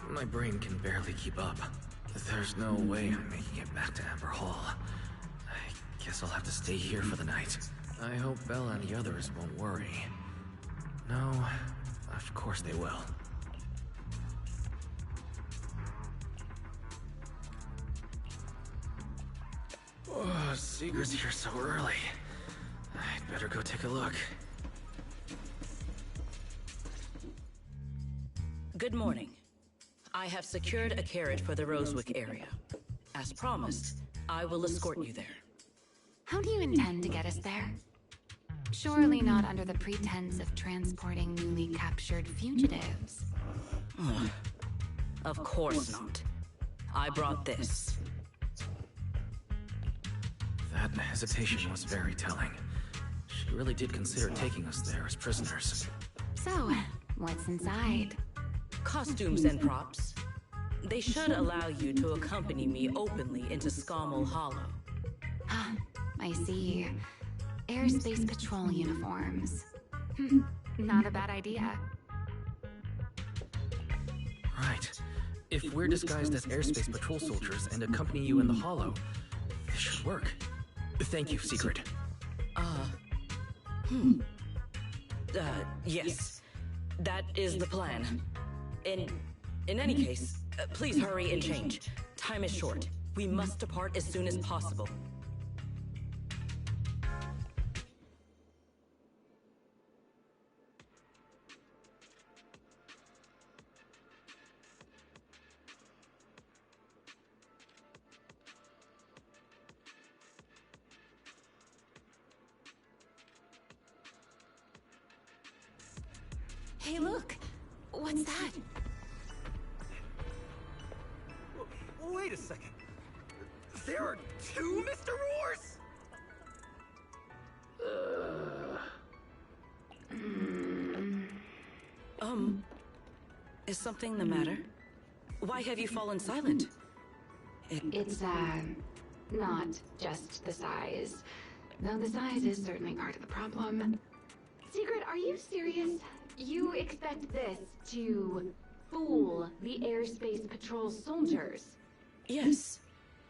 My brain can barely keep up. There's no way I'm making it back to Amber Hall. I guess I'll have to stay here for the night. I hope Bella and the others won't worry. No, of course they will. Oh, Seeger's here so early. I'd better go take a look. Good morning. I have secured a carriage for the Rosewick area. As promised, I will escort you there. How do you intend to get us there? Surely not under the pretense of transporting newly captured fugitives. Of course not. I brought this. That hesitation was very telling. She really did consider taking us there as prisoners. So, what's inside? Costumes and props. They should allow you to accompany me openly into Scommel Hollow. Ah, I see. Airspace patrol uniforms. Not a bad idea. Right. If we're disguised as airspace patrol soldiers and accompany you in the Hollow, this should work. Thank you, Secret. Yes. That is the plan. In any case, please hurry and change. Time is short. We must depart as soon as possible. Hey, look! What's that? Wait a second. There are two Mr. Roars? Is something the matter? Why have you fallen silent? It's, not just the size. though the size is certainly part of the problem. Secret, are you serious? You expect this to fool the airspace patrol soldiers? Yes,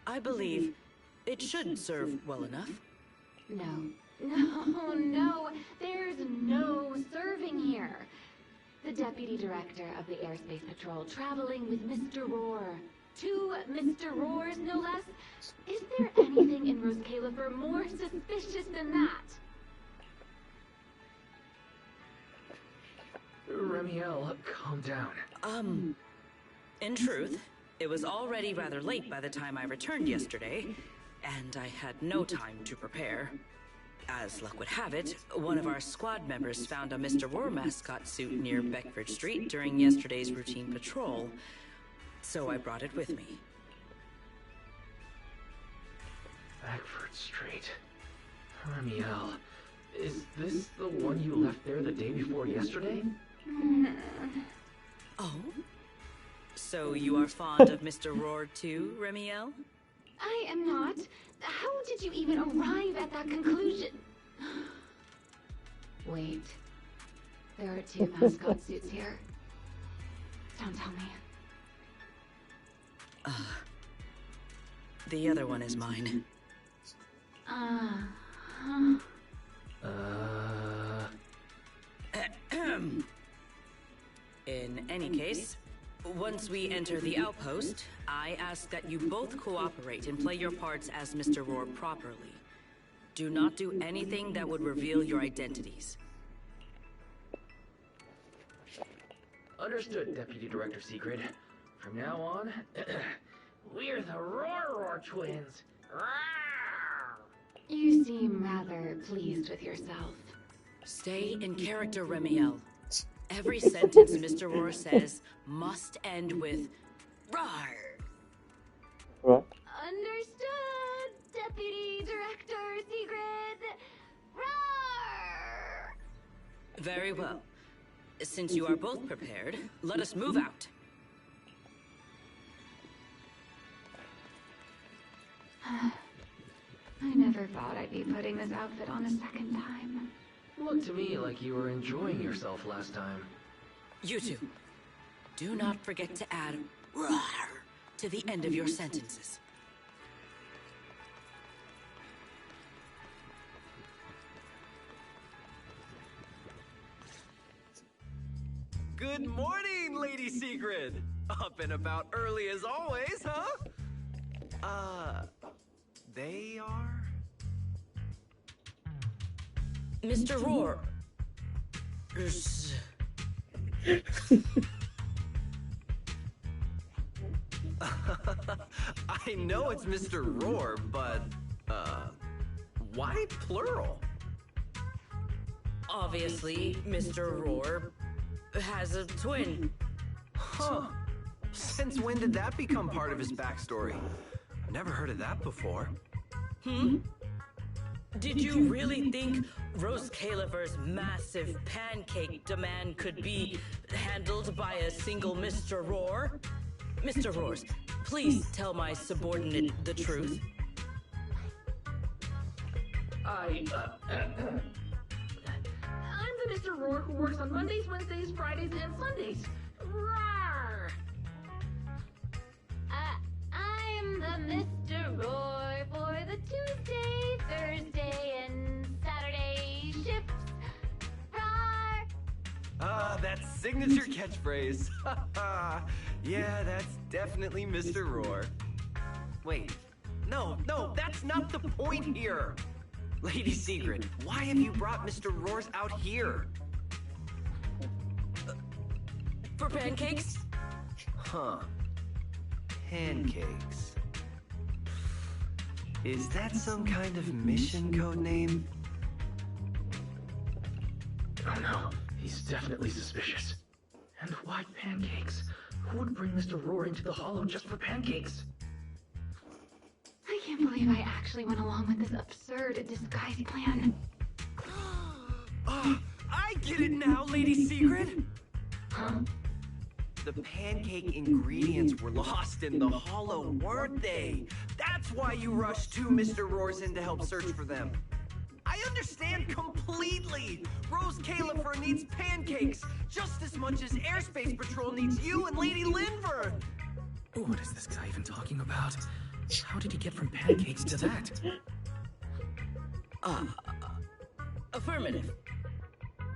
I believe it should serve well enough. No, there's no serving here. The deputy director of the airspace patrol traveling with Mr. Roar. 2 Mr. Roars, no less. Is there anything in Rose Califer more suspicious than that? Remiel, calm down. In truth, it was already rather late by the time I returned yesterday, and I had no time to prepare. As luck would have it, one of our squad members found a Mr. Roar mascot suit near Beckford Street during yesterday's routine patrol, so I brought it with me. Beckford Street. Remiel, is this the one you left there the day before yesterday? Oh? So you are fond of Mr. Roar too, Remiel? I am not. How did you even arrive at that conclusion? Wait. There are 2 mascot suits here. Don't tell me. The other one is mine. In any case, once we enter the outpost, I ask that you both cooperate and play your parts as Mr. Roar properly. Do not do anything that would reveal your identities. Understood, Deputy Director Secret. From now on, we're the Roar twins. You seem rather pleased with yourself. Stay in character, Remiel. Every sentence Mr. Roar says must end with "rawr." What? Understood, Deputy Director Secret. Roar! Very well. Since you are both prepared, let us move out. I never thought I'd be putting this outfit on a second time. Looked to me like you were enjoying yourself last time. You two, do not forget to add "rawr" to the end of your sentences. Good morning, Lady Secret! Up and about early as always, huh? They are? Mr. Roar. I know it's Mr. Roar, but, why plural? Obviously, Mr. Roar has a twin. Huh. Since when did that become part of his backstory? Never heard of that before. Did you really think Rose Califer's massive pancake demand could be handled by a single Mr. Roar? Mr. Roars, please tell my subordinate the truth. I'm the Mr. Roar who works on Mondays, Wednesdays, Fridays, and Sundays. Rawr! I'm the Mr. Roar for the Tuesday, Thursday, and Saturday shifts. Rawr! That signature catchphrase. Yeah, that's definitely Mr. Roar. Wait, no, that's not the point here. Lady Secret, why have you brought Mr. Roars out here? For pancakes? Huh. Pancakes. Is that some kind of mission code name? Oh no, he's definitely suspicious. And why pancakes? Who would bring Mr. Roar into the Hollow just for pancakes? I can't believe I actually went along with this absurd disguise plan. I get it now, Lady Secret! Huh? The pancake ingredients were lost in the Hollow, weren't they? That's why you rushed 2 Mr. Roars in to help search for them. I understand completely. Rose Califer needs pancakes just as much as Airspace Patrol needs you and Lady Linford. What is this guy even talking about? How did he get from pancakes to that? Affirmative.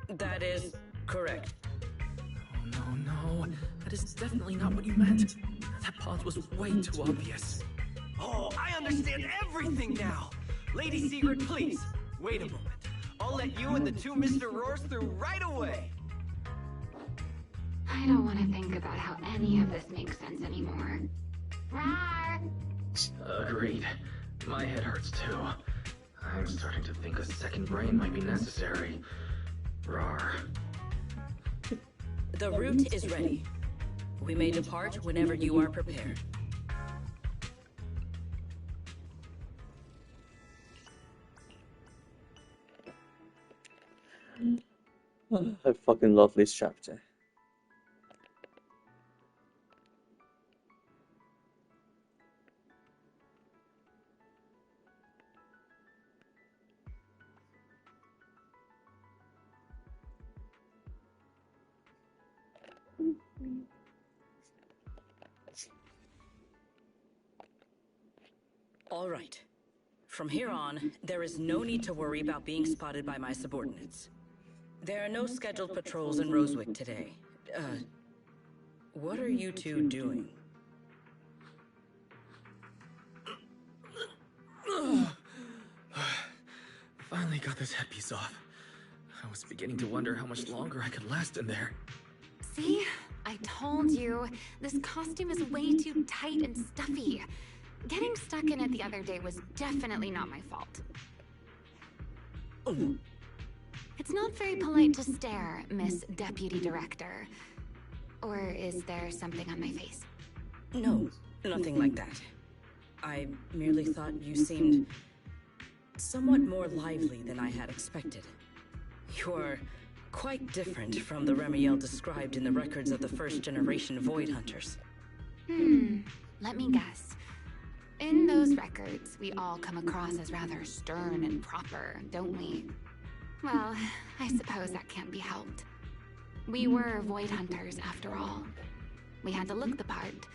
That is correct. Oh, no. That is definitely not what you meant. That pause was way too obvious. Oh, I understand everything now. Lady Secret, please, wait a moment. I'll let you and the two Mr. Roars through right away. I don't want to think about how any of this makes sense anymore. Rar! Agreed. My head hurts too. I'm starting to think a second brain might be necessary. Rar. The route is ready. We may depart whenever you are prepared. I fucking love this chapter. All right. From here on, there is no need to worry about being spotted by my subordinates. There are no scheduled patrols in Rosewick today. What are you two doing? Finally got this headpiece off. I was beginning to wonder how much longer I could last in there. See? I told you. This costume is way too tight and stuffy. Getting stuck in it the other day was definitely not my fault. It's not very polite to stare, Miss Deputy Director. Or is there something on my face? No, nothing like that. I merely thought you seemed somewhat more lively than I had expected. You're quite different from the Remiel described in the records of the first-generation Void Hunters. Let me guess. In those records, we all come across as rather stern and proper, don't we? Well, I suppose that can't be helped. We were Void Hunters, after all. We had to look the part,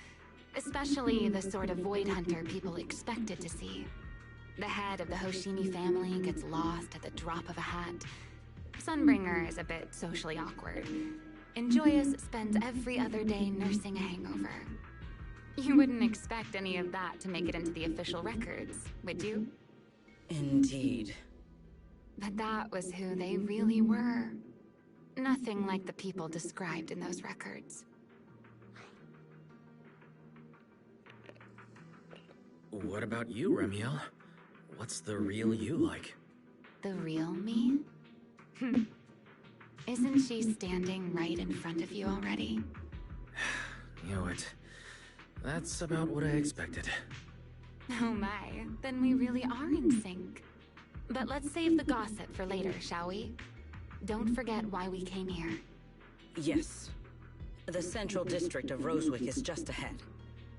especially the sort of Void Hunter people expected to see. The head of the Hoshimi family gets lost at the drop of a hat. Sunbringer is a bit socially awkward. And Joyous spends every other day nursing a hangover. You wouldn't expect any of that to make it into the official records, would you? Indeed. But that was who they really were. Nothing like the people described in those records. What about you, Remiel? What's the real you like? The real me? Isn't she standing right in front of you already? Knew it. That's about what I expected. Oh my, then we really are in sync. But let's save the gossip for later, shall we? Don't forget why we came here. Yes. The central district of Rosewick is just ahead.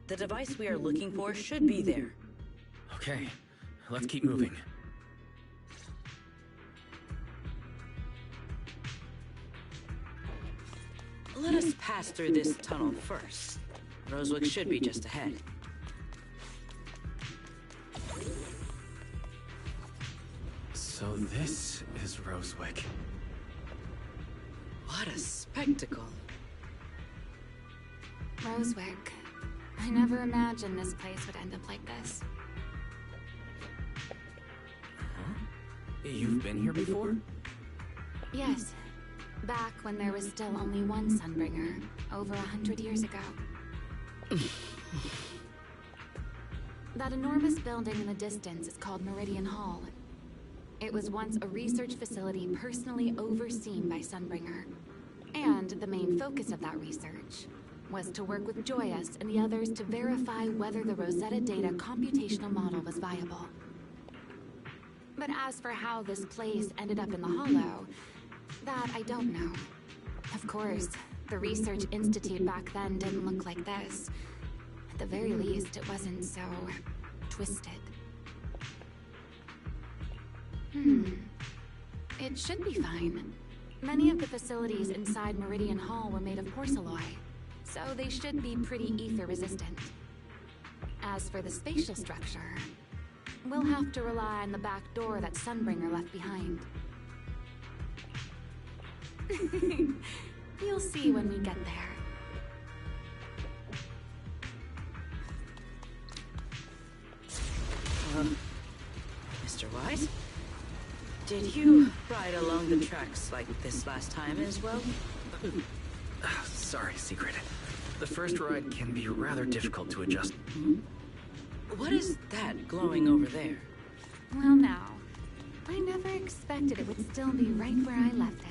The device we are looking for should be there. Okay, let's keep moving. Let us pass through this tunnel first. Rosewick should be just ahead. So this is Rosewick. What a spectacle. Rosewick. I never imagined this place would end up like this. Huh? You've been here before? Yes. Back when there was still only one Sunbringer, over 100 years ago. That enormous building in the distance is called Meridian Hall. It was once a research facility personally overseen by Sunbringer. And the main focus of that research was to work with Joyous and the others to verify whether the Rosetta Data computational model was viable. But as for how this place ended up in the Hollow, that I don't know. Of course, the Research Institute back then didn't look like this. At the very least, it wasn't so twisted. It should be fine. Many of the facilities inside Meridian Hall were made of porcelain, so they should be pretty ether-resistant. As for the spatial structure, we'll have to rely on the back door that Sunbringer left behind. You'll see when we get there. Mr. Wise? Did you ride along the tracks like this last time as well? Sorry, Secret. The first ride can be rather difficult to adjust. What is that glowing over there? Well, now, I never expected it would still be right where I left it.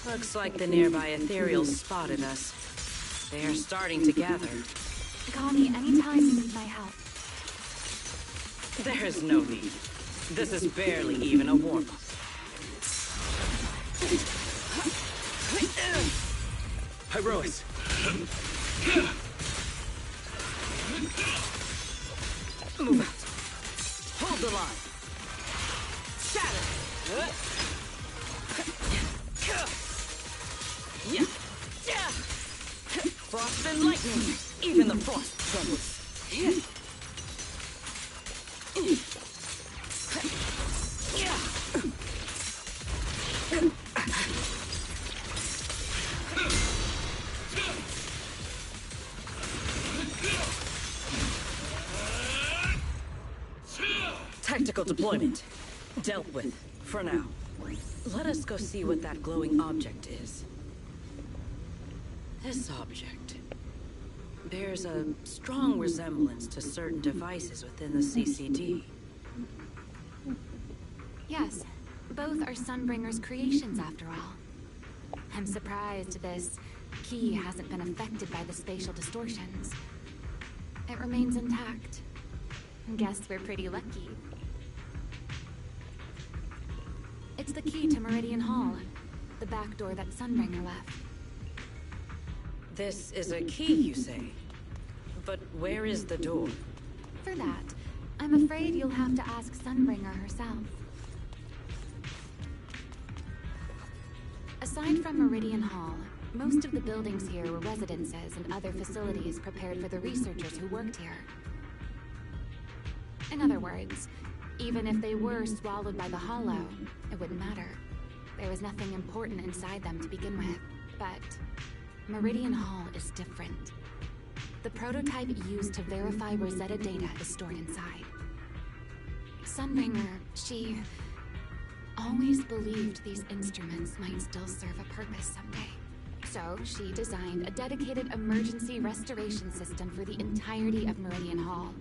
Looks like the nearby ethereals spotted us. They are starting to gather. Call me anytime you need my help. There is no need. This is barely even a warm-up. Hyrois! Move out. Hold the line. Shatter! Yeah. Frost and lightning. Even the frost trembles. Tactical deployment. Dealt with, for now. Let us go see what that glowing object is. This object bears a strong resemblance to certain devices within the CCD. Yes, both are Sunbringer's creations after all. I'm surprised this key hasn't been affected by the spatial distortions. It remains intact. Guess we're pretty lucky. It's the key to Meridian Hall, the back door that Sunbringer left. This is a key, you say? But where is the door? For that, I'm afraid you'll have to ask Sunbringer herself. Aside from Meridian Hall, most of the buildings here were residences and other facilities prepared for the researchers who worked here. In other words, even if they were swallowed by the Hollow, it wouldn't matter. There was nothing important inside them to begin with. But Meridian Hall is different. The prototype used to verify Rosetta data is stored inside. Sunbringer, she always believed these instruments might still serve a purpose someday. So she designed a dedicated emergency restoration system for the entirety of Meridian Hall.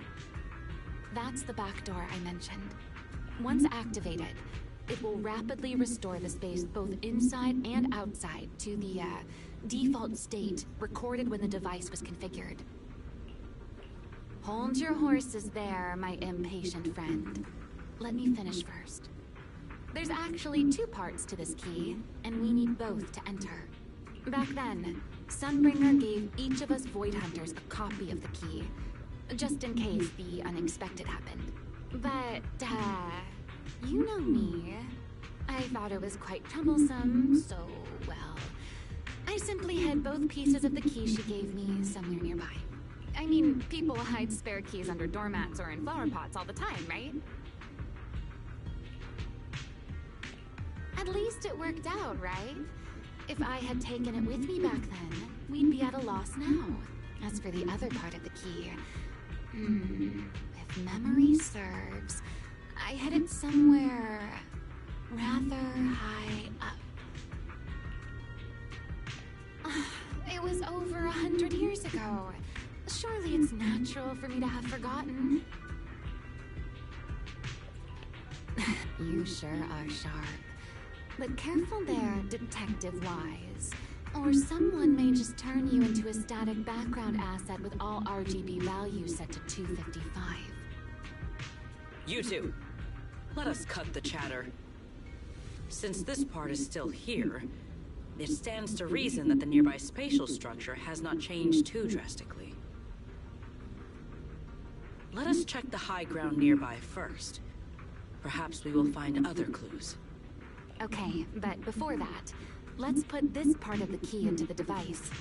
That's the back door I mentioned. Once activated, it will rapidly restore the space both inside and outside to the default state recorded when the device was configured. Hold your horses there, my impatient friend. Let me finish first. There's actually two parts to this key, and we need both to enter. Back then, Sunbringer gave each of us Void Hunters a copy of the key, just in case the unexpected happened. But, you know me. I thought it was quite troublesome, so, well, I simply hid both pieces of the key she gave me somewhere nearby. I mean, people hide spare keys under doormats or in flower pots all the time, right? At least it worked out, right? If I had taken it with me back then, we'd be at a loss now. As for the other part of the key, if memory serves, I hid it somewhere rather high up. It was over 100 years ago. Surely it's natural for me to have forgotten. You sure are sharp. But careful there, Detective Wise. Or someone may just turn you into a static background asset with all RGB values set to 255. You two, let us cut the chatter. Since this part is still here, it stands to reason that the nearby spatial structure has not changed too drastically. Let us check the high ground nearby first. Perhaps we will find other clues. Okay, but before that, let's put this part of the key into the device.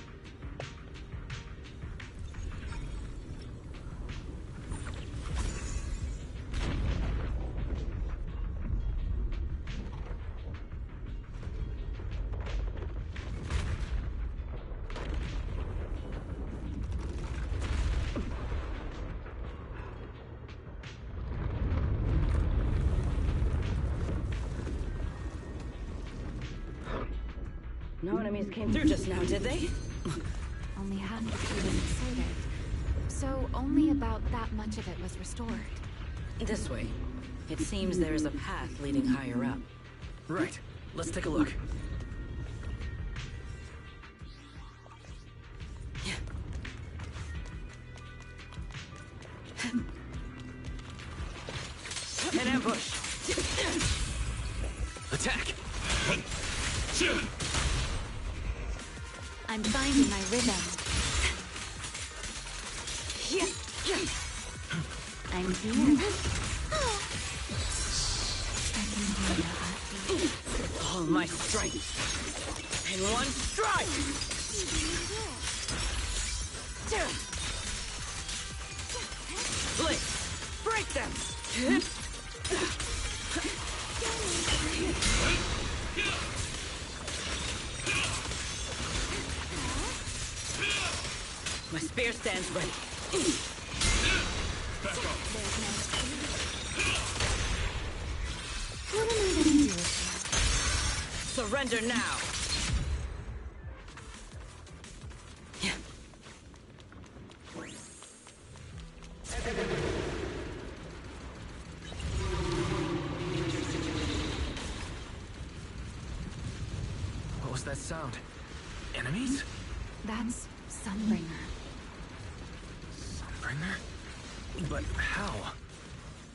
No enemies came through just now, did they? Only half the key was inserted, so only about that much of it was restored. This way. It seems there is a path leading higher up. Right. Let's take a look. An ambush! Attack! I'm finding my rhythm. I'm here. I can hear your heartbeat. All my strength. In one strike! Blink! Break them! My spear stands ready. Back off. What am I gonna do with you? Surrender now! What was that sound? Enemies? That's Sunbringer. Sunbringer? But how?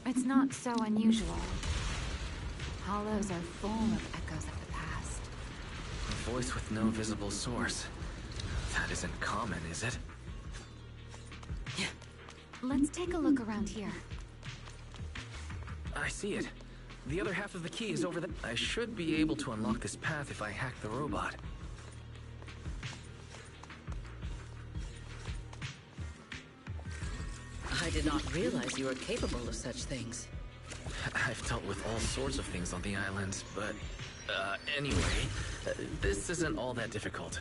It's not so unusual. Hollows are full of echoes of the past. A voice with no visible source. That isn't common, is it? Let's take a look around here. I see it. The other half of the key is over there. I should be able to unlock this path if I hack the robot. I did not realize you were capable of such things. I've dealt with all sorts of things on the island, but... anyway, this isn't all that difficult.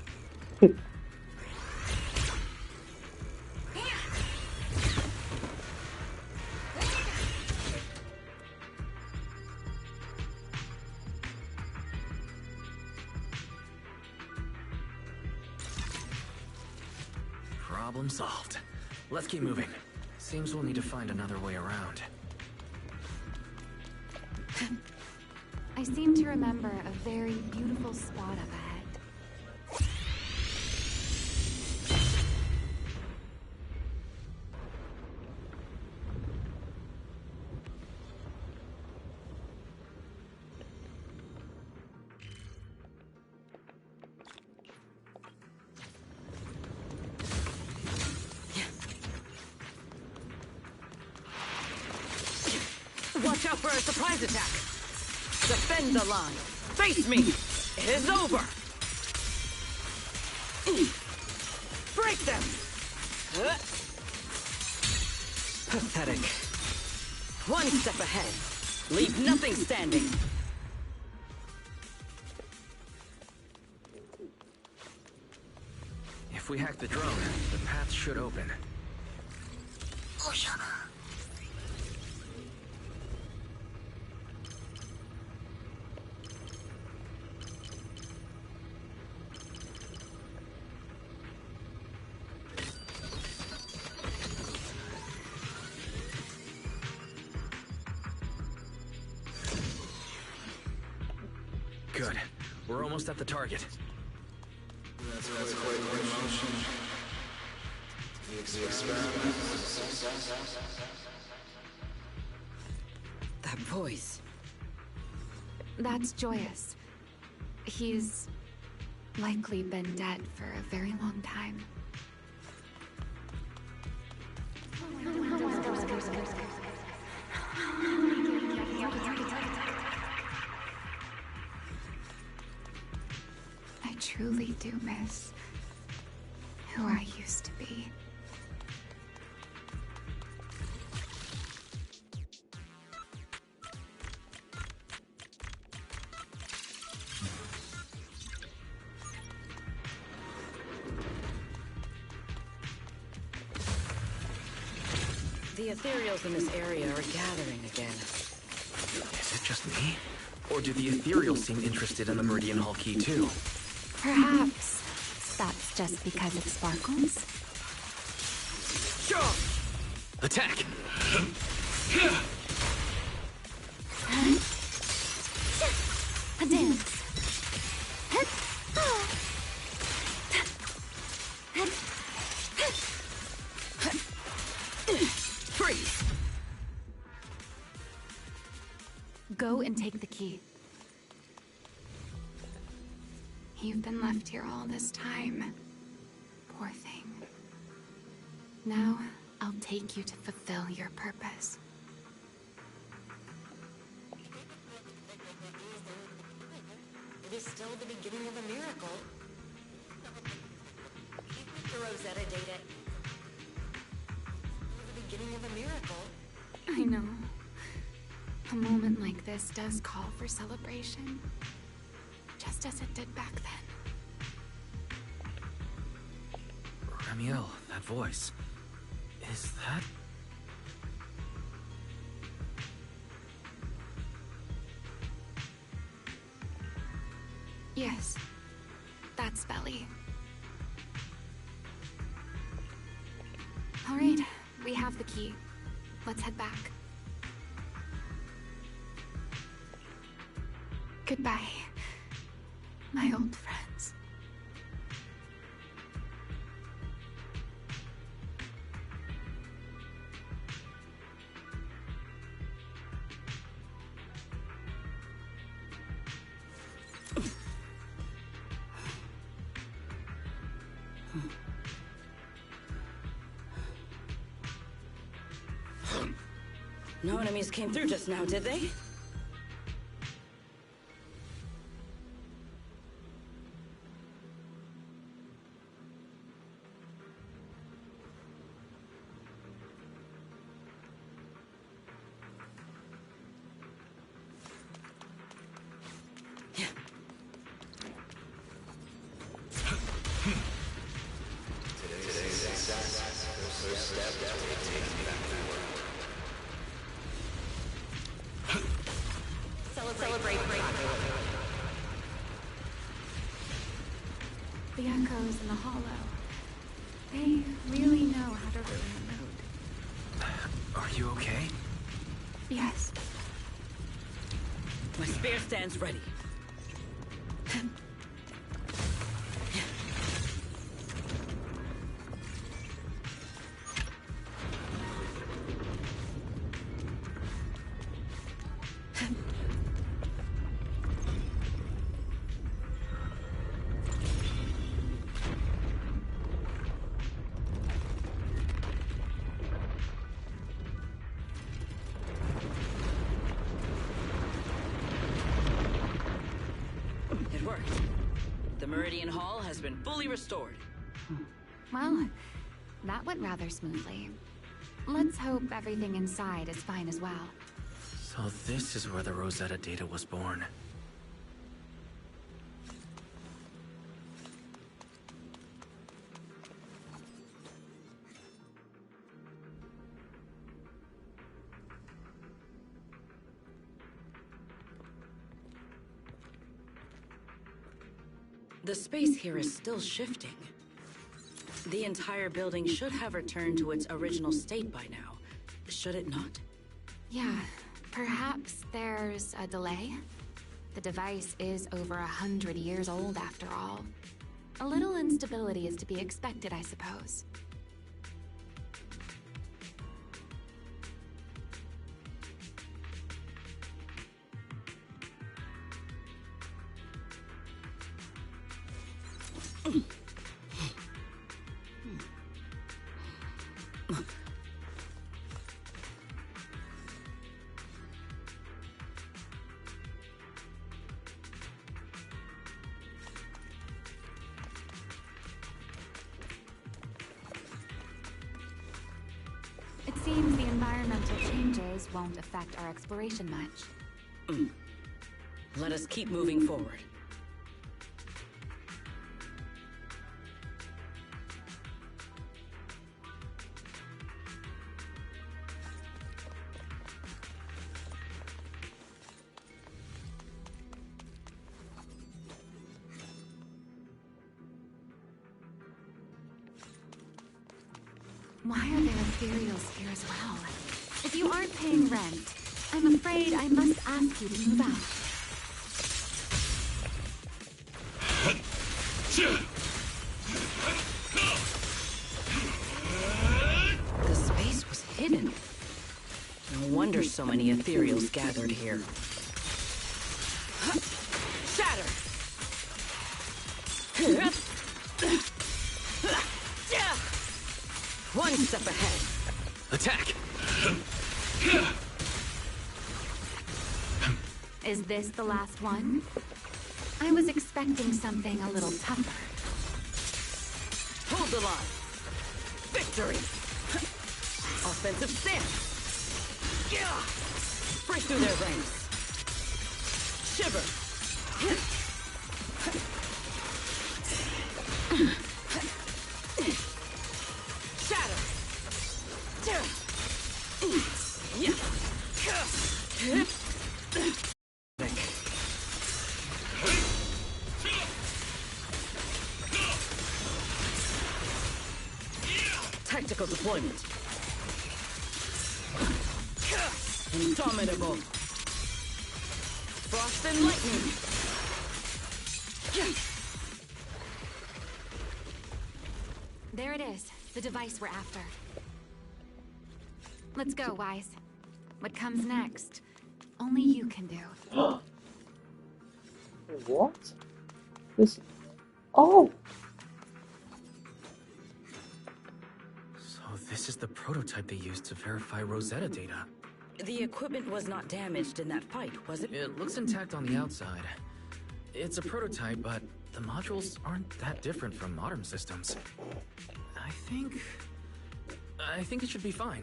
Problem solved. Let's keep moving. Seems we'll need to find another way around. I seem to remember a very beautiful spot up ahead. Watch out for a surprise attack! Defend the line! Face me! It is over! Break them! Pathetic. One step ahead. Leave nothing standing. If we hack the drone, the path should open. Good. We're almost at the target. That's quite the emotion. The experiment. That voice. That's Joyous. He's likely been dead for a very long time. I truly do miss who I used to be. The ethereals in this area are gathering again. Is it just me? Or do the ethereals seem interested in the Meridian Hall key too? Perhaps that's just because it sparkles? Attack! A dance. Freeze! Go and take the key. You've been left here all this time. Poor thing. Now, I'll take you to fulfill your purpose. It is still the beginning of a miracle. The Rosetta data. The beginning of a miracle. I know. A moment like this does call for celebration. Just as it did back then. Ramiel, that voice. Is that... Yes. That's Belly. All right, we have the key. Let's head back. Goodbye, my old friends. No enemies came through just now, did they? The echoes in the hollow. They really know how to ruin the mood. Are you okay? Yes. My spear stands ready. It worked. The Meridian Hall has been fully restored. Well, that went rather smoothly. Let's hope everything inside is fine as well. So this is where the Rosetta data was born. The space here is still shifting. The entire building should have returned to its original state by now, should it not? Yeah, perhaps there's a delay. The device is over 100 years old after all. A little instability is to be expected, I suppose. It seems the environmental changes won't affect our exploration much. Let us keep moving forward. Why are there ethereals here as well? If you aren't paying rent, I'm afraid I must ask you to move out. The space was hidden. No wonder so many ethereals gathered here. Shatter! One step ahead. Attack! Is this the last one? I was expecting something a little tougher. Hold the line. Victory! Offensive stance! Break through their ranks. Shiver! Shatter! Tactical deployment. Indomitable. Frost and lightning. There it is, the device we're after. Let's go, Wise. What comes next, only you can do. What? This... Oh! So this is the prototype they used to verify Rosetta data. The equipment was not damaged in that fight, was it? It looks intact on the outside. It's a prototype, but the modules aren't that different from modern systems. I think it should be fine.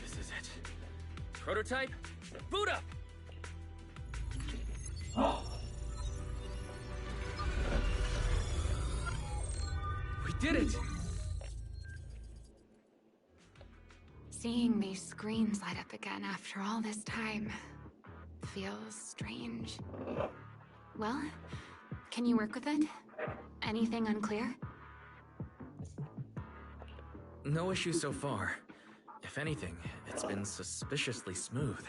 This is it. Prototype, boot up! We did it! Seeing these screens light up again after all this time feels strange. Well, can you work with it? Anything unclear? No issues so far. If anything, it's been suspiciously smooth.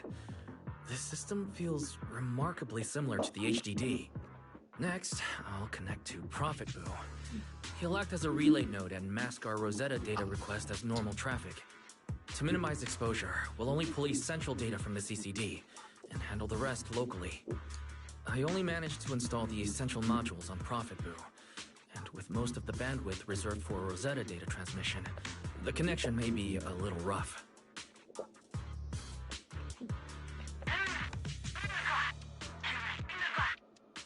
This system feels remarkably similar to the HDD. Next, I'll connect to Prophet Boo. He'll act as a relay node and mask our Rosetta data request as normal traffic. To minimize exposure, we'll only pull essential data from the CCD and handle the rest locally. I only managed to install the essential modules on Prophet Boo, and with most of the bandwidth reserved for Rosetta data transmission, the connection may be a little rough.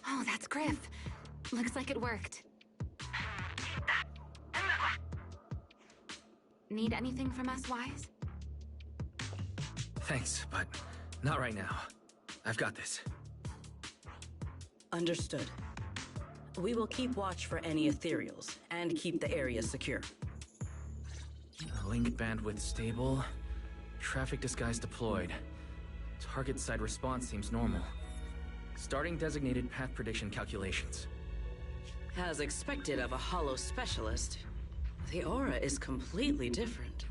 Oh, that's Griff. Looks like it worked. Need anything from us, Wise? Thanks, but not right now. I've got this. Understood. We will keep watch for any ethereals and keep the area secure. Link bandwidth stable. Traffic disguise deployed. Target side response seems normal. Starting designated path prediction calculations. As expected of a hollow specialist, the aura is completely different.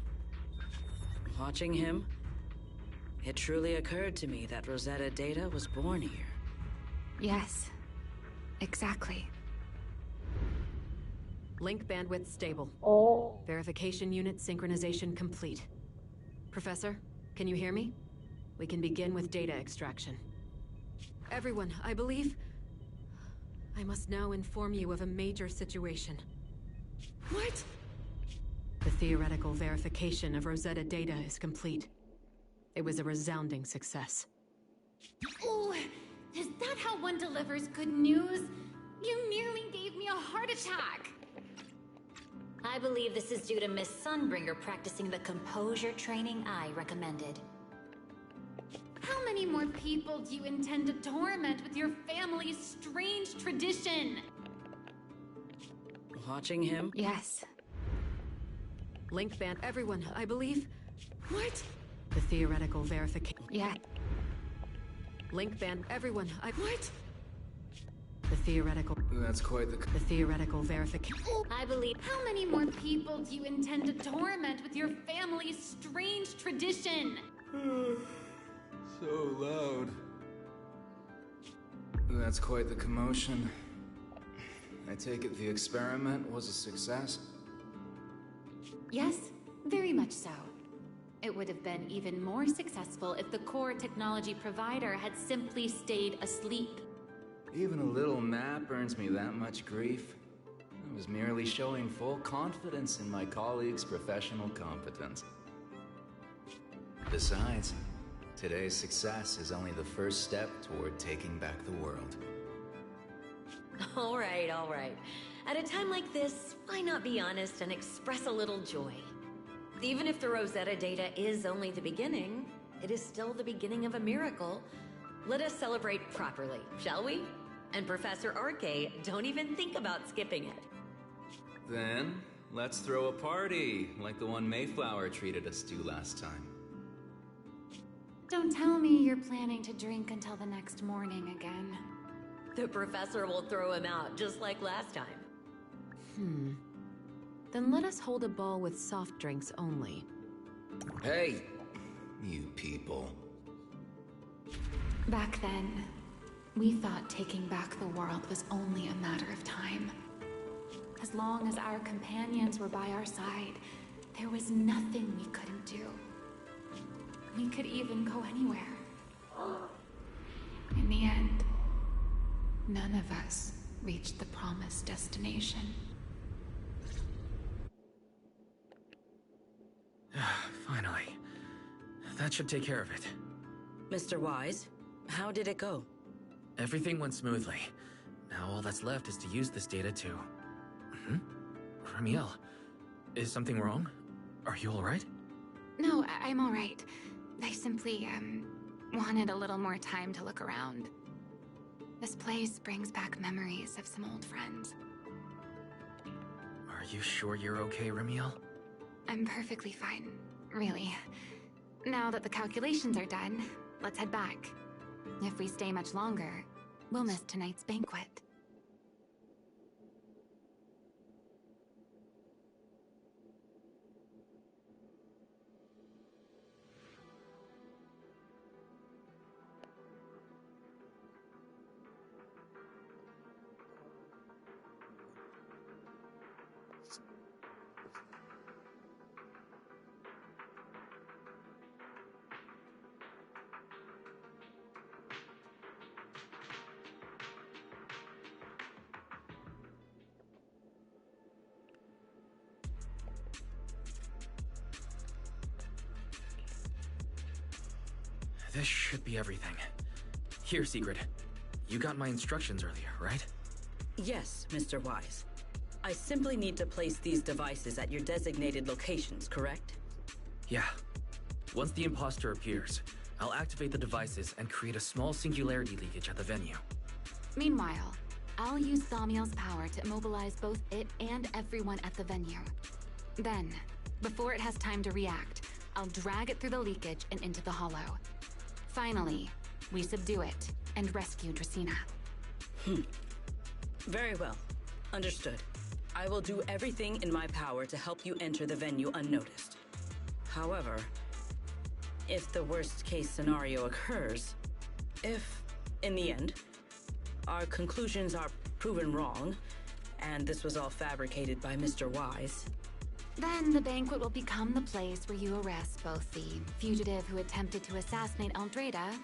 Watching him, It truly occurred to me that Rosetta Data was born here. Yes, exactly. Link bandwidth stable. Oh. Verification unit synchronization complete. Professor, can you hear me? We can begin with data extraction. Everyone, I believe... I must now inform you of a major situation. What? The theoretical verification of Rosetta Data is complete. It was a resounding success. Oh, is that how one delivers good news? You nearly gave me a heart attack! I believe this is due to Miss Sunbringer practicing the composure training I recommended. How many more people do you intend to torment with your family's strange tradition? Watching him? Yes. Link band, everyone, I believe... What? The theoretical verification... Yeah. Link band, everyone, What? The theoretical... That's quite the... The theoretical verification... I believe... How many more people do you intend to torment with your family's strange tradition? So loud. That's quite the commotion. I take it the experiment was a success? Yes, very much so. It would have been even more successful if the core technology provider had simply stayed asleep. Even a little nap earns me that much grief. I was merely showing full confidence in my colleagues' professional competence. Besides, today's success is only the first step toward taking back the world. All right, all right. At a time like this, why not be honest and express a little joy? Even if the Rosetta Data is only the beginning, it is still the beginning of a miracle. Let us celebrate properly, shall we? And Professor Arke, don't even think about skipping it. Then, let's throw a party, like the one Mayflower treated us to last time. Don't tell me you're planning to drink until the next morning again. The professor will throw him out, just like last time. Then let us hold a ball with soft drinks only. Hey, you people. Back then, we thought taking back the world was only a matter of time. As long as our companions were by our side, there was nothing we couldn't do. We could even go anywhere. In the end, none of us reached the promised destination. Finally. That should take care of it. Mr. Wise, how did it go? Everything went smoothly. Now all that's left is to use this data to... Ramiel, is something wrong? Are you alright? No, I'm alright. I simply, wanted a little more time to look around. This place brings back memories of some old friends. Are you sure you're okay, Ramiel? I'm perfectly fine, really. Now that the calculations are done, let's head back. If we stay much longer, we'll miss tonight's banquet. This should be everything. Here, Secret. You got my instructions earlier, right? Yes, Mr. Wise. I simply need to place these devices at your designated locations, correct? Yeah. Once the imposter appears, I'll activate the devices and create a small singularity leakage at the venue. Meanwhile, I'll use Thaumiel's power to immobilize both it and everyone at the venue. Then, before it has time to react, I'll drag it through the leakage and into the hollow. Finally, we subdue it and rescue Dracena. Very well. Understood. I will do everything in my power to help you enter the venue unnoticed. However, if the worst case scenario occurs, if, in the end, our conclusions are proven wrong, and this was all fabricated by Mr. Wise, then the banquet will become the place where you arrest both the fugitive who attempted to assassinate Aldrada.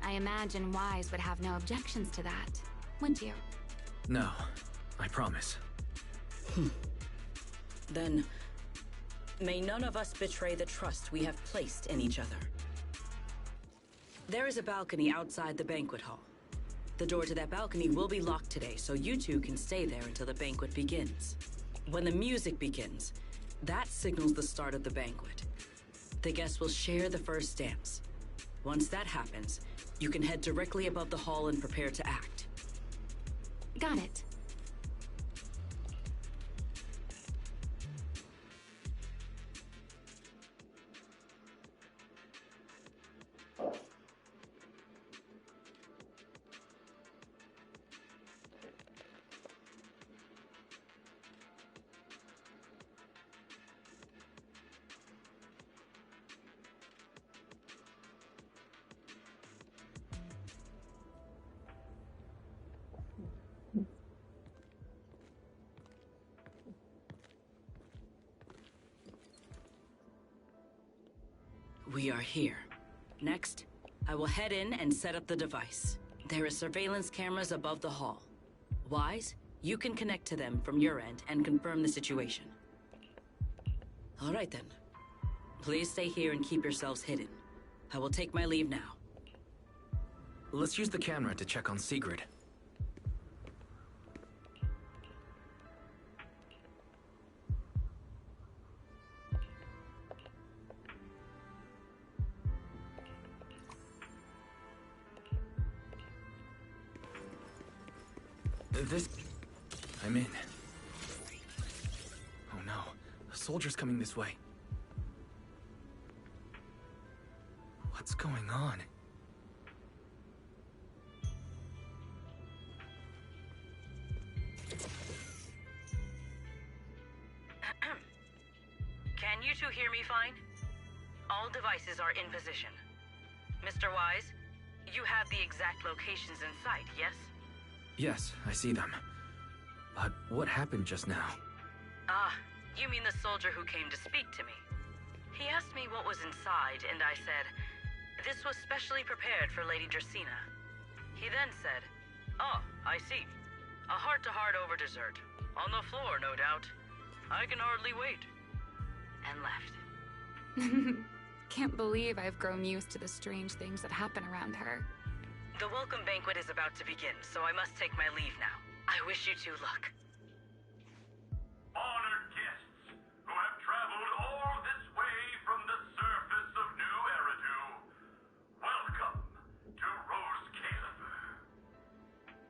I imagine Wise would have no objections to that, wouldn't you? No, I promise. Then, may none of us betray the trust we have placed in each other. There is a balcony outside the banquet hall. The door to that balcony will be locked today, so you two can stay there until the banquet begins. When the music begins, that signals the start of the banquet. The guests will share the first dance. Once that happens, you can head directly above the hall and prepare to act. Got it. We are here. Next, I will head in and set up the device. There are surveillance cameras above the hall. Wise, you can connect to them from your end and confirm the situation. All right then. Please stay here and keep yourselves hidden. I will take my leave now. Let's use the camera to check on Sigrid. I'm in. Oh no, a soldier's coming this way. What's going on? Can you two hear me fine? All devices are in position. Mr. Wise, you have the exact locations in sight, yes? Yes, I see them. But what happened just now? Ah, you mean the soldier who came to speak to me. He asked me what was inside, and I said, this was specially prepared for Lady Dracaena. He then said, oh, I see. A heart-to-heart over dessert. On the floor, no doubt. I can hardly wait. And left. Can't believe I've grown used to the strange things that happen around her. The welcome banquet is about to begin, so I must take my leave now. I wish you two luck. Honored guests who have traveled all this way from the surface of New Eridu, welcome to Rose Caleb.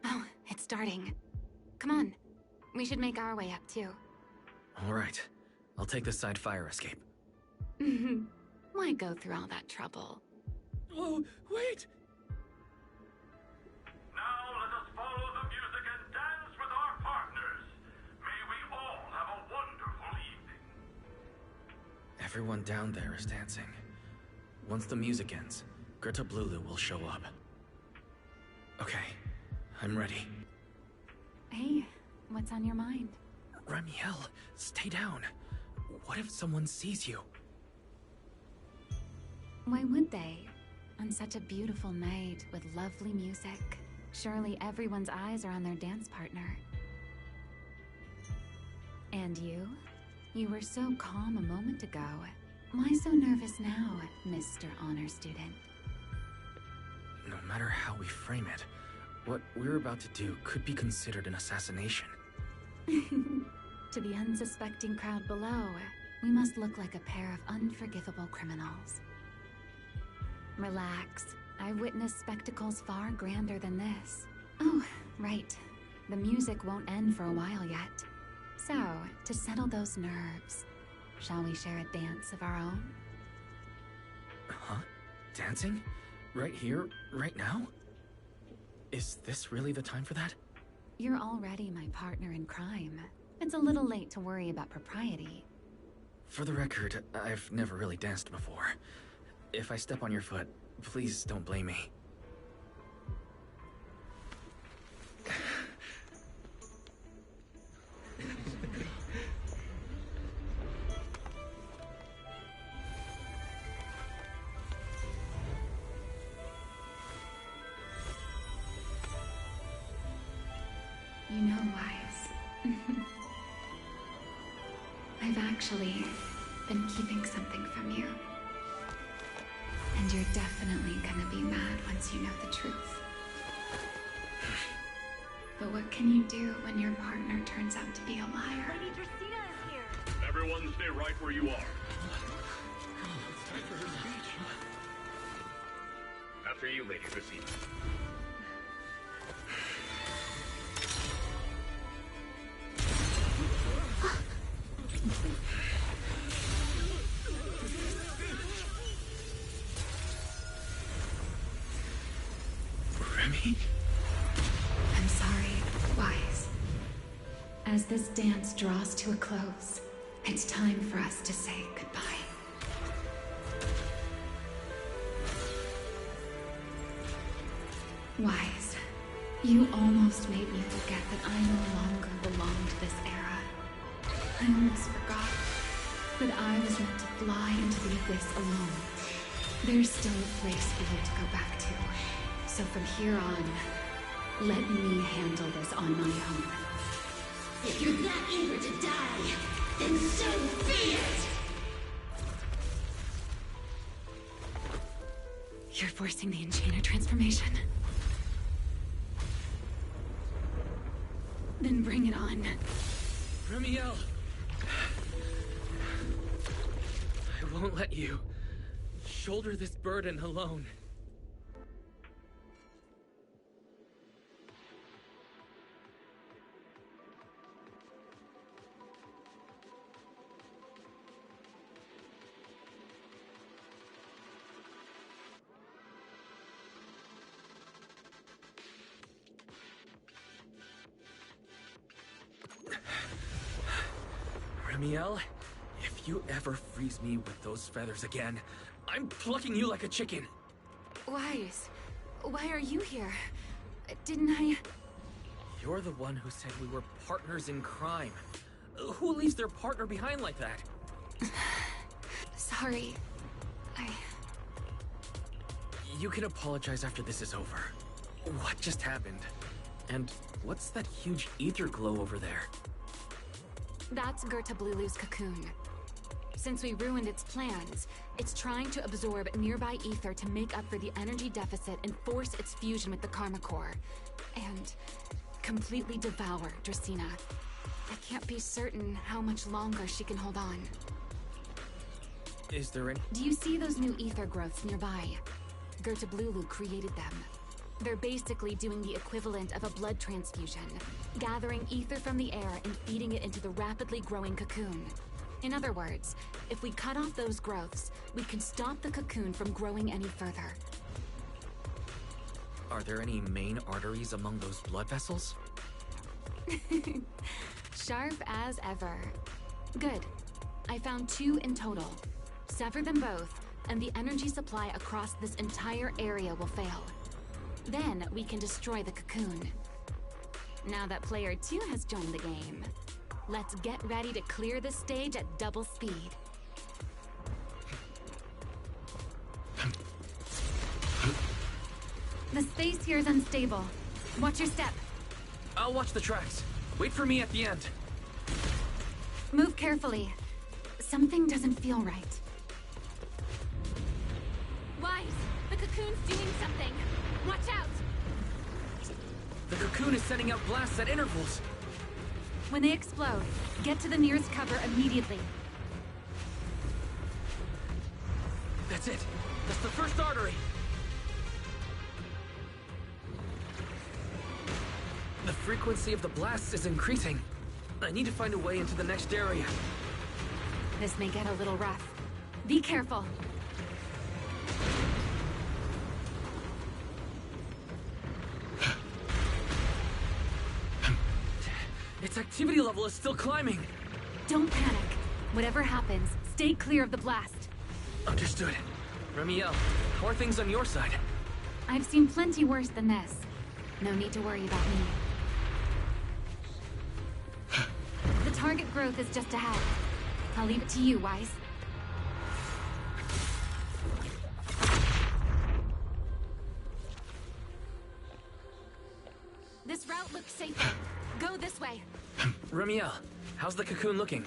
Oh, it's starting. Come on. We should make our way up, too. All right. I'll take the side fire escape. Why go through all that trouble? Oh, wait! Now let us follow the music and dance with our partners. May we all have a wonderful evening. Everyone down there is dancing. Once the music ends, Greta Blulu will show up. Okay, I'm ready. Hey, what's on your mind? Ramiel, stay down. What if someone sees you? Why would they? On such a beautiful night with lovely music, surely everyone's eyes are on their dance partner. And you? You were so calm a moment ago. Why so nervous now, Mr. Honor Student? No matter how we frame it, what we're about to do could be considered an assassination. To the unsuspecting crowd below, we must look like a pair of unforgivable criminals. Relax. I've witnessed spectacles far grander than this. Oh, right. The music won't end for a while yet. So, to settle those nerves, shall we share a dance of our own? Huh? Dancing? Right here? Right now? Is this really the time for that? You're already my partner in crime. It's a little late to worry about propriety. For the record, I've never really danced before. If I step on your foot, please don't blame me. You know, Wise. I've actually been keeping something from you. And you're definitely gonna be mad once you know the truth. But what can you do when your partner turns out to be a liar? Lady Dracena is here. Everyone stay right where you are. It's time for her speech. After you, Lady Dracena. Remy? I'm sorry, Wise. As this dance draws to a close, it's time for us to say goodbye. Wise, you almost made me forget that I no longer belong to this era. I almost forgot that I was meant to fly into the abyss alone. There's still a place for you to go back to. So from here on, let me handle this on my own. If you're that eager to die, then so be it! You're forcing the Enchainer transformation. Then bring it on. Remiel! I won't let you shoulder this burden alone. Remiel, if you ever freeze me with those feathers again, I'm plucking you like a chicken. Wise, why are you here? Didn't I... You're the one who said we were partners in crime. Who leaves their partner behind like that? Sorry. You can apologize after this is over. What just happened? And what's that huge ether glow over there? That's Gertablulu's cocoon. Since we ruined its plans, it's trying to absorb nearby ether to make up for the energy deficit and force its fusion with the Karma Core. And completely devour Dracena. I can't be certain how much longer she can hold on. Is there any... Do you see those new ether growths nearby? Gertablulu created them. They're basically doing the equivalent of a blood transfusion, gathering ether from the air and feeding it into the rapidly growing cocoon. In other words, if we cut off those growths, we can stop the cocoon from growing any further. Are there any main arteries among those blood vessels? Sharp as ever. Good. I found 2 in total. Sever them both, and the energy supply across this entire area will fail. Then we can destroy the cocoon. Now that player 2 has joined the game, let's get ready to clear the stage at double speed. The space here is unstable. Watch your step. I'll watch the tracks. Wait for me at the end. Move carefully. Something doesn't feel right. Wise, the cocoon's doing something. Watch out! The cocoon is sending out blasts at intervals. When they explode, get to the nearest cover immediately. That's it. That's the first artery. The frequency of the blasts is increasing. I need to find a way into the next area. This may get a little rough. Be careful. Its activity level is still climbing. Don't panic. Whatever happens, Stay clear of the blast. Understood. Remiel, how are things on your side? I've seen plenty worse than this. No need to worry about me. The target growth is just ahead. I'll leave it to you, Wise. This route looks safer. Go this way. Remiel, how's the cocoon looking?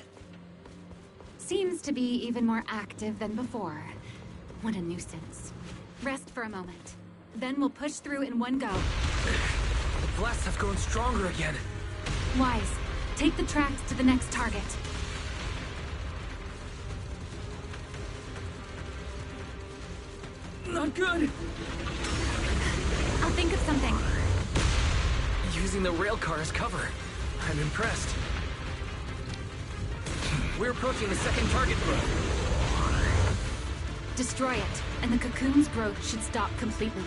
Seems to be even more active than before. What a nuisance. Rest for a moment. Then we'll push through in one go. The blasts have grown stronger again. Wise, take the tracks to the next target. Not good! I'll think of something. Using the rail car as cover. I'm impressed. We're approaching the second target growth. Destroy it, and the cocoon's growth should stop completely.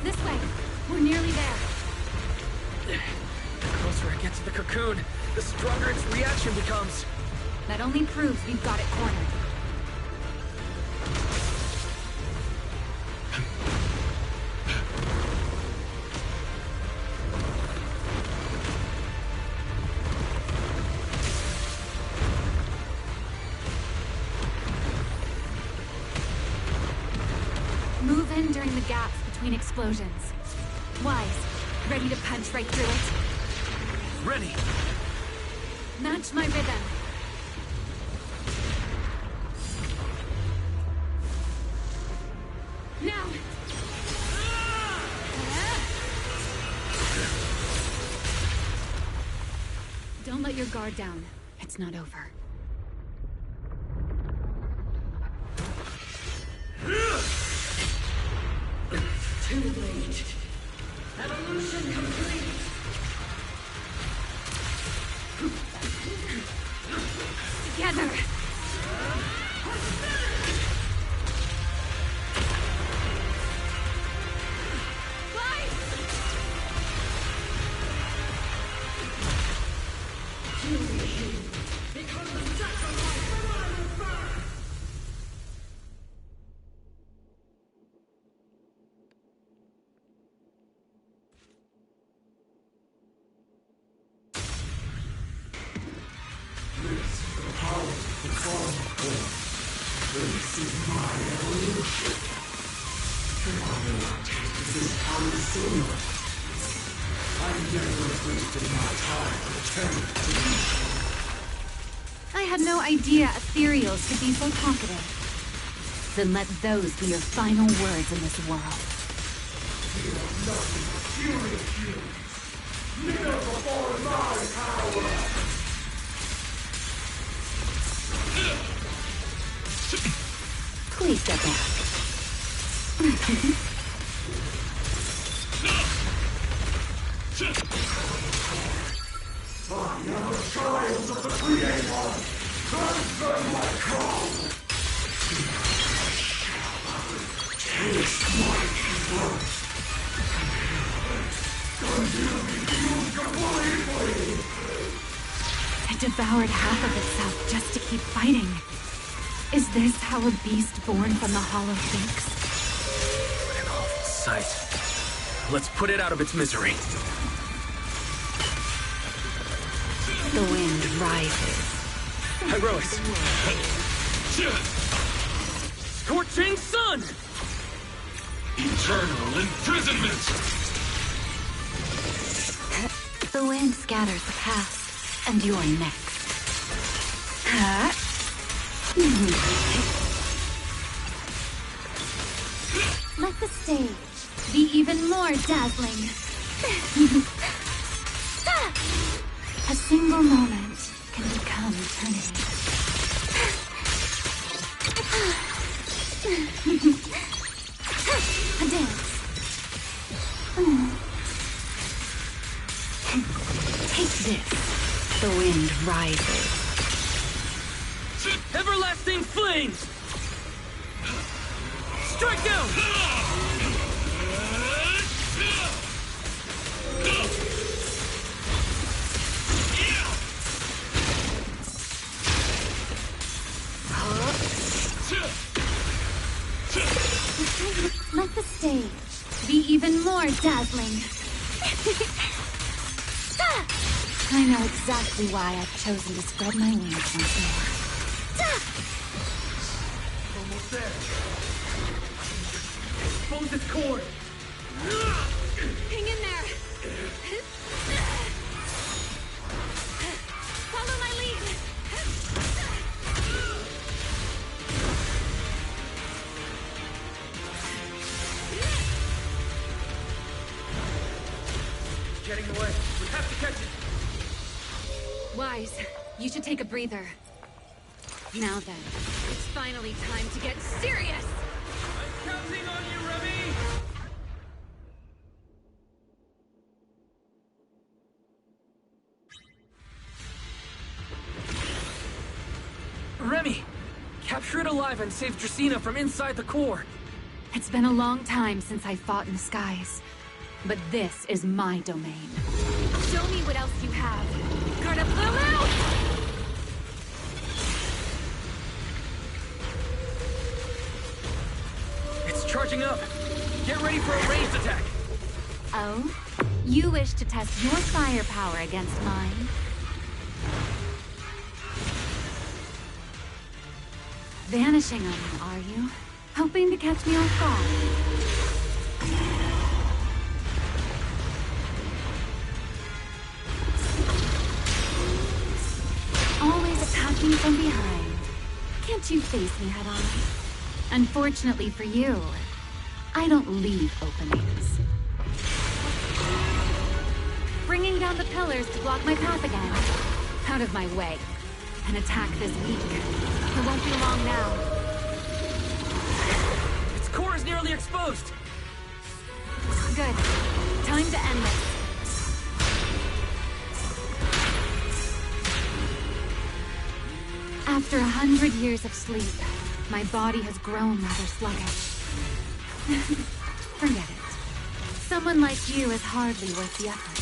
This way. We're nearly there. The closer I get to the cocoon, the stronger its reaction becomes. That only proves we've got it cornered. Move in during the gaps between explosions. Wise, ready to punch right through it? Ready! Match my rhythm. Now! Don't let your guard down. It's not over. Too late. Evolution complete. Together! This is my evolution. This is how you see it. I never wasted my time pretending to be. I had no idea ethereals could be so talkative. Then let those be your final words in this world. You are nothing but furious humans. Kneel before my power. Please step back. I am a child of the Creator. Transfer my crown. Taste my evil. Consume you completely. It devoured half of itself just to keep fighting. Is this how a beast born from the Hollow thinks? What an awful sight. Let's put it out of its misery. The wind rises. Heroics. Scorching sun! Eternal imprisonment! The wind scatters the past, and you're next. Let the stage be even more dazzling. A single moment can become eternity. A dance. Take this. The wind rises. Everlasting flames! Strike down! Let the stage be even more dazzling. I know exactly why I've chosen to spread my wings once more. Almost there. Expose its core. Hang in there. Follow my lead. Getting away. We have to catch it. Wise, you should take a breather. Now then, it's finally time to get serious! I'm counting on you, Remy! Remy! Capture it alive and save Dracena from inside the core! It's been a long time since I fought in the skies, but this is my domain. Show me what else you have. Garda Blue! It's charging up! Get ready for a ranged attack! Oh? You wish to test your firepower against mine? Vanishing on me, are you? Hoping to catch me off guard? Always attacking from behind. Can't you face me head on? Unfortunately for you, I don't leave openings. Bringing down the pillars to block my path again. Out of my way. An attack this weak. It won't be long now. Its core is nearly exposed! Good. Time to end this. After 100 years of sleep, my body has grown rather sluggish. Forget it. Someone like you is hardly worth the effort.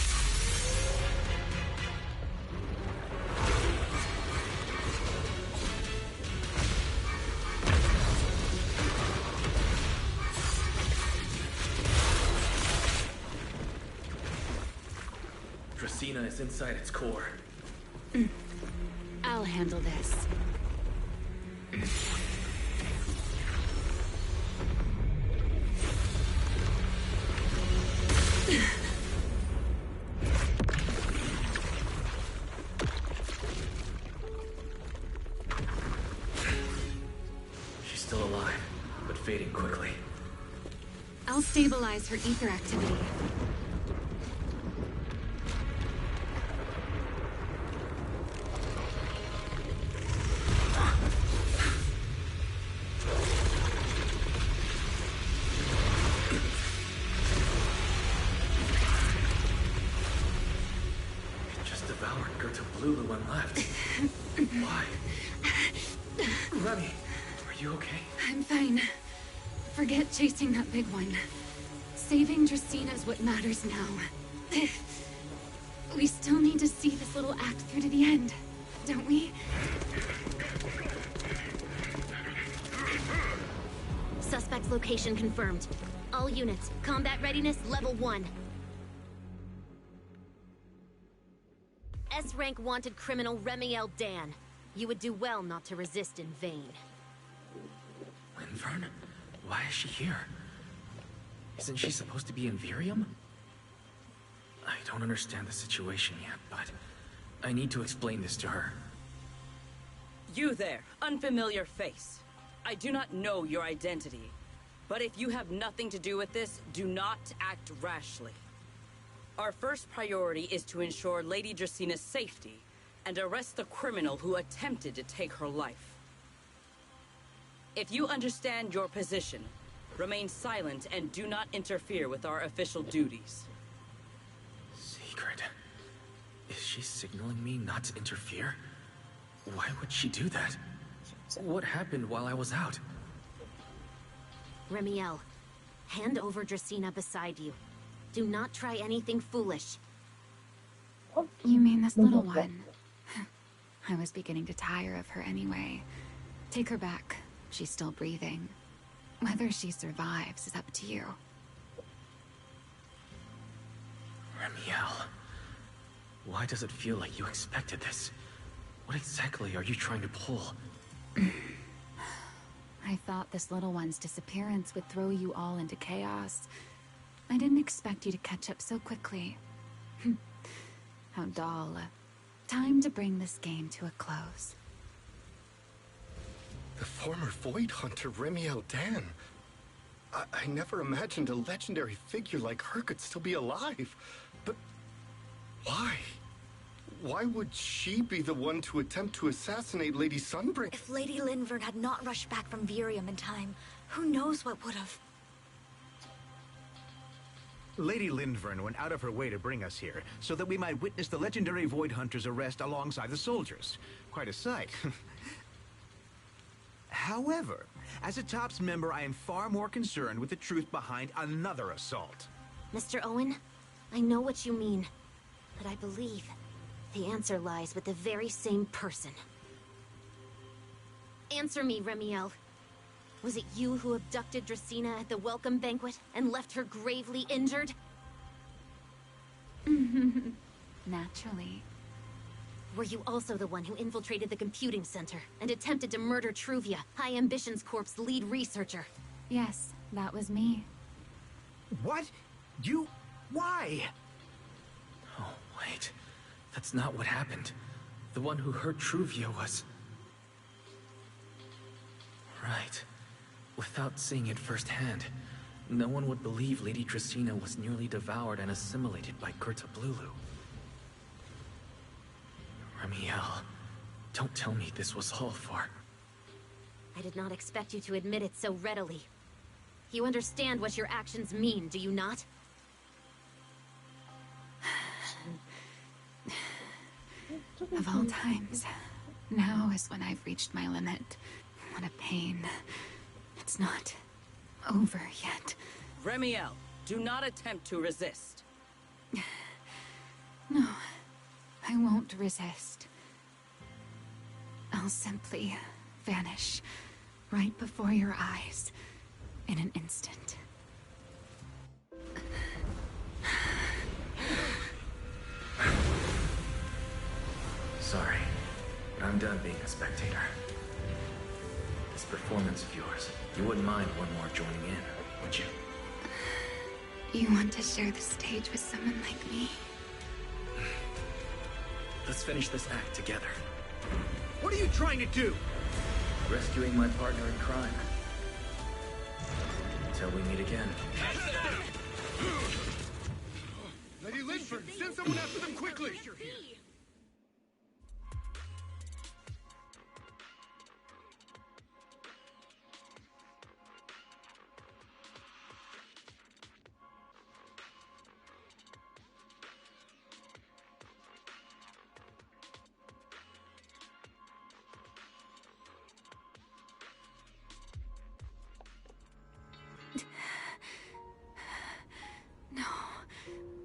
Dracena is inside its core. I'll handle this. She's still alive, but fading quickly. I'll stabilize her ether activity. Lulu one left. Why? Remy, are you okay? I'm fine. Forget chasing that big one. Saving Dracena is what matters now. We still need to see this little act through to the end, don't we? Suspect's location confirmed. All units, combat readiness level 1. S-rank wanted criminal Remy L. Dan. You would do well not to resist in vain. Linvern? Why is she here? Isn't she supposed to be in Virium? I don't understand the situation yet, but I need to explain this to her. You there, unfamiliar face. I do not know your identity, but if you have nothing to do with this, do not act rashly. Our first priority is to ensure Lady Dracena's safety and arrest the criminal who attempted to take her life. If you understand your position, remain silent and do not interfere with our official duties. Secret? Is she signaling me not to interfere? Why would she do that? What happened while I was out? Remiel, hand over Dracaena beside you. Do not try anything foolish. You mean this little one? I was beginning to tire of her anyway. Take her back. She's still breathing. Whether she survives is up to you. Remiel, why does it feel like you expected this? What exactly are you trying to pull? I thought this little one's disappearance would throw you all into chaos. I didn't expect you to catch up so quickly. How dull. Time to bring this game to a close. The former Void Hunter Remiel Dan. I never imagined a legendary figure like her could still be alive. But why? Why would she be the one to attempt to assassinate Lady Sunbringer? If Lady Linvern had not rushed back from Virium in time, who knows what would have... Lady Linvern went out of her way to bring us here, so that we might witness the legendary Void Hunter's arrest alongside the soldiers. Quite a sight. However, as a TOPS member, I am far more concerned with the truth behind another assault. Mr. Owen, I know what you mean, but I believe the answer lies with the very same person. Answer me, Remiel. Was it you who abducted Dracaena at the welcome banquet and left her gravely injured? Naturally. Were you also the one who infiltrated the computing center and attempted to murder Truvia, High Ambitions Corp's lead researcher? Yes, that was me. What? You... why? Oh, wait. That's not what happened. The one who hurt Truvia was... Right. Without seeing it firsthand, no one would believe Lady Dracaena was nearly devoured and assimilated by Gerta Blulu. Remiel, don't tell me this was all for... I did not expect you to admit it so readily. You understand what your actions mean, do you not? Of all times, now is when I've reached my limit. What a pain. It's not over yet. Remiel, do not attempt to resist. No, I won't resist. I'll simply vanish right before your eyes in an instant. Sorry, but I'm done being a spectator. This performance of yours, you wouldn't mind one more joining in, would you? You want to share the stage with someone like me? Let's finish this act together. What are you trying to do? Rescuing my partner in crime. Until we meet again. Lady Linford, send someone after them quickly! No.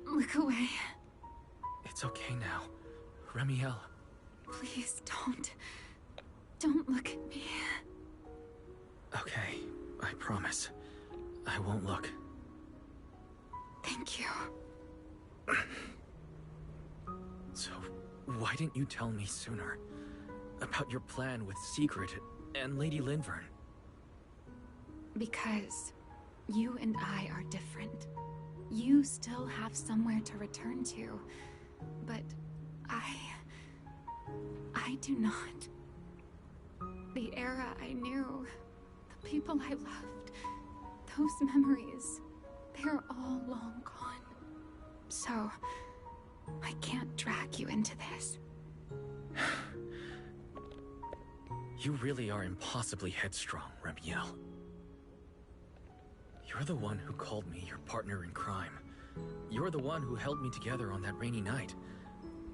Look away. It's okay now. Remiel. Please don't. Don't look at me. Okay, I promise. I won't look. Thank you. So, why didn't you tell me sooner? About your plan with Secret and Lady Linvern? Because you and I are different. You still have somewhere to return to, but I do not. The era I knew, the people I loved, those memories, they're all long gone. So, I can't drag you into this. You really are impossibly headstrong, Remiel. You're the one who called me your partner in crime. You're the one who held me together on that rainy night.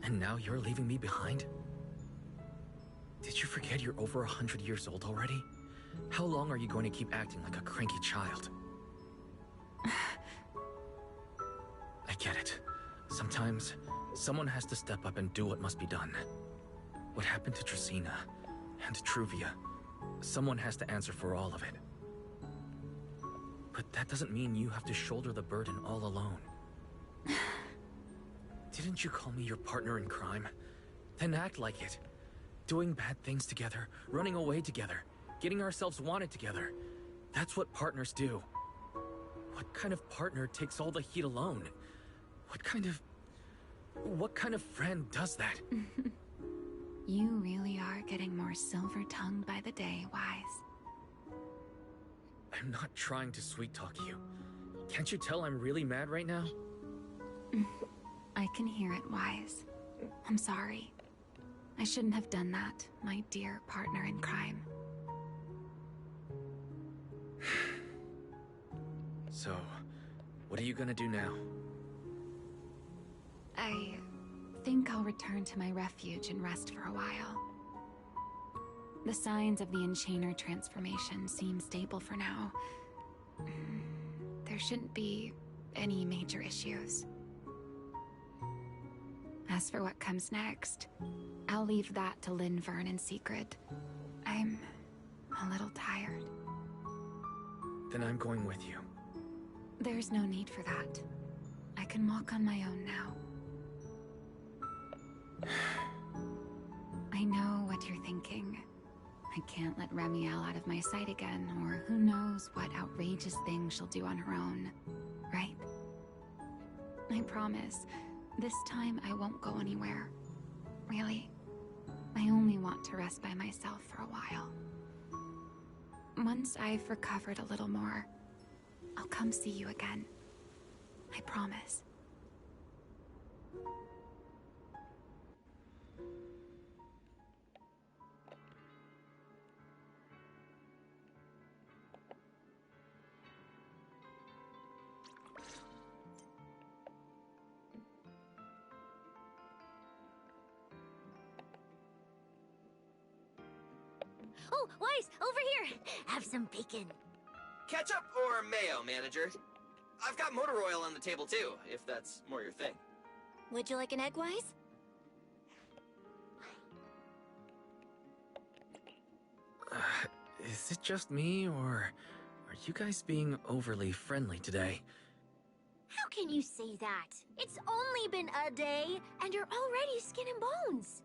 And now you're leaving me behind? Did you forget you're over 100 years old already? How long are you going to keep acting like a cranky child? I get it. Sometimes, someone has to step up and do what must be done. What happened to Tracina and Truvia? Someone has to answer for all of it. But that doesn't mean you have to shoulder the burden all alone. Didn't you call me your partner in crime? Then act like it. Doing bad things together, running away together, getting ourselves wanted together. That's what partners do. What kind of partner takes all the heat alone? What kind of friend does that? You really are getting more silver-tongued by the day, Wise. I'm not trying to sweet-talk you. Can't you tell I'm really mad right now? I can hear it, Wise. I'm sorry. I shouldn't have done that, my dear partner in crime. So, what are you gonna do now? I think I'll return to my refuge and rest for a while. The signs of the Enchainer transformation seem stable for now. There shouldn't be any major issues. As for what comes next, I'll leave that to Linvern and Secret. I'm a little tired. Then I'm going with you. There's no need for that. I can walk on my own now. I know what you're thinking. I can't let Remiel out of my sight again, or who knows what outrageous thing she'll do on her own, right? I promise, this time I won't go anywhere. Really, I only want to rest by myself for a while. Once I've recovered a little more, I'll come see you again. I promise. Oh, Weiss, over here! Have some bacon. Ketchup or mayo, manager? I've got motor oil on the table too, if that's more your thing. Would you like an egg, Weiss? Is it just me, or are you guys being overly friendly today? How can you say that? It's only been a day, and you're already skin and bones.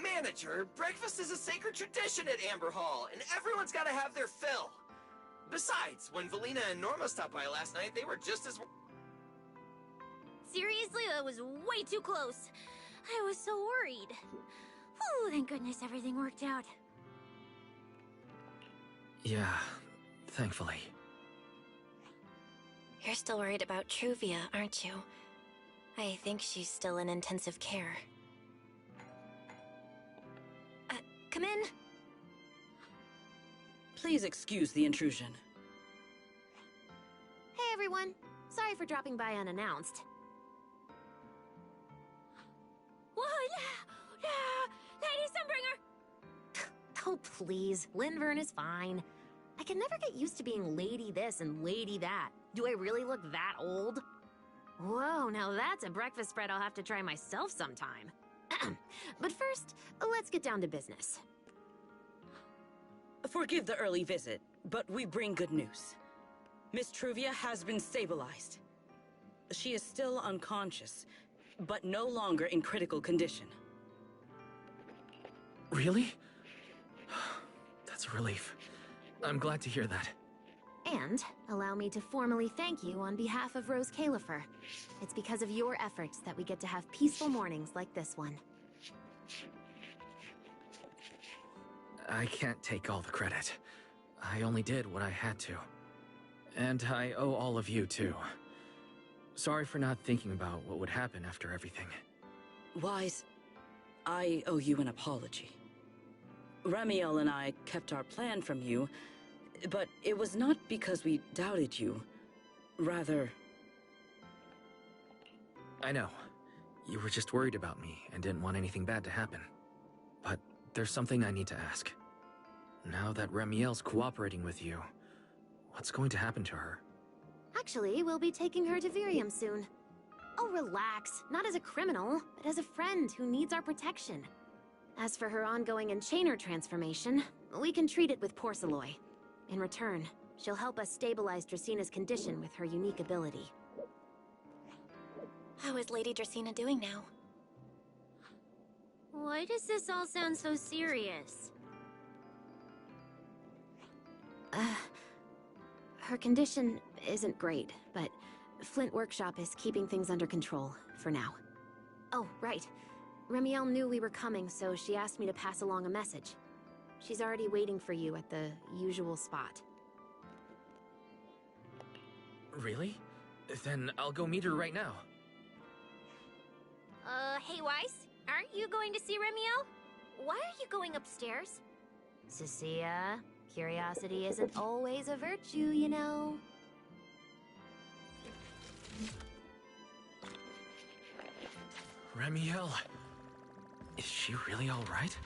Manager, breakfast is a sacred tradition at Amber Hall, and everyone's gotta have their fill. Besides, when Valina and Norma stopped by last night, they were just as... Seriously, that was way too close. I was so worried. Whew, thank goodness everything worked out. Yeah, thankfully. You're still worried about Truvia, aren't you? I think she's still in intensive care. Come in. Please excuse the intrusion. Hey, everyone. Sorry for dropping by unannounced. What? Lady Sunbringer! Oh, please. Linvern is fine. I can never get used to being lady this and lady that. Do I really look that old? Whoa, now that's a breakfast spread I'll have to try myself sometime. But first, let's get down to business. Forgive the early visit, but we bring good news. Miss Truvia has been stabilized. She is still unconscious, but no longer in critical condition. Really? That's a relief. I'm glad to hear that. And allow me to formally thank you on behalf of Rose Califer. It's because of your efforts that we get to have peaceful mornings like this one. I can't take all the credit. I only did what I had to. And I owe all of you, too. Sorry for not thinking about what would happen after everything. Wise, I owe you an apology. Remiel and I kept our plan from you, but it was not because we doubted you. Rather... I know. You were just worried about me and didn't want anything bad to happen. But there's something I need to ask. Now that Remiel's cooperating with you, what's going to happen to her? Actually, we'll be taking her to Virium soon. Oh, relax. Not as a criminal, but as a friend who needs our protection. As for her ongoing Enchainer transformation, we can treat it with Porceloy. In return, she'll help us stabilize Dracina's condition with her unique ability. How is Lady Dracina doing now? Why does this all sound so serious? Her condition isn't great, but Flint Workshop is keeping things under control, for now. Oh, right. Remiel knew we were coming, so she asked me to pass along a message. She's already waiting for you at the usual spot. Really? Then I'll go meet her right now. Hey Weiss, aren't you going to see Remiel? Why are you going upstairs? Cecilia, curiosity isn't always a virtue, you know. Remiel, is she really all right?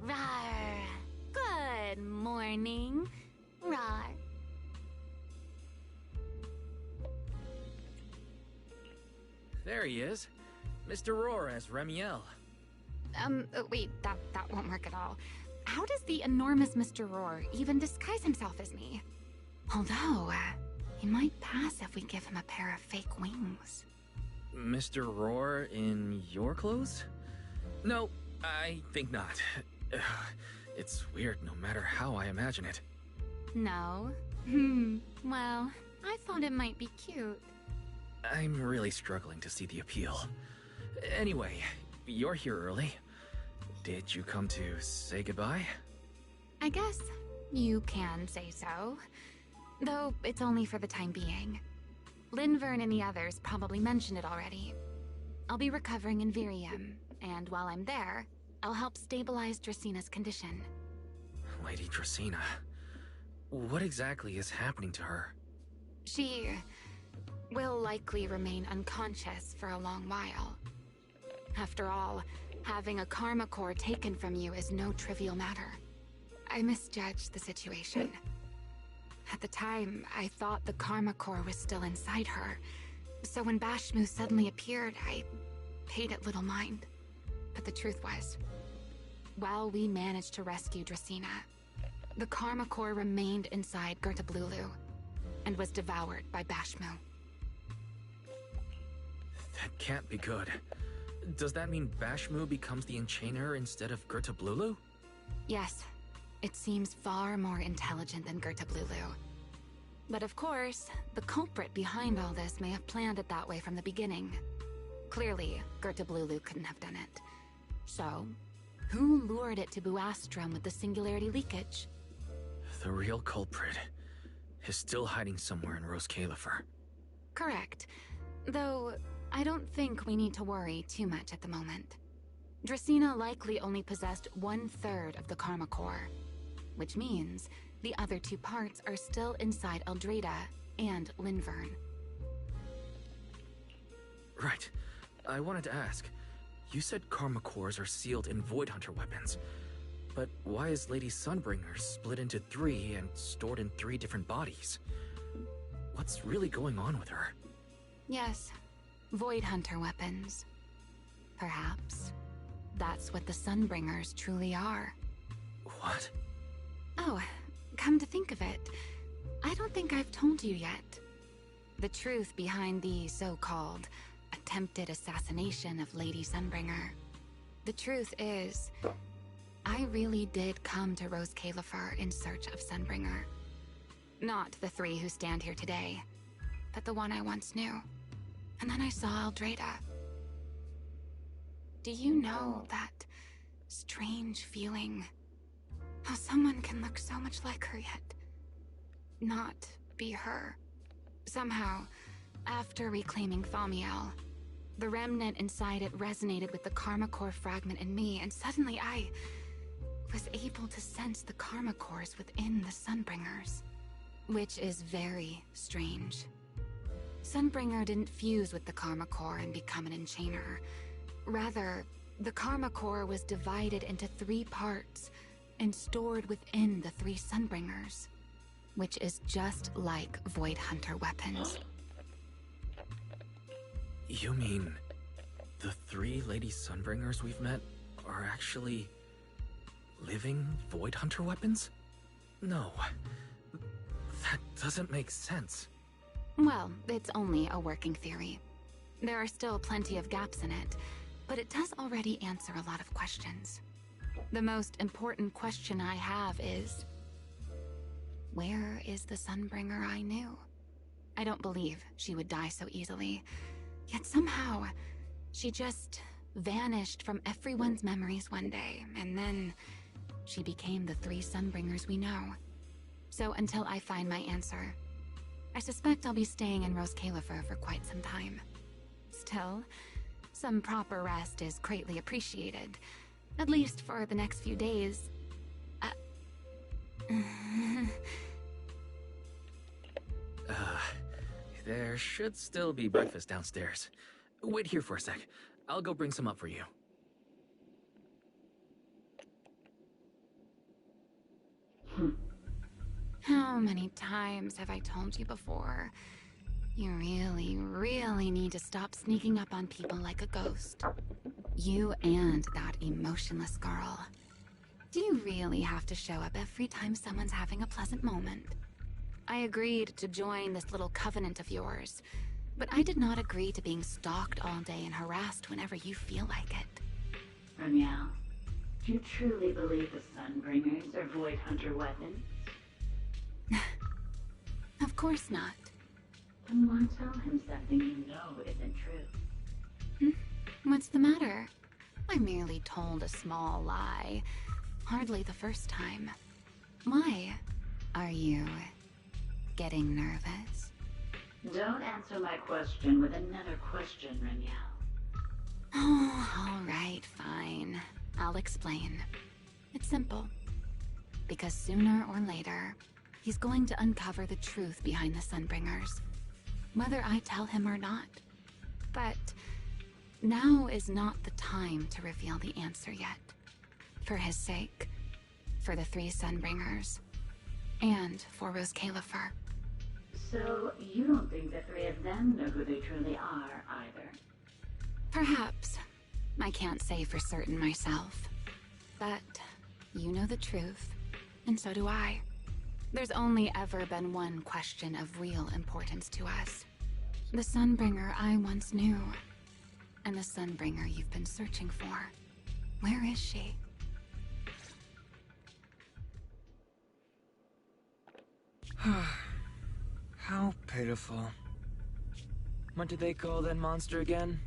Rawr. Good morning. Rawr. There he is. Mr. Roar as Remiel. Wait, that won't work at all. How does the enormous Mr. Roar even disguise himself as me? Although, he might pass if we give him a pair of fake wings. Mr. Roar in your clothes? No, I think not. It's weird no matter how I imagine it. No? Well, I thought it might be cute. I'm really struggling to see the appeal. Anyway, you're here early. Did you come to say goodbye? I guess you can say so. Though it's only for the time being. Linvern and the others probably mentioned it already. I'll be recovering in Virium, and while I'm there, I'll help stabilize Dracina's condition. Lady Dracina, what exactly is happening to her? She will likely remain unconscious for a long while. After all, having a karma core taken from you is no trivial matter. I misjudged the situation. At the time, I thought the karma core was still inside her, so when Bashmu suddenly appeared, I paid it little mind. But the truth was, while we managed to rescue Dracina, the karma core remained inside Gertablulu and was devoured by Bashmu. That can't be good. Does that mean Bashmu becomes the Enchainer instead of Gertablulu? Yes, it seems far more intelligent than Gertablulu. But of course, the culprit behind all this may have planned it that way from the beginning. Clearly, Gerta Blulu couldn't have done it. So, who lured it to Buastrom with the singularity leakage? The real culprit is still hiding somewhere in Rose Califer. Correct. Though, I don't think we need to worry too much at the moment. Dracena likely only possessed 1/3 of the Karma Core, which means the other 2 parts are still inside Eldreda and Linvern. Right. I wanted to ask, you said Karma Cores are sealed in Void Hunter weapons, but why is Lady Sunbringer split into 3 and stored in 3 different bodies? What's really going on with her? Yes, Void Hunter weapons. Perhaps that's what the Sunbringers truly are. What? Oh, come to think of it, I don't think I've told you yet. The truth behind the so-called attempted assassination of Lady Sunbringer. The truth is, I really did come to Rose Califer in search of Sunbringer. Not the 3 who stand here today, but the one I once knew. And then I saw Eldreda. Do you know that strange feeling? How someone can look so much like her yet not be her. Somehow, after reclaiming Thaumiel, the remnant inside it resonated with the Karma Core fragment in me, and suddenly I was able to sense the Karma Cores within the Sunbringers. Which is very strange. Sunbringer didn't fuse with the Karma Core and become an enchainer. Rather, the Karma Core was divided into 3 parts and stored within the 3 Sunbringers, which is just like Void Hunter weapons. You mean the 3 Lady Sunbringers we've met are actually living Void Hunter weapons? No, that doesn't make sense. Well, it's only a working theory. There are still plenty of gaps in it, but it does already answer a lot of questions. The most important question I have is, where is the Sunbringer I knew? I don't believe she would die so easily, yet somehow she just vanished from everyone's memories one day, and then she became the 3 Sunbringers we know. So until I find my answer, I suspect I'll be staying in Rose Califer for quite some time. Still, some proper rest is greatly appreciated, at least for the next few days. There should still be breakfast downstairs. Wait here for a sec. I'll go bring some up for you. How many times have I told you before? You really, really need to stop sneaking up on people like a ghost. You and that emotionless girl. Do you really have to show up every time someone's having a pleasant moment? I agreed to join this little covenant of yours, but I did not agree to being stalked all day and harassed whenever you feel like it. Ramiel, do you truly believe the Sunbringers are Void Hunter weapons? Of course not. Then why tell him something you know isn't true? What's the matter? I merely told a small lie. Hardly the first time. Why? Are you getting nervous? Don't answer my question with another question, Ramiel. Oh, all right, fine. I'll explain. It's simple. Because sooner or later, he's going to uncover the truth behind the Sunbringers. Whether I tell him or not. But now is not the time to reveal the answer yet. For his sake, for the 3 Sunbringers, and for Rose Califer. So, you don't think the 3 of them know who they truly are, either? Perhaps. I can't say for certain myself. But you know the truth, and so do I. There's only ever been one question of real importance to us. The Sunbringer I once knew, and the Sunbringer you've been searching for. Where is she? How pitiful. What did they call that monster again?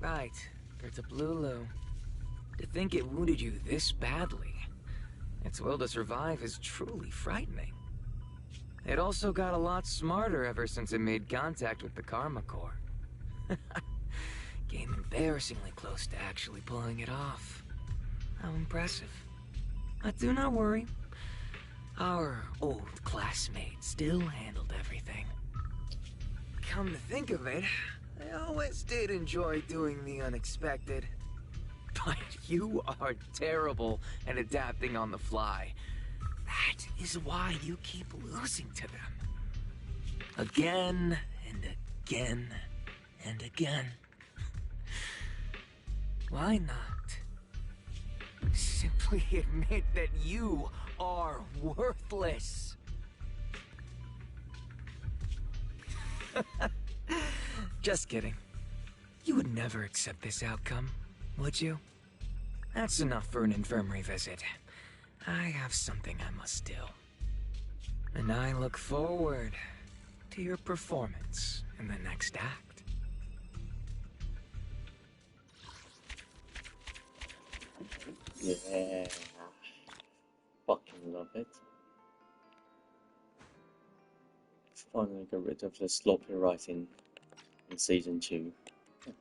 Right, Bertablulu. To think it wounded you this badly. Its will to survive is truly frightening. It also got a lot smarter ever since it made contact with the Karma Core. Came embarrassingly close to actually pulling it off. How impressive. But do not worry. Our old classmate still handled everything. Come to think of it, I always did enjoy doing the unexpected. But you are terrible at adapting on the fly. That is why you keep losing to them. Again and again and again. Why not? Simply admit that you are worthless. Just kidding. You would never accept this outcome, would you? That's enough for an infirmary visit. I have something I must do. And I look forward to your performance in the next act. Yeah, fucking love it. Finally got rid of the sloppy writing in season 2. And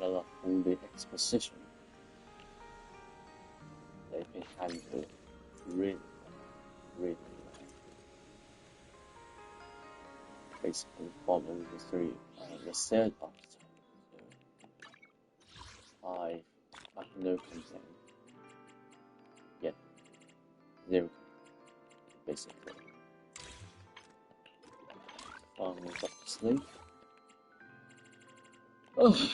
I love all the exposition. They've been handled really well. Basically follow the third part. So I have no complaint. Yet, zero. Basically. Finally got to sleep. Oh.